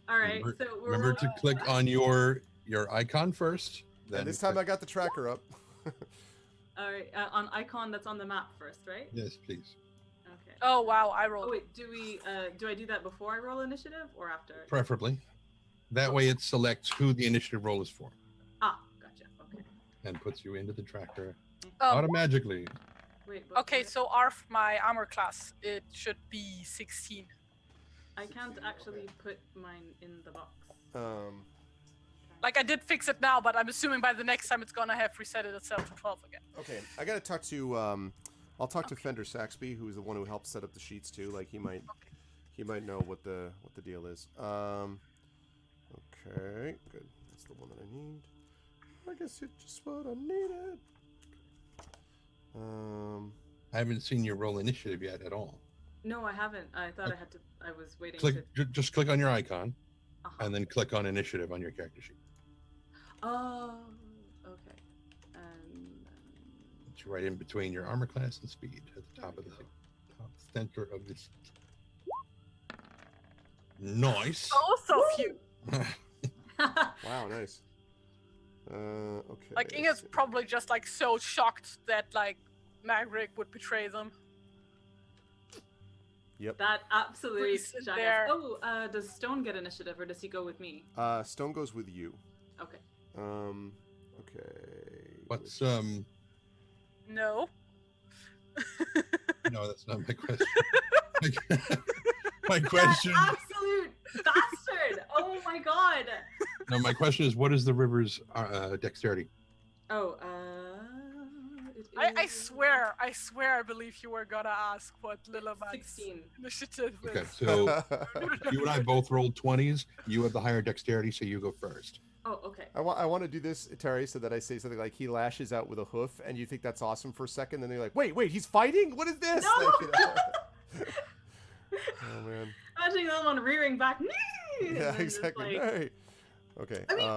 All right, Remember, so we're remember to click on your icon first. Then And this time I got the tracker up. All right, on icon that's on the map first, right? Yes, please. Okay. Oh wow, I Oh rolled. wait, do I do that before I roll initiative or after? Preferably. That way it selects who the initiative roll is for Ah, gotcha. Okay. and puts you into the tracker Um, automatically. Wait. What okay, so Arf, my armor class, it should be 16. I can't actually put mine in the box. Um, Like I did fix it now, but I'm assuming by the next time it's gonna have reset it itself to 12 again. Okay, I gotta talk to I'll talk to Fender Saxby, who's the one who helped set up the sheets too. Like he might know what the deal is. Okay, good. That's the one that I need. I guess it's just what I needed. I haven't seen your roll initiative yet at all. No, I haven't. I thought I had to. I was waiting. Just click on your icon, Uh-huh. and then click on initiative on your character sheet. Oh, okay. And It's right in between your armor class and speed at the top of the top center of this. Nice. Oh, so few. Wow, nice. Okay. Like let's Inge's see. probably just like so shocked that like Magric would betray them. Yep. that absolutely Please sit shocks. there. Oh, does Stone get initiative, or does he go with me? Stone goes with you. Okay. Okay. What's No. No, that's not my question. My question. That absolute bastard! Oh my god. No, my question is, what is the river's dexterity? Oh, I swear, I believe you were gonna ask what Lilaman's 16. initiative is. Okay, so you and I both rolled 20s. You have the higher dexterity, so you go first. Oh, okay. I want to do this, Terry, so that I say something like he lashes out with a hoof, and you think that's awesome for a second, then you're like, wait, he's fighting? What is this? No! Like, you know. Oh man. Imagine that one rearing back. Yeah, and then just, exactly. like- Hey. Okay. I mean,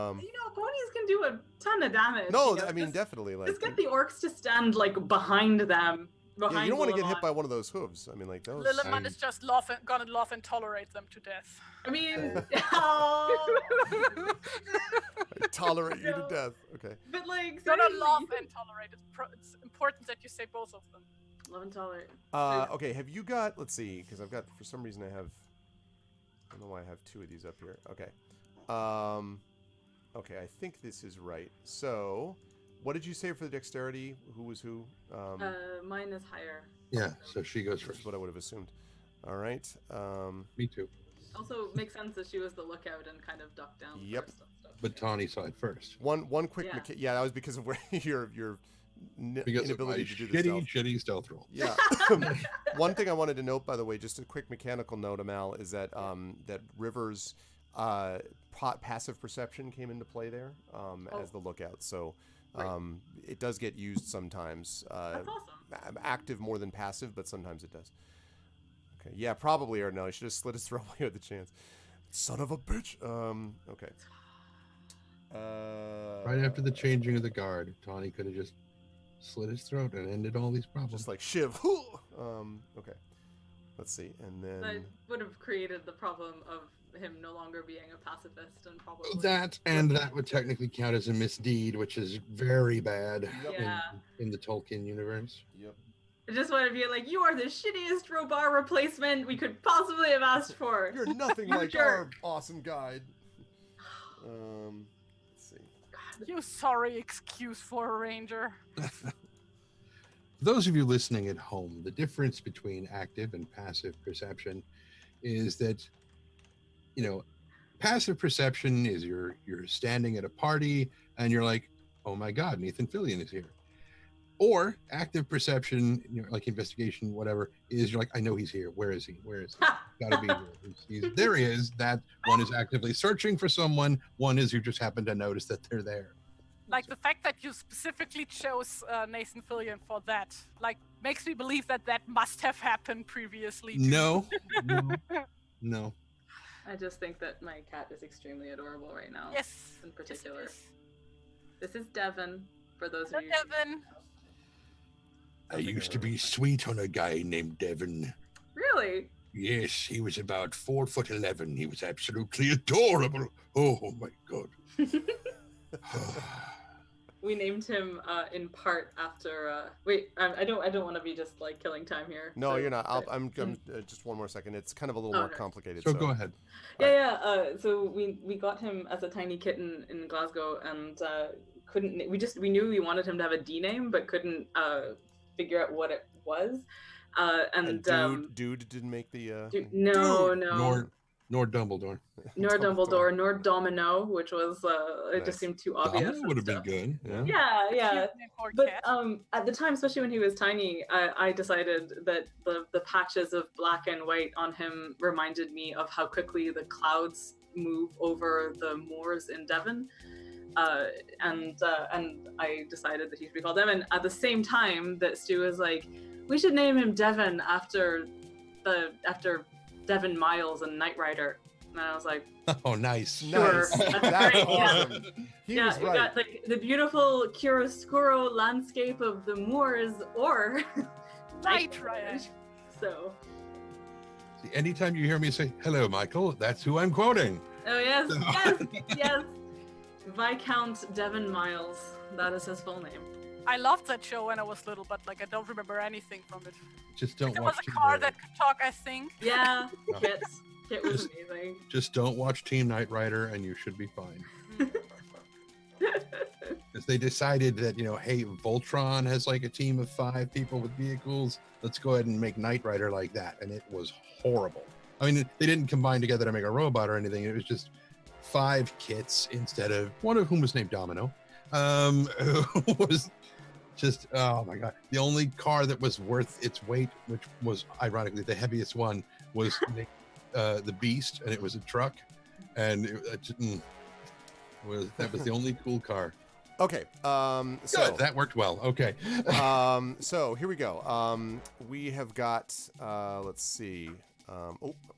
ponies can do a ton of damage. no, you know, I mean just, definitely. Like, just get the orcs to stand like behind them. yeah, you don't want to get hit Lilamon. by one of those hooves. I mean, like those. Lilaman is just gonna laugh and tolerate them to death. I mean, oh, I tolerate you to No. death. Okay. but like, Gonna seriously, laugh and tolerate. It's important that you say both of them. love and tolerate. Okay. Have you got? Let's see, because I've got for some reason I don't know why I have two of these up here. Okay. Okay, I think this is right. So, what did you say for the dexterity? Who was who? Mine is higher. Yeah, so she goes Which first. is what I would have assumed. All right. Me too. Also, makes sense that she was the lookout and kind of ducked down. Yep. first and stuff. But Tawny saw it first. One quick. Yeah. Yeah, that was because of where your Because of my inability to do the stealth. shitty stealth roll. Yeah. One thing I wanted to note, by the way, just a quick mechanical note, Amal, is that that River's passive perception came into play there as the lookout. So it does get used sometimes. That's awesome. Active more than passive, but sometimes it does. Okay. Yeah, probably or no. I should have slit his throat while you had the chance. Son of a bitch. Okay. Right after the changing of the guard, Tawny could have just slit his throat and ended all these problems. Just like Shiv. Okay. Let's see. And then That would have created the problem of him no longer being a pacifist and probably that, and that would technically count as a misdeed, which is very bad Yeah. in the Tolkien universe. Yep. I just want to be like, you are the shittiest Robar replacement we could possibly have asked for. You're nothing You like jerk. our awesome guide. Let's see. You sorry excuse for a ranger. For those of you listening at home, the difference between active and passive perception is that, you know, passive perception is you're standing at a party and you're like, oh my God, Nathan Fillion is here. Or active perception, you know, like investigation, whatever, is you're like, I know he's here. Where is he? Where is he? Gotta be here. There he is. That one is actively searching for someone. One is you just happen to notice that they're there. Like the fact that you specifically chose Nathan Fillion for that, like, makes me believe that that must have happened previously. Too. No. I just think that my cat is extremely adorable right now. Yes. In particular. Yes, This is Devin, for those it of is. you. Devin. I used to be sweet on a guy named Devin. Really? Yes, he was about 4'11". He was absolutely adorable. Oh my God. We named him in part after. Wait, I don't want to be just like killing time here. No, so- you're not. but- I'm just one more second. It's kind of a little more Okay. complicated. So go ahead. Yeah. So we got him as a tiny kitten in Glasgow, and couldn't. We knew we wanted him to have a D name, but couldn't figure out what it was. And dude didn't make the. no. Nor Nor Dumbledore. nor Dumbledore, nor Domino, which was it Nice. just seemed too obvious. Domino and would have been stuff. good. Yeah. Yeah. Cute name for a But cat. at the time, especially when he was tiny, I decided that the patches of black and white on him reminded me of how quickly the clouds move over the moors in Devon. And I decided that he should be called Devon. At the same time, that Stu was like, we should name him Devon after Devon Miles and Knight Rider. And I was like, Oh, nice. sure, Nice. that's That's great. awesome. He Yeah, was you right. got like the beautiful chiaroscuro landscape of the moors, or Knight Rider. So, See, anytime you hear me say, hello, Michael, that's who I'm quoting. oh yes, yes, Viscount Devon Miles. That is his full name. I loved that show when I was little, but like I don't remember anything from it. Just don't There watch was a Team car Rider. that could talk, I think. Yeah, No. Kit was amazing. Just don't watch Team Knight Rider and you should be fine. Because they decided that, hey, Voltron has like a team of 5 people with vehicles. Let's go ahead and make Knight Rider like that. And it was horrible. I mean, they didn't combine together to make a robot or anything. It was just 5 kits instead of one of whom was named Domino. Who was just, oh my God. The only car that was worth its weight, which was ironically the heaviest one, was the Beast, and it was a truck. And that was the only cool car. Okay. So Good, that worked well. Okay. so here we go. We have got. Let's see.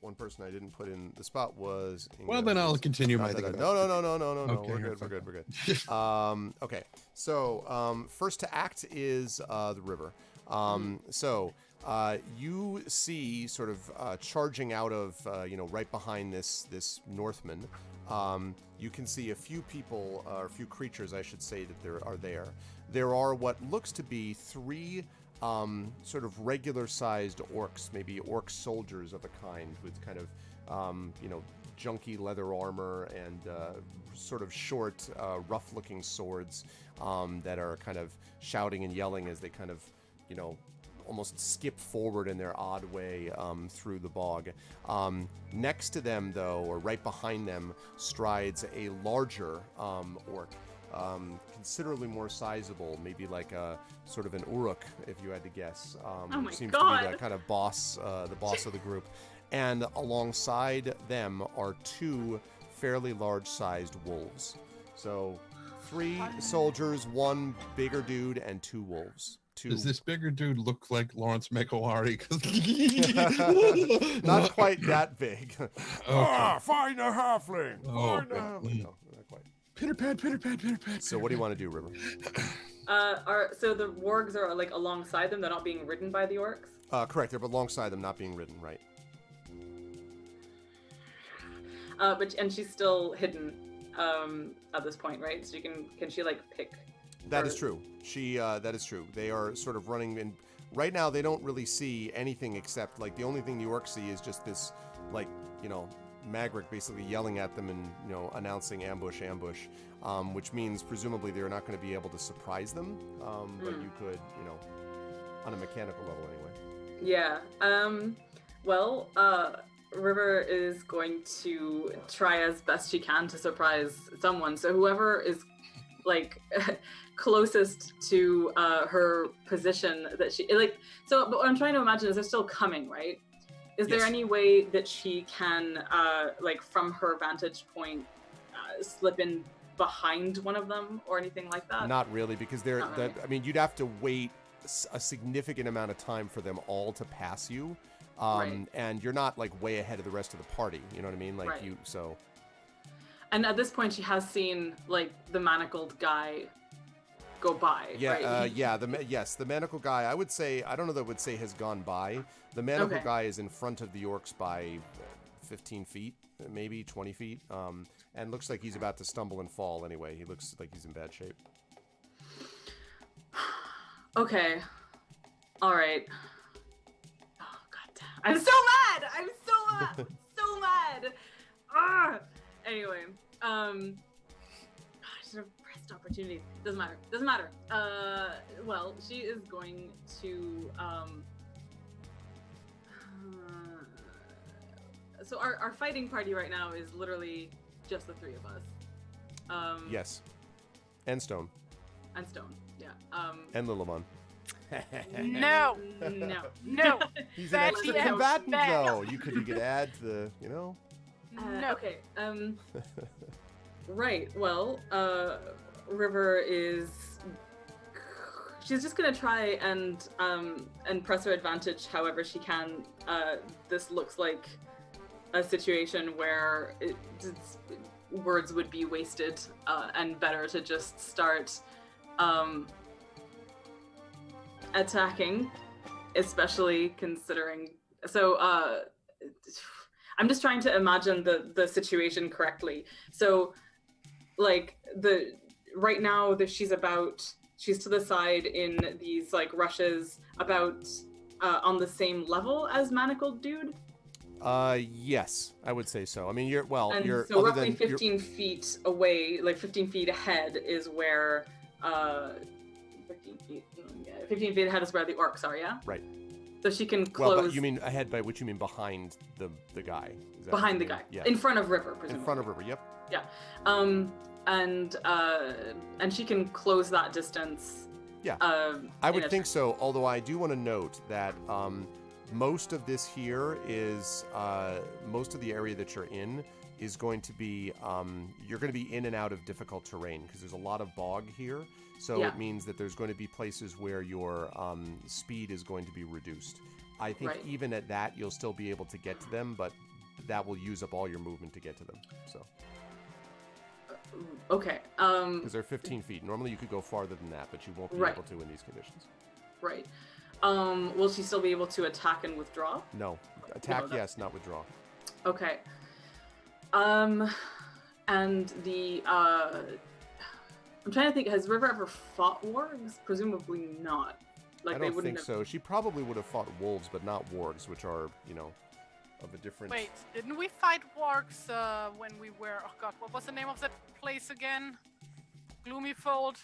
One person I didn't put in the spot was. Well, then I'll continue my No. thing. No. Okay, We're here, good. We're good. Okay. So first to act is the river. So you see sort of charging out of right behind this Northman. You can see a few people, or a few creatures, I should say, that are there. There are what looks to be 3 sort of regular-sized orcs, maybe orc soldiers of a kind, with kind of junky leather armor and sort of short, rough-looking swords that are kind of shouting and yelling as they kind of, almost skip forward in their odd way through the bog. Next to them, though, or right behind them, strides a larger orc, considerably more sizable, maybe like a sort of an Uruk, if you had to guess. Oh my seems to God. be the kind of boss, the boss of the group. And alongside them are 2 fairly large-sized wolves. So 3 soldiers, 1 bigger dude, and 2 wolves. Does this bigger dude look like Lawrence Mekowari? Not quite that big. Okay. Find a halfling! Oh, Find a halfling! No, not quite. Pitter pat, pitter pat, pitter pat. So what do you want to do, River? So the wargs are like alongside them. They're not being ridden by the orcs. Correct. They're alongside them, not being ridden, right? And she's still hidden at this point, right? So can she like pick? That is true. That is true. They are sort of running in. Right now, they don't really see anything except, like, the only thing the orcs see is just this, like, Magric basically yelling at them and, announcing ambush, which means presumably they're not going to be able to surprise them. But you could, on a mechanical level anyway. Yeah. River is going to try as best she can to surprise someone. So whoever is like closest to her position that she like. So, but what I'm trying to imagine is they're still coming, right? Is there Yes. any way that she can, like from her vantage point, slip in behind one of them or anything like that? Not really, because Not really. I mean, you'd have to wait a significant amount of time for them all to pass you. Right. And you're not like way ahead of the rest of the party. You know what I mean? Like Right. so. And at this point, she has seen like the manacled guy go by. Yeah, right? the manacle guy. I would say, I don't know that I would say has gone by. The manacle Okay. guy is in front of the orcs by 15 feet, maybe 20 feet, and looks like he's about to stumble and fall. Anyway, he looks like he's in bad shape. Okay. All right. Oh god damn. I'm so mad. I'm so mad. So mad. Ah. Anyway, I should have pressed opportunity. Doesn't matter. Well, she is going to so our fighting party right now is literally just the three of us. Yes. And Stone. And Stone. Yeah. And Lilimon. No. No. No. He's an Bad extra DM. combatant, Bad. though. You could add the, you know. No. Okay. Right. Well, River is. She's just gonna try and press her advantage however she can. This looks like a situation where words would be wasted, and better to just start attacking, especially considering. So I'm just trying to imagine the situation correctly. So, like right now she's to the side in these like rushes about on the same level as Manacled Dude. Yes, I would say so. I mean, you're So other roughly than 15 feet away, like 15 feet ahead is where 15 feet ahead is where the orcs are, yeah? Right. So she can Well, close but you mean ahead by which you mean behind the guy? Is that behind what the you mean? guy. Yeah. In front of River, presumably. In front of River. Yep. Yeah. And she can close that distance. Yeah. I in would a think so. Although I do want to note that most of this here is most of the area that you're in is going to be you're going to be in and out of difficult terrain because there's a lot of bog here. So Yeah. it means that there's going to be places where your speed is going to be reduced. I think Right. even at that, you'll still be able to get to them, but that will use up all your movement to get to them. So Okay. because they're 15 feet. Normally you could go farther than that, but you won't be Right. able to in these conditions. Right. Will she still be able to attack and withdraw? No. Attack, that- yes, not withdraw. Okay. And the I'm trying to think. Has River ever fought wargs? Presumably not. Like I they don't wouldn't think have... so. She probably would have fought wolves, but not wargs, which are, you know, of a different... Wait, didn't we fight wargs when we were? Oh God, what was the name of that place again? Gloomyfold.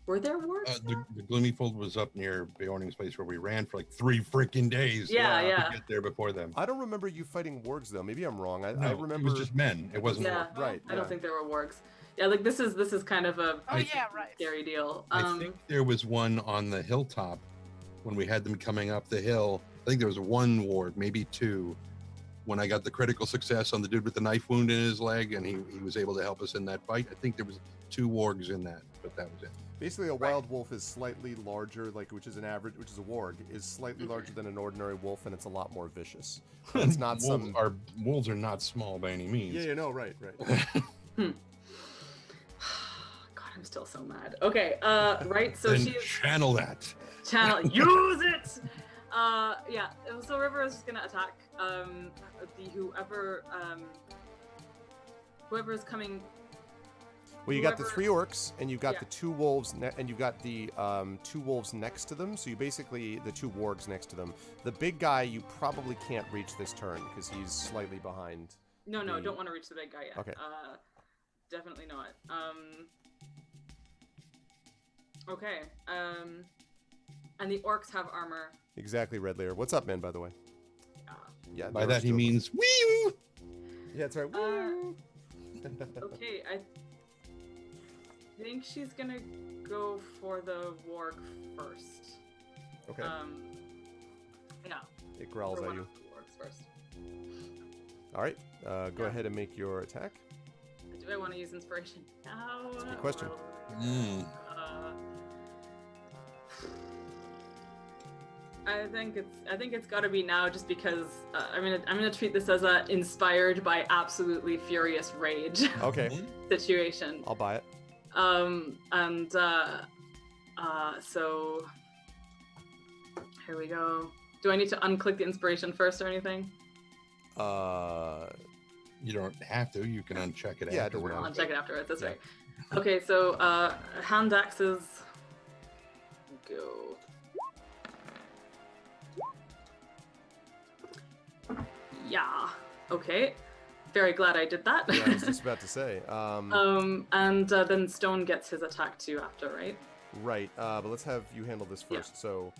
Were there wargs? The Gloomy Fold was up near Beorning's place where we ran for like 3 freaking days. Yeah. To get there before them. I don't remember you fighting wargs, though. Maybe I'm wrong. I No, remember... it was just men. It wasn't. Yeah. Right. I don't think there were wargs. Yeah, like this is kind of a Oh yeah, right. scary deal. I think there was one on the hilltop when we had them coming up the hill. I think there was one warg, maybe 2, when I got the critical success on the dude with the knife wound in his leg, and he was able to help us in that fight. I think there was 2 wargs in that, but that was it. Basically, a wild wolf is slightly larger, which is a warg, is slightly larger than an ordinary wolf, and it's a lot more vicious. It's not Wolves are not small by any means. Yeah, no, right. God, I'm still so mad. Okay, right. So Then she's channel that. use it. Yeah. So River is just gonna attack whoever is coming. Well, you got the Whoever- 3 orcs, and you've got Yeah. the 2 wolves, and you've got the 2 wolves next to them. So you basically the 2 wargs next to them. The big guy you probably can't reach this turn because he's slightly behind. No, the- don't want to reach the big guy yet. Okay. Definitely not. Okay. And the orcs have armor. Exactly, Red Layer. What's up, man? By the way. Yeah. By there that are he two of them. means wee. Yeah, that's right. Okay, I think she's gonna go for the warg first. Okay. Yeah. It growls for at one you. of the wargs first. All right. Go ahead and make your attack. Do I want to use inspiration now? That's a good question. I think it's got to be now, just because I'm gonna treat this as a inspired by absolutely furious rage Okay. situation. I'll buy it. So here we go. Do I need to unclick the inspiration first or anything? You don't have to. You can uncheck it Yeah, afterwards. don't I'll worry. check it afterwards. That's Yeah. right. Okay, so hand axes go. Yeah. Okay. Very glad I did that. Yeah, I was just about to say. And then Stone gets his attack too after, right? Right, but let's have you handle this Yeah. first. So,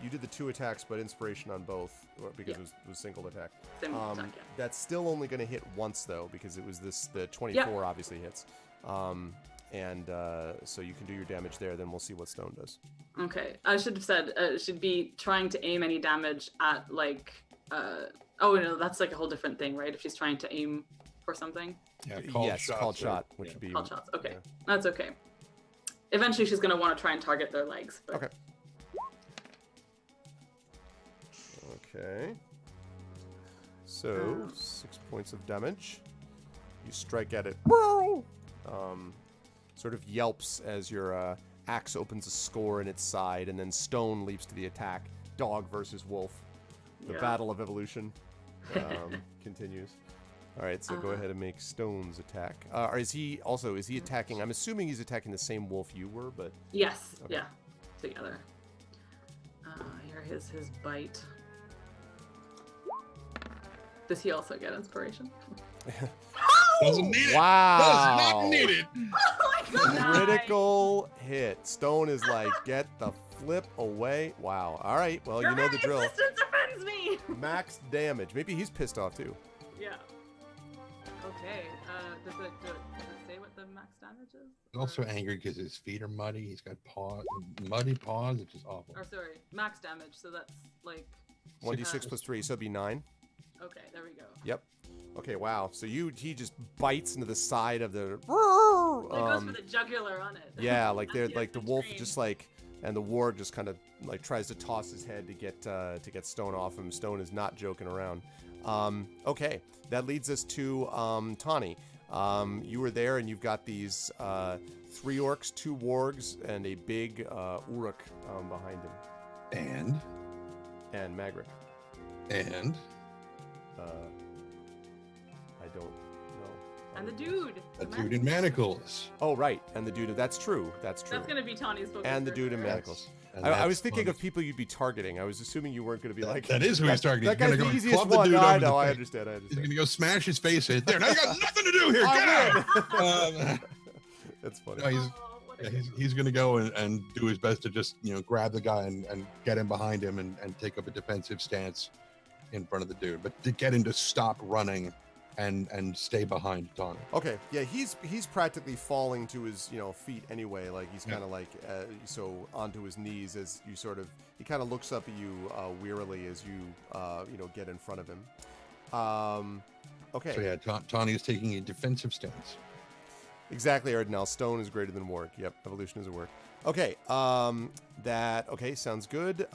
you did the 2 attacks, but inspiration on both, because it was single attack. Same attack, yeah. That's still only going to hit once, though, because it was the 24 obviously hits. So you can do your damage there, then we'll see what Stone does. Okay, I should have said it should be trying to aim any damage at oh no, that's like a whole different thing, right? If she's trying to aim for something. Yeah, Called shot, which would be... Called shots, okay. Yeah. That's okay. Eventually she's going to want to try and target their legs. But... Okay. Okay. So, 6 points of damage. You strike at it. Sort of yelps as your axe opens a score in its side, and then Stone leaps to the attack. Dog versus wolf. The battle of evolution continues. All right, so go ahead and make Stone's attack. Or is he attacking? I'm assuming he's attacking the same wolf you were, but... Yes, Okay. yeah, together. Here his bite. Does he also get inspiration? Doesn't need it. Wow. Does not need it. Oh my god! Critical hit. Stone is like, get the flip away. Wow. All right. Well, Your you know the very drill. existence offends me! Max damage. Maybe he's pissed off too. Yeah. Okay. Does it say what the max damage is? He's also angry because his feet are muddy. He's got muddy paws, which is awful. Or sorry, max damage. So that's like 1d6 plus 3, so it'd be 9. Okay, there we go. Yep. Okay, wow. So he just bites into the side of the... It goes for the jugular on it. Yeah, like That's they're like the essence wolf cream. just like, and the warg just kind of like tries to toss his head to get Stone off him. Stone is not joking around. Okay, that leads us to Tawny. You were there, and you've got these 3 orcs, 2 wargs, and a big uruk behind him, and Magric. And I don't know. And the dude. a the dude in manacles. Oh, right, and the dude. That's true. That's true. That's gonna be Tawny's focus. And the for dude in sure. manacles. And I was that's thinking fun. of people you'd be targeting. I was assuming you weren't going to be like... That is who he's targeting. That He's guy's gonna the go easiest club the one. dude No, I over the know. I face. understand. He's gonna go smash his face in. There, now you got nothing to do here. I Get out. win. That's funny. No, Oh, what a good he's gonna go and do his best to just grab the guy and get him behind him and take up a defensive stance in front of the dude, but to get him to stop running and stay behind Tawny. Okay, yeah, he's practically falling to his feet anyway. Like he's kind of like so onto his knees as you he kind of looks up at you wearily as you get in front of him. Okay. So yeah, Tawny is taking a defensive stance. Exactly, Ardnell. Stone is greater than work. Yep, evolution is a work. Okay, okay, sounds good.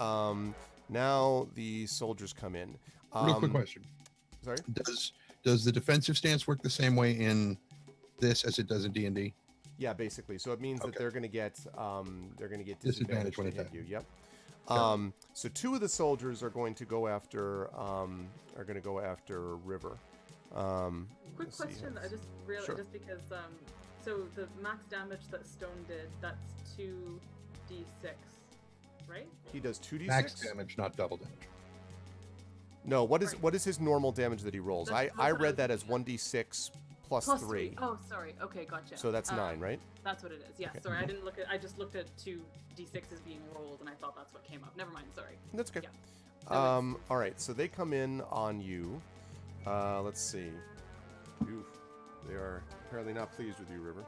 Now the soldiers come in. Real quick question. Sorry? Does the defensive stance work the same way in this as it does in D&D? Yeah, basically. So it means that Okay. they're going to get Disadvantage when to hit attacked. you. Yep. So 2 of the soldiers are going to go after River. Quick Let's see question. here. I just realized, Sure. just because, so the max damage that Stone did, that's 2d6, right? He does 2d6. Max damage, not double damage. No, what Right. is his normal damage that he rolls? That's I what I read was that as thinking. 1d6 plus Plus 3. Oh, sorry. Okay, gotcha. So that's 9, right? That's what it is. Yeah, Okay. sorry. I didn't look at. I just looked at 2d6s being rolled, and I thought that's what came up. Never mind. Sorry. That's okay. Yeah. No worries. All right, so they come in on you. Let's see. Oof. They are apparently not pleased with you, River.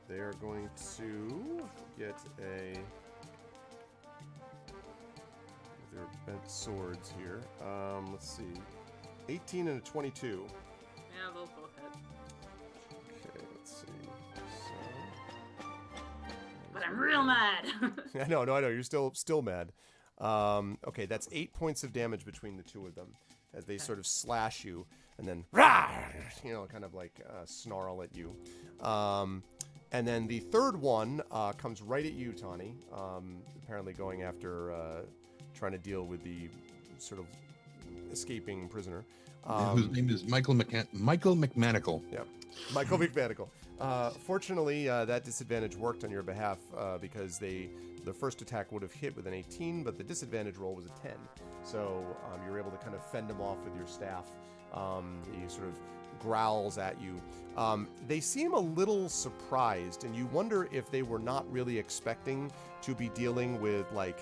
They are going to get their bent swords here. Let's see. 18 and a 22. Yeah, those both hit. Okay, let's see. But I'm real mad. I know. You're still mad. Okay, that's 8 points of damage between the 2 of them as they sort of slash you and then kind of like snarl at you. And then the third one comes right at you, Tawny. Apparently going after trying to deal with the sort of escaping prisoner. Whose name is Michael McManacle. Yeah, Michael McVanical. Fortunately, that disadvantage worked on your behalf because the first attack would have hit with an 18, but the disadvantage roll was a 10. So you were able to kind of fend him off with your staff. You sort of growls at you. They seem a little surprised, and you wonder if they were not really expecting to be dealing with, like,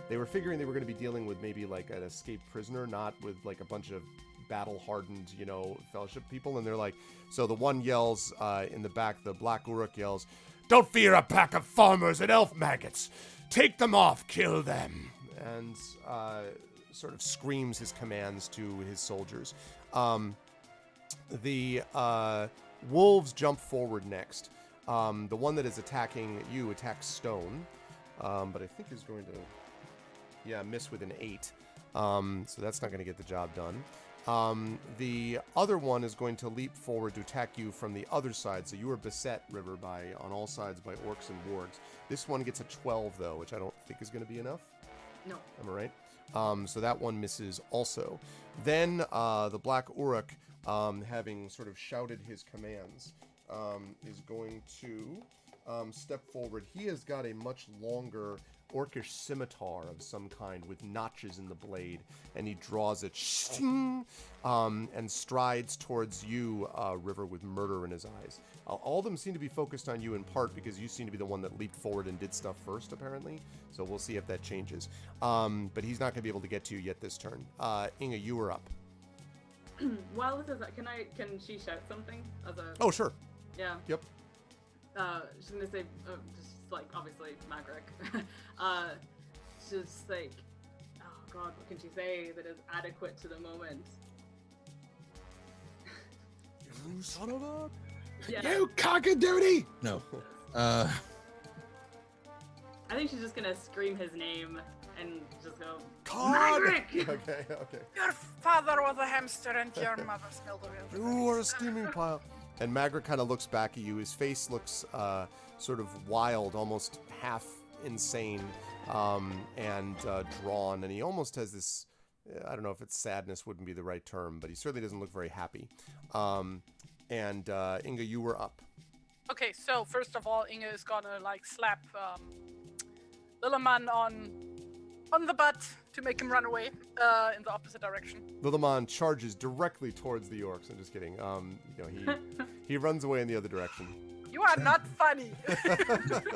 they were figuring they were going to be dealing with maybe like an escaped prisoner, not with like a bunch of battle-hardened, you know, Fellowship people. And they're like, so the one yells in the back, the Black Uruk yells, "Don't fear a pack of farmers and elf maggots. Take them off, kill them." And sort of screams his commands to his soldiers. The wolves jump forward next. The one that is attacking you attacks Stone, but I think is going to, miss with an 8. So that's not going to get the job done. The other one is going to leap forward to attack you from the other side. So you are beset, River, on all sides by orcs and wargs. This one gets a 12, though, which I don't think is going to be enough. No. Am I right? So that one misses also. Then the Black Uruk, having sort of shouted his commands, is going to step forward. He has got a much longer orcish scimitar of some kind with notches in the blade, and he draws it and strides towards you, River, with murder in his eyes. All of them seem to be focused on you in part because you seem to be the one that leaped forward and did stuff first, apparently. So we'll see if that changes. But he's not going to be able to get to you yet this turn. Inga, you are up. While this is, can she shout something as a? Oh, sure. Yeah. Yep. She's gonna say, just like obviously Magric. Just like, oh god, what can she say that is adequate to the moment? You son of a... Yeah. You cockadoodie! No. I think she's just gonna scream his name and just go, God! Magric! Okay. Your father was a hamster and your mother smelled of it. You are a steaming pile. And Magric kind of looks back at you. His face looks sort of wild, almost half insane, and drawn. And he almost has this, I don't know if it's sadness wouldn't be the right term, but he certainly doesn't look very happy. And Inga, you were up. Okay, so first of all, Inge is gonna like slap Lilleman on the butt to make him run away in the opposite direction. Lilleman charges directly towards the orcs. I'm just kidding. He runs away in the other direction. You are not funny.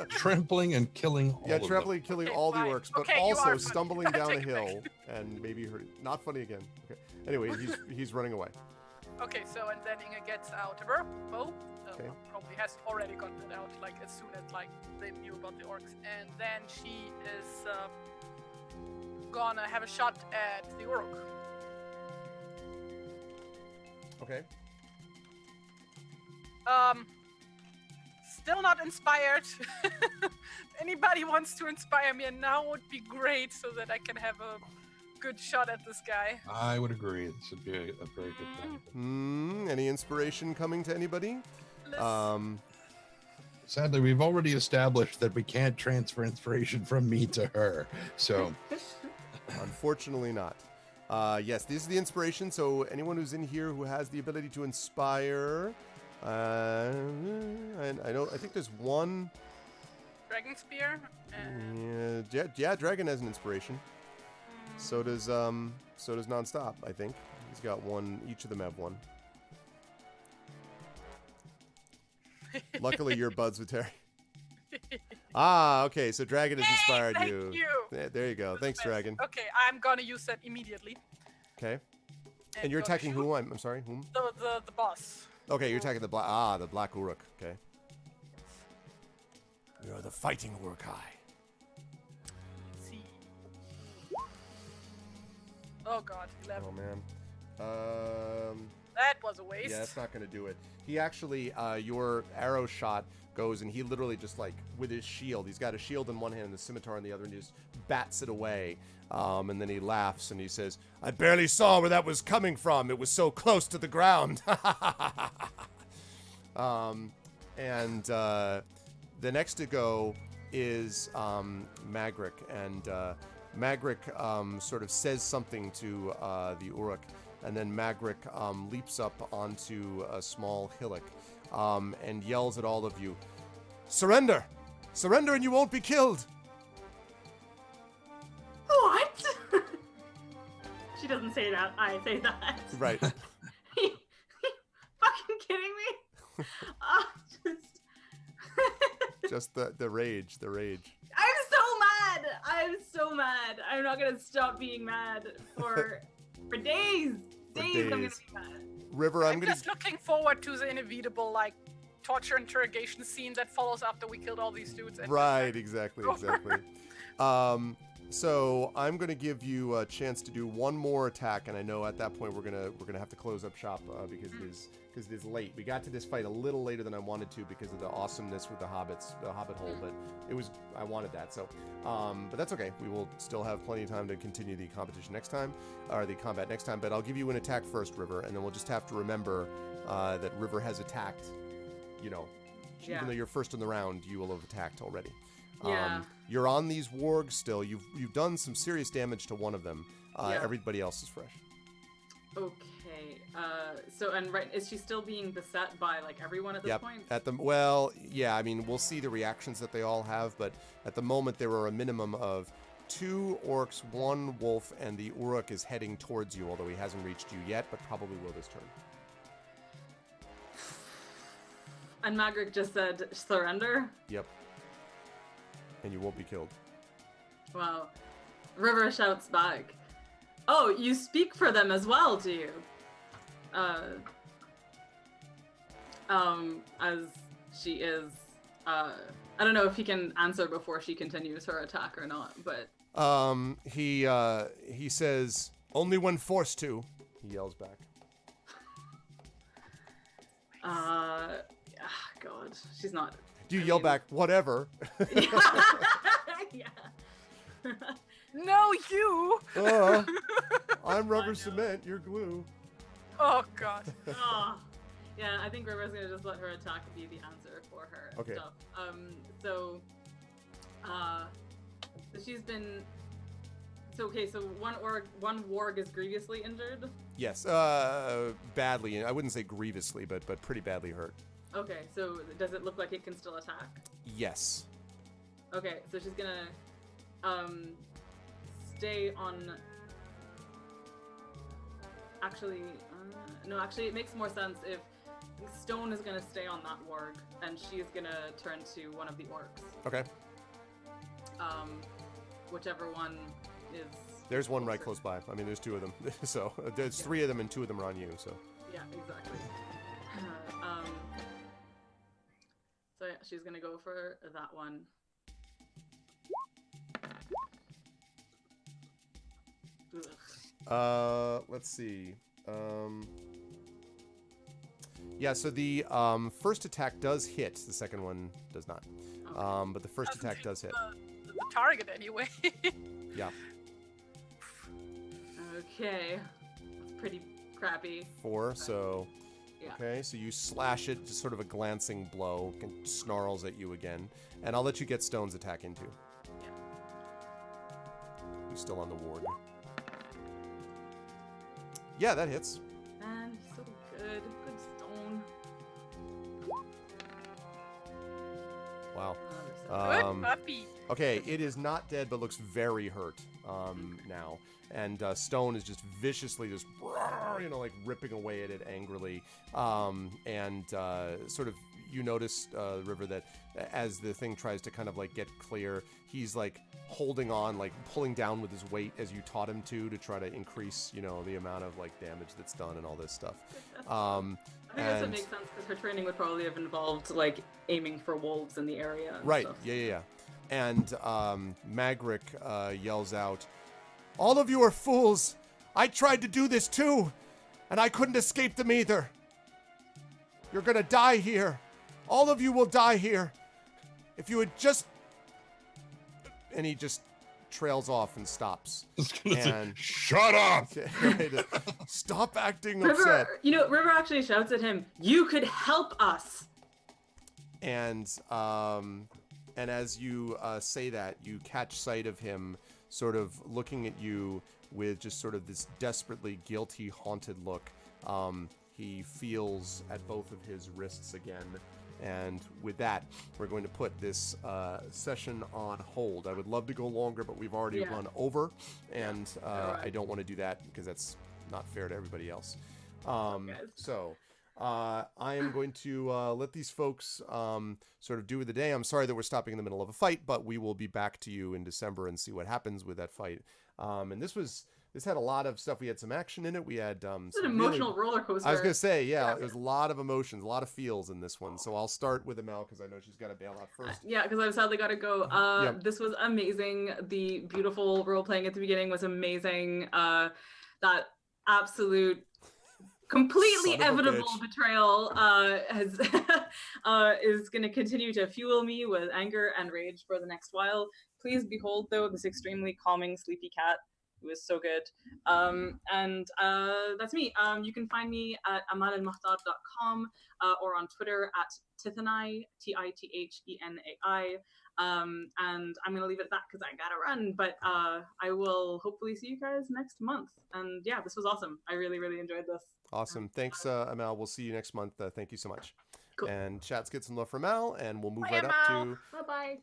Trampling and killing all of them. trampling, killing all the fine. orcs, but Okay, you also are funny. stumbling down a Take it back. hill and maybe hurting. Not funny again. Okay. Anyway, he's running away. Okay, so and then Inge gets out of her bow. Okay. Probably has already gotten it out, like as soon as like they knew about the orcs, and then she is gonna have a shot at the Uruk. Okay. Still not inspired. Anybody wants to inspire me, and now would be great so that I can have a good shot at this guy. I would agree. This would be a very good thing. Any inspiration coming to anybody? Sadly, we've already established that we can't transfer inspiration from me to her. So, Unfortunately not. Yes, this is the inspiration, so anyone who's in here who has the ability to inspire, and I think there's one. Dragon Spear. And Yeah, Dragon has an inspiration. So does Nonstop, I think. He's got one, each of them have one. Luckily, you're buds with Terry. Okay, so Dragon has inspired thank you. you. There you go. Thanks, Dragon. Okay, I'm gonna use that immediately. Okay. And you're go attacking shoot who? I'm sorry, whom? The boss. Okay, you're attacking the Black Uruk. Okay. You're the fighting Urukai. Let's see. Oh god, 11. Oh man. That was a waste. Yeah, that's not going to do it. He actually, your arrow shot goes, and he literally just like with his shield. He's got a shield in one hand and the scimitar in the other, and he just bats it away. And then he laughs and he says, "I barely saw where that was coming from. It was so close to the ground." The next to go is Magric, and Magric sort of says something to the Uruk, and then Magric leaps up onto a small hillock and yells at all of you, "Surrender! Surrender and you won't be killed!" What? She doesn't say that. I say that. Right. Fuck Just... Just the rage, the rage. I'm so mad. I'm so mad. I'm not gonna stop being mad for days. Days. I'm gonna days. be mad. River, I'm I'm gonna. just looking forward to the inevitable like torture interrogation scene that follows after we killed all these dudes. And Right, exactly. So I'm gonna give you a chance to do one more attack, and I know at that point we're gonna have to close up shop because it is late. We got to this fight a little later than I wanted to because of the awesomeness with the hobbits, the hobbit hole, but I wanted that. So, but that's okay. We will still have plenty of time to continue the competition next time, or the combat next time. But I'll give you an attack first, River, and then we'll just have to remember that River has attacked. Even though you're first in the round, you will have attacked already. Yeah. You're on these wargs still. You've done some serious damage to one of them. Everybody else is fresh. Okay. Is she still being beset by like everyone at this point? I mean, we'll see the reactions that they all have, but at the moment there are a minimum of 2 orcs, 1 wolf, and the Uruk is heading towards you, although he hasn't reached you yet, but probably will this turn. And Magric just said surrender. Yep. And you won't be killed. Wow. River shouts back, "Oh, you speak for them as well, do you?" As she is, I don't know if he can answer before she continues her attack or not, but he says, "Only when forced to," he yells back. God, she's not. Do you yell back, "Whatever"? Yeah. No, you! I'm rubber cement, you're glue. Oh, God. Oh. Yeah, I think River's gonna just let her attack be the answer for her and Okay. stuff. So she's been. So one warg is grievously injured. Yes, badly. I wouldn't say grievously, but pretty badly hurt. Okay, so does it look like it can still attack? Yes. Okay, so she's gonna stay on. Actually, it makes more sense if Stone is gonna stay on that warg, and she is gonna turn to one of the orcs. Okay. Whichever one is. There's one right close by. I mean, there's 2 of them. So there's 3 of them, and 2 of them are on you. So. Yeah, exactly. So yeah, she's gonna go for that one. Ugh. Let's see. Yeah, so the first attack does hit. The second one does not. Okay. But the first Doesn't attack hit does hit. The target anyway. Yeah. Okay. That's pretty crappy. 4, so... Yeah. Okay, so you slash it, just sort of a glancing blow, and snarls at you again. And I'll let you get Stone's attack into. Yeah. Who's still on the ward. Yeah, that hits. Man, he's so good. Good Stone. Wow. Oh, they're so Good puppy. Okay, it is not dead, but looks very hurt now. And Stone is just viciously just, like ripping away at it angrily. And sort of, you notice, River, that as the thing tries to kind of like get clear, he's like holding on, like pulling down with his weight as you taught him to try to increase, the amount of like damage that's done and all this stuff. I think that's what makes sense because her training would probably have involved like aiming for wolves in the area. And Right. Stuff. Yeah. And Magric yells out, "All of you are fools! I tried to do this too, and I couldn't escape them either. You're gonna die here. All of you will die here. If you had just..." And he just trails off and stops. I was gonna say, And shut up! stop acting upset. River actually shouts at him, "You could help us." And as you say that, you catch sight of him sort of looking at you with just sort of this desperately guilty, haunted look. He feels at both of his wrists again. And with that, we're going to put this session on hold. I would love to go longer, but we've already run over. And I don't want to do that because that's not fair to everybody else. So I am going to let these folks sort of do the day. I'm sorry that we're stopping in the middle of a fight, but we will be back to you in December and see what happens with that fight. And this had a lot of stuff. We had some action in it. We had It's an emotional roller coaster. I was gonna say, yeah, there's a lot of emotions, a lot of feels in this one. So I'll start with Amel because I know she's got to bail out first. Yeah, because I've sadly got to go. Yep. This was amazing. The beautiful role playing at the beginning was amazing. That absolute, completely Son of a inevitable bitch. betrayal has is going to continue to fuel me with anger and rage for the next while. Please behold, though, this extremely calming, sleepy cat. It was so good. And that's me. You can find me at amalalmahdar.com or on Twitter at Tithenai, Tithenai. And I'm going to leave it at that because I got to run. But I will hopefully see you guys next month. And yeah, this was awesome. I really, really enjoyed this. Awesome. Thanks, Amel. We'll see you next month. Thank you so much. Cool. And chat's get some love from Al, and we'll move Bye, right up Al. to Bye-bye.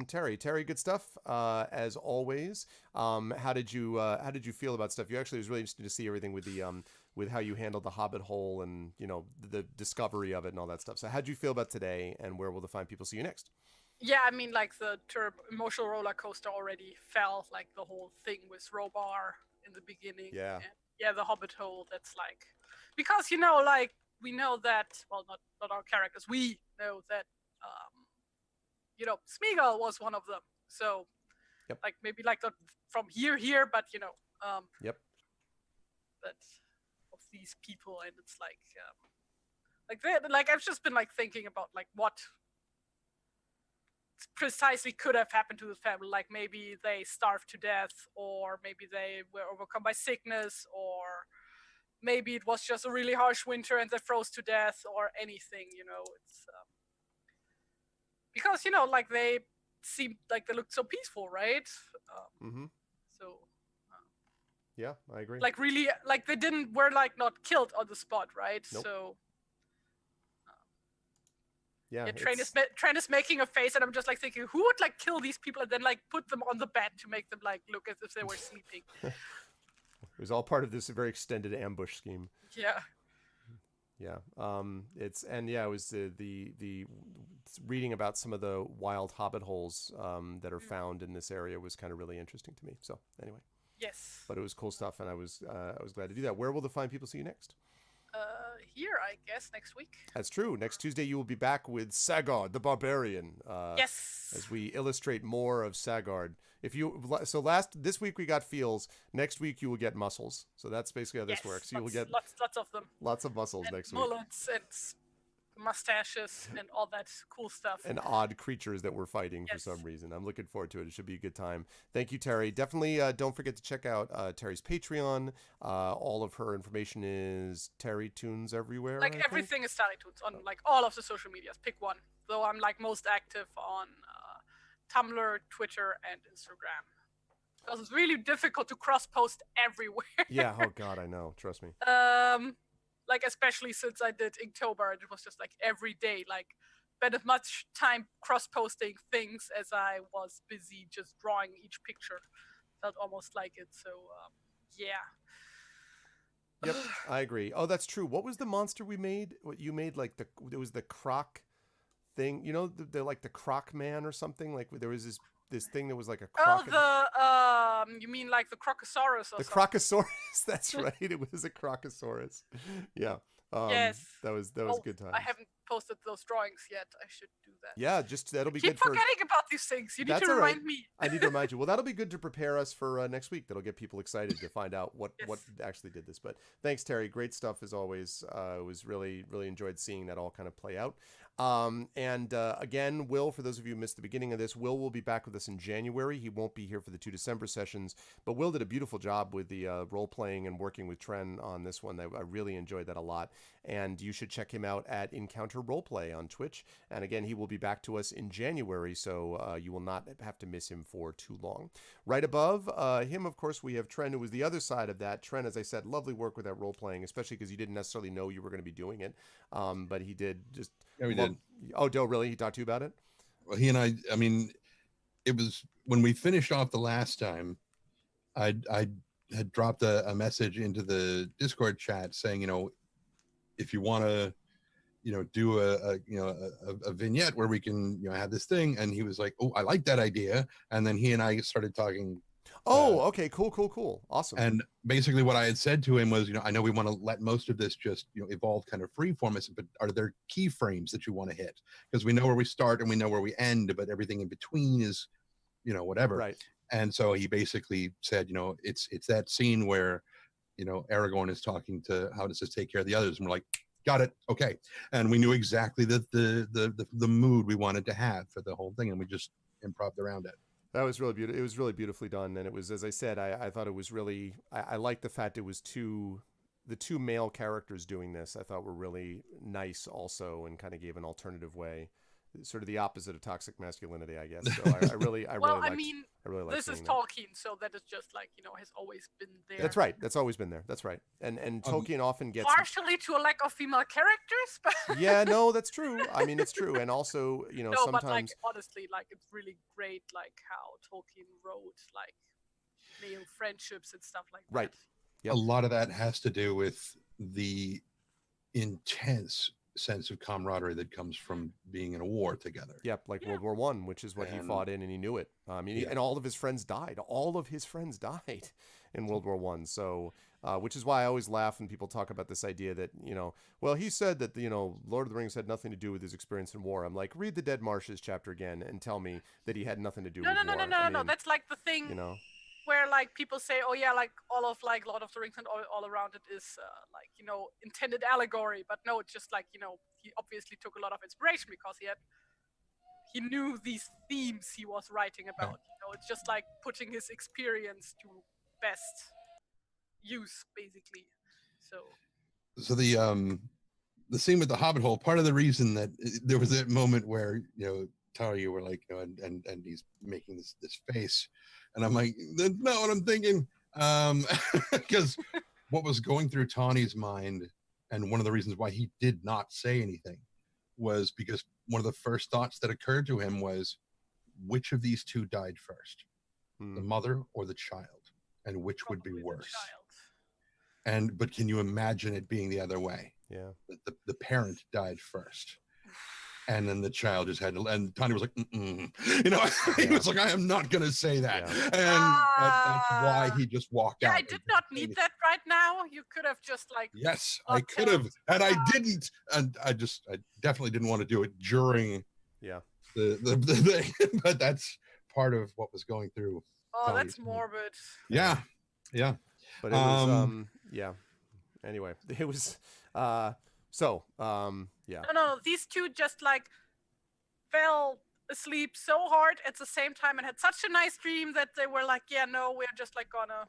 Terry. Terry, good stuff as always. How did you feel about stuff? It was really interesting to see everything with the with how you handled the Hobbit hole and the discovery of it and all that stuff. So how'd you feel about today, and where will the fine people see you next? Yeah, I mean, like the emotional roller coaster already felt like the whole thing with Robar in the beginning. Yeah. And yeah, the Hobbit hole. That's like, because like we know that, well, not our characters. We know that Smeagol was one of them. So Yep. like maybe like not from here, but Yep. that of these people, and it's like I've just been like thinking about like what precisely could have happened to the family. Like maybe they starved to death, or maybe they were overcome by sickness, or maybe it was just a really harsh winter and they froze to death, or anything. It's because like they seemed like they looked so peaceful, right? Mm-hmm. So Yeah, I agree. like really, like they were like not killed on the spot, right? Nope. So yeah, Trent is making a face, and I'm just like thinking, who would like kill these people and then like put them on the bed to make them like look as if they were sleeping? It was all part of this very extended ambush scheme. Yeah. Yeah. It was the reading about some of the wild Hobbit holes that are found in this area was kind of really interesting to me. So anyway. Yes. But it was cool stuff, and I was glad to do that. Where will the fine people see you next? Here, I guess, next week. That's true. Next Tuesday, you will be back with Sagard, the Barbarian. Yes. As we illustrate more of Sagard. This week we got feels. Next week you will get muscles. So that's basically how this works. You will get lots of them. Lots of muscles And next week. mullets and mustaches and all that cool stuff. And odd creatures that we're fighting for some reason. I'm looking forward to it. It should be a good time. Thank you, Terry. Definitely don't forget to check out Terry's Patreon. All of her information is Terry Tunes everywhere. Like everything is Terry Tunes on like all of the social medias. Pick one. Though I'm like most active on Tumblr, Twitter, and Instagram. Because it's really difficult to cross-post everywhere. Yeah. Oh God, I know. Trust me. Like especially since I did Inktober, it was just like every day, like spent as much time cross-posting things as I was busy just drawing each picture. Felt almost like it. So yeah. Yep, I agree. Oh, that's true. What was the monster we made? What you made? Like it was the croc thing. They're like the croc man or something. Like there was this thing that was like a croc. Oh, you mean like the Crocosaurus or the something? Crocosaurus. That's right. It was a Crocosaurus. Yeah. Yes. That was good time. I haven't posted those drawings yet. I should do that. Yeah, that'll be Keep good for. forgetting about these things. You need to remind me. I need to remind you. Well, that'll be good to prepare us for next week. That'll get people excited to find out what actually did this. But thanks, Terry. Great stuff as always. It was really enjoyed seeing that all kind of play out. Again, Will, for those of you who missed the beginning of this, Will be back with us in January. He won't be here for the 2 December sessions, but Will did a beautiful job with the role playing and working with Tren on this one. I really enjoyed that a lot, and you should check him out at Encounter Roleplay on Twitch. And again, he will be back to us in January, so you will not have to miss him for too long. Right above him, of course, we have Tren, who was the other side of that. Tren, as I said, lovely work with that role playing, especially because you didn't necessarily know you were going to be doing it, but he did just. Yeah, we did. Oh, Doe, really? He talked to you about it? Well, he and I mean, it was when we finished off the last time, I had dropped a message into the Discord chat saying, if you want to, do a vignette where we can, have this thing. And he was like, oh, I like that idea. And then he and I started talking. Oh, okay, cool, awesome. And basically what I had said to him was, I know we want to let most of this just, evolve kind of freeform. I said, but are there keyframes that you want to hit? Because we know where we start and we know where we end, but everything in between is, whatever. Right. And so he basically said, it's that scene where, Aragorn is talking to how does this take care of the others? And we're like, got it. Okay. And we knew exactly the mood we wanted to have for the whole thing. And we just improv'd around it. That was really beautiful. It was really beautifully done. And it was, as I said, I thought it was really, I liked the fact it was the two male characters doing this, I thought were really nice also, and kind of gave an alternative way, sort of the opposite of toxic masculinity, I guess. So I really liked this is that. Tolkien, so that is just like, has always been there. That's right. That's always been there. That's right. And Tolkien often gets partially to a lack of female characters, but yeah, no, that's true. I mean, it's true. And also, no, sometimes, but like honestly, like it's really great, like how Tolkien wrote like male friendships and stuff like right. that. Yep. A lot of that has to do with the intense sense of camaraderie that comes from being in a war together. Yep, like World War One, which is what he fought in, and he knew it. And all of his friends died. All of his friends died in World War One. So, which is why I always laugh when people talk about this idea that well, he said that Lord of the Rings had nothing to do with his experience in war. I'm like, read the Dead Marshes chapter again and tell me that he had nothing to do with war. No. That's like the thing. Where like people say, oh yeah, like all of like Lord of the Rings and all around it is like intended allegory, but no, it's just like he obviously took a lot of inspiration because he knew these themes he was writing about. It's just like putting his experience to best use, basically. So the scene with the Hobbit hole, part of the reason that there was that moment where Tara, you were like, and he's making this face. And I'm like, that's not what I'm thinking. Because what was going through Tawny's mind, and one of the reasons why he did not say anything, was because one of the first thoughts that occurred to him was, which of these two died first? The mother or the child? And which would be worse? But can you imagine it being the other way? Yeah. The parent died first. And then the child just had to, and Tony was like, he was like, I am not going to say that. Yeah. And that's why he just walked out. I did not need that right now. You could have just like. Yes, I could have. And I didn't. And I definitely didn't want to do it during the thing. But that's part of what was going through. Oh, Tony's that's morbid. Yeah. But it was, anyway, it was, yeah. No, these two just like fell asleep so hard at the same time and had such a nice dream that they were like, yeah, no, we're just like gonna.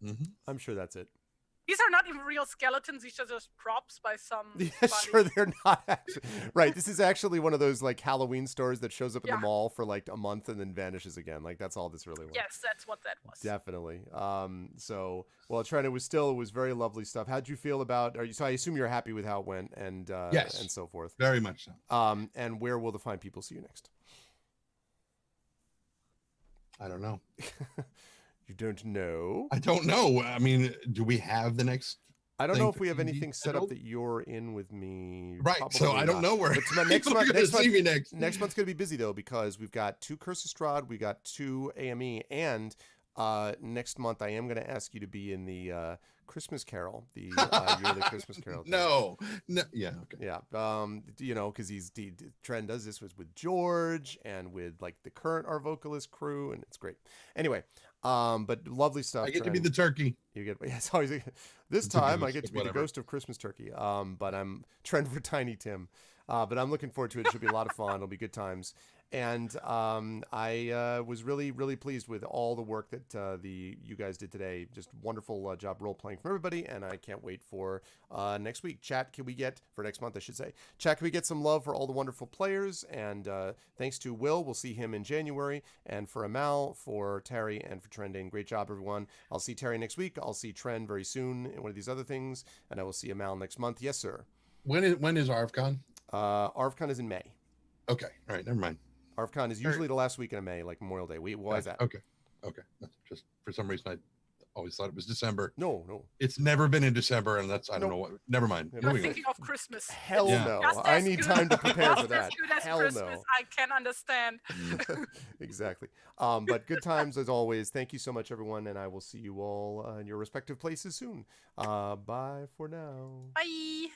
Mm-hmm. I'm sure that's it. These are not even real skeletons. These are just props by some. Yeah, sure, they're not actually. Right, this is actually one of those like Halloween stores that shows up in the mall for like a month and then vanishes again. Like that's all this really was. Yes, that's what that was. Definitely. Trent, it was very lovely stuff. How'd you feel about? So I assume you're happy with how it went and yes, and so forth. Very much so. And where will the fine people see you next? I don't know. You don't know? I don't know. I mean, do we have the next? I don't know if we have anything set up that you're in with me. Right. Probably so I don't know where. But next month's going to be busy though, because we've got 2 Curse of Strahd, we got 2 AME, and next month I am going to ask you to be in the Christmas Carol, the yearly Christmas Carol. No. Yeah. Okay. Yeah. Because Trent does this with George and with like the current Our Vocalist crew, and it's great. Anyway, but lovely stuff. I get Trent. to be the turkey. You get it's always this time I get to be the ghost of Christmas turkey. But I'm Trent for Tiny Tim. But I'm looking forward to it. It should be a lot of fun. It'll be good times. And I was really, really pleased with all the work that you guys did today. Just wonderful job role playing from everybody, and I can't wait for next week. Next month, I should say. Chat, can we get some love for all the wonderful players? And thanks to Will, we'll see him in January. And for Amal, for Terry, and for Trendane, great job, everyone. I'll see Terry next week. I'll see Trend very soon in one of these other things, and I will see Amal next month. Yes, sir. When is ArvCon? ArvCon is in May. Okay. All right. Never mind. ArvCon is usually the last weekend of May, like Memorial Day. Why is that? Okay. Just for some reason, always thought it was December. No. It's never been in December, and that's I don't Nope. know what. Never mind. Yeah, You're Moving on. thinking of Christmas. Hell Yeah. no. Just I as need good- time to prepare for just that. as good as Hell Christmas. no. I can understand. Exactly. But good times as always. Thank you so much, everyone, and I will see you all in your respective places soon. Bye for now. Bye.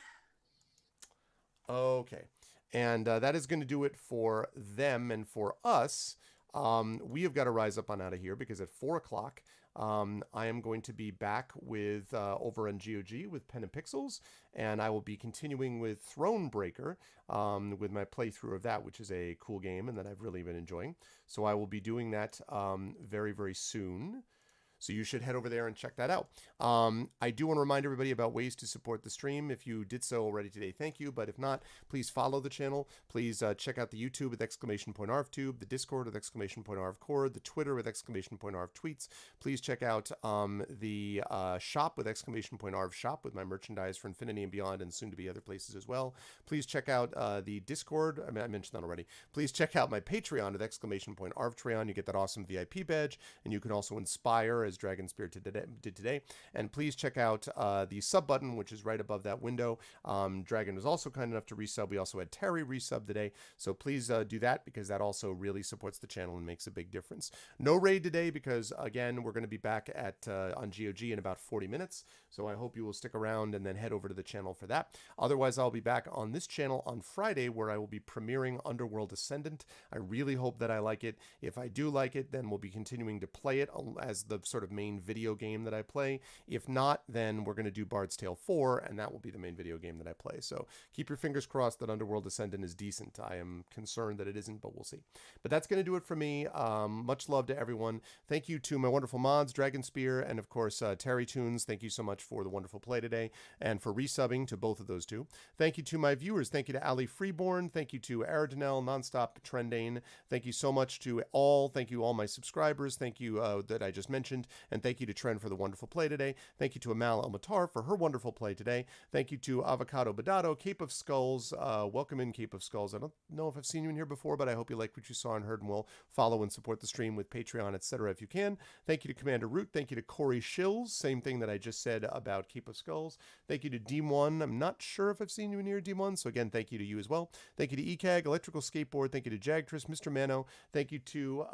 Okay. And that is going to do it for them and for us. We have got to rise up on out of here because at 4 o'clock, I am going to be back with over on GOG with Pen and Pixels, and I will be continuing with Thronebreaker with my playthrough of that, which is a cool game and that I've really been enjoying. So I will be doing that very, very soon. So you should head over there and check that out. I do want to remind everybody about ways to support the stream. If you did so already today, thank you. But if not, please follow the channel. Please check out the YouTube with !ArvTube, the Discord with !ArvCord, the Twitter with !ArvTweets. Please check out the shop with !ArvShop with my merchandise for Infinity and Beyond and soon to be other places as well. Please check out the Discord. I mentioned that already. Please check out my Patreon with !ArvTreon. You get that awesome VIP badge, and you can also inspire as Dragon Spear did today. And please check out the sub button, which is right above that window. Dragon was also kind enough to resub. We also had Terry resub today. So please do that because that also really supports the channel and makes a big difference. No raid today because, again, we're going to be back at on GOG in about 40 minutes. So I hope you will stick around and then head over to the channel for that. Otherwise, I'll be back on this channel on Friday where I will be premiering Underworld Ascendant. I really hope that I like it. If I do like it, then we'll be continuing to play it as the sort of main video game that I play. If not, then we're going to do Bard's Tale 4, and that will be the main video game that I play. So keep your fingers crossed that Underworld Ascendant is decent. I am concerned that it isn't, but we'll see. But that's going to do it for me. Much love to everyone. Thank you to my wonderful mods, Dragon Spear, and of course, Terry Tunes. Thank you so much for the wonderful play today, and for resubbing to both of those two. Thank you to my viewers. Thank you to Ali Freeborn. Thank you to Aradinel, Nonstop, Trendane. Thank you so much to all. Thank you all my subscribers. Thank you that I just mentioned. And thank you to Trend for the wonderful play today. Thank you to Amal Elmatar for her wonderful play today. Thank you to Avocado Badado, Cape of Skulls. Welcome in, Cape of Skulls. I don't know if I've seen you in here before, but I hope you like what you saw and heard and will follow and support the stream with Patreon, etc. if you can. Thank you to Commander Root. Thank you to Corey Shills. Same thing that I just said about Cape of Skulls. Thank you to Deem1. I'm not sure if I've seen you in here, Deem1. So again, thank you to you as well. Thank you to ECAG, Electrical Skateboard. Thank you to Jagtris, Mr. Mano. Thank you to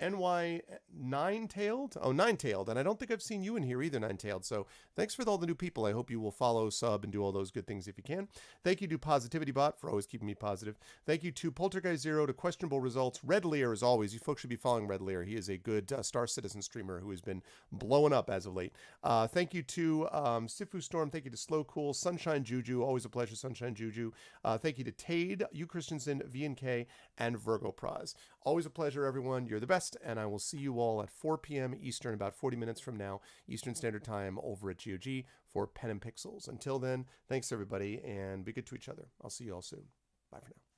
NY Nine-Tailed? Oh, Nine-Tailed. And I don't think I've seen you in here either, Nine-Tailed. So thanks for all the new people. I hope you will follow, sub, and do all those good things if you can. Thank you to Positivity Bot for always keeping me positive. Thank you to Poltergeist Zero, to Questionable Results. Red Lear, as always. You folks should be following Red Lear. He is a good Star Citizen streamer who has been blowing up as of late. Thank you to Sifu Storm. Thank you to Slow Cool. Sunshine Juju. Always a pleasure, Sunshine Juju. Thank you to Tade, U Christensen, VNK, and Virgo Praz. Always a pleasure, everyone. You're the best, and I will see you all at 4 p.m. Eastern, about 40 minutes from now, Eastern Standard Time, over at GOG for Pen and Pixels. Until then, thanks, everybody, and be good to each other. I'll see you all soon. Bye for now.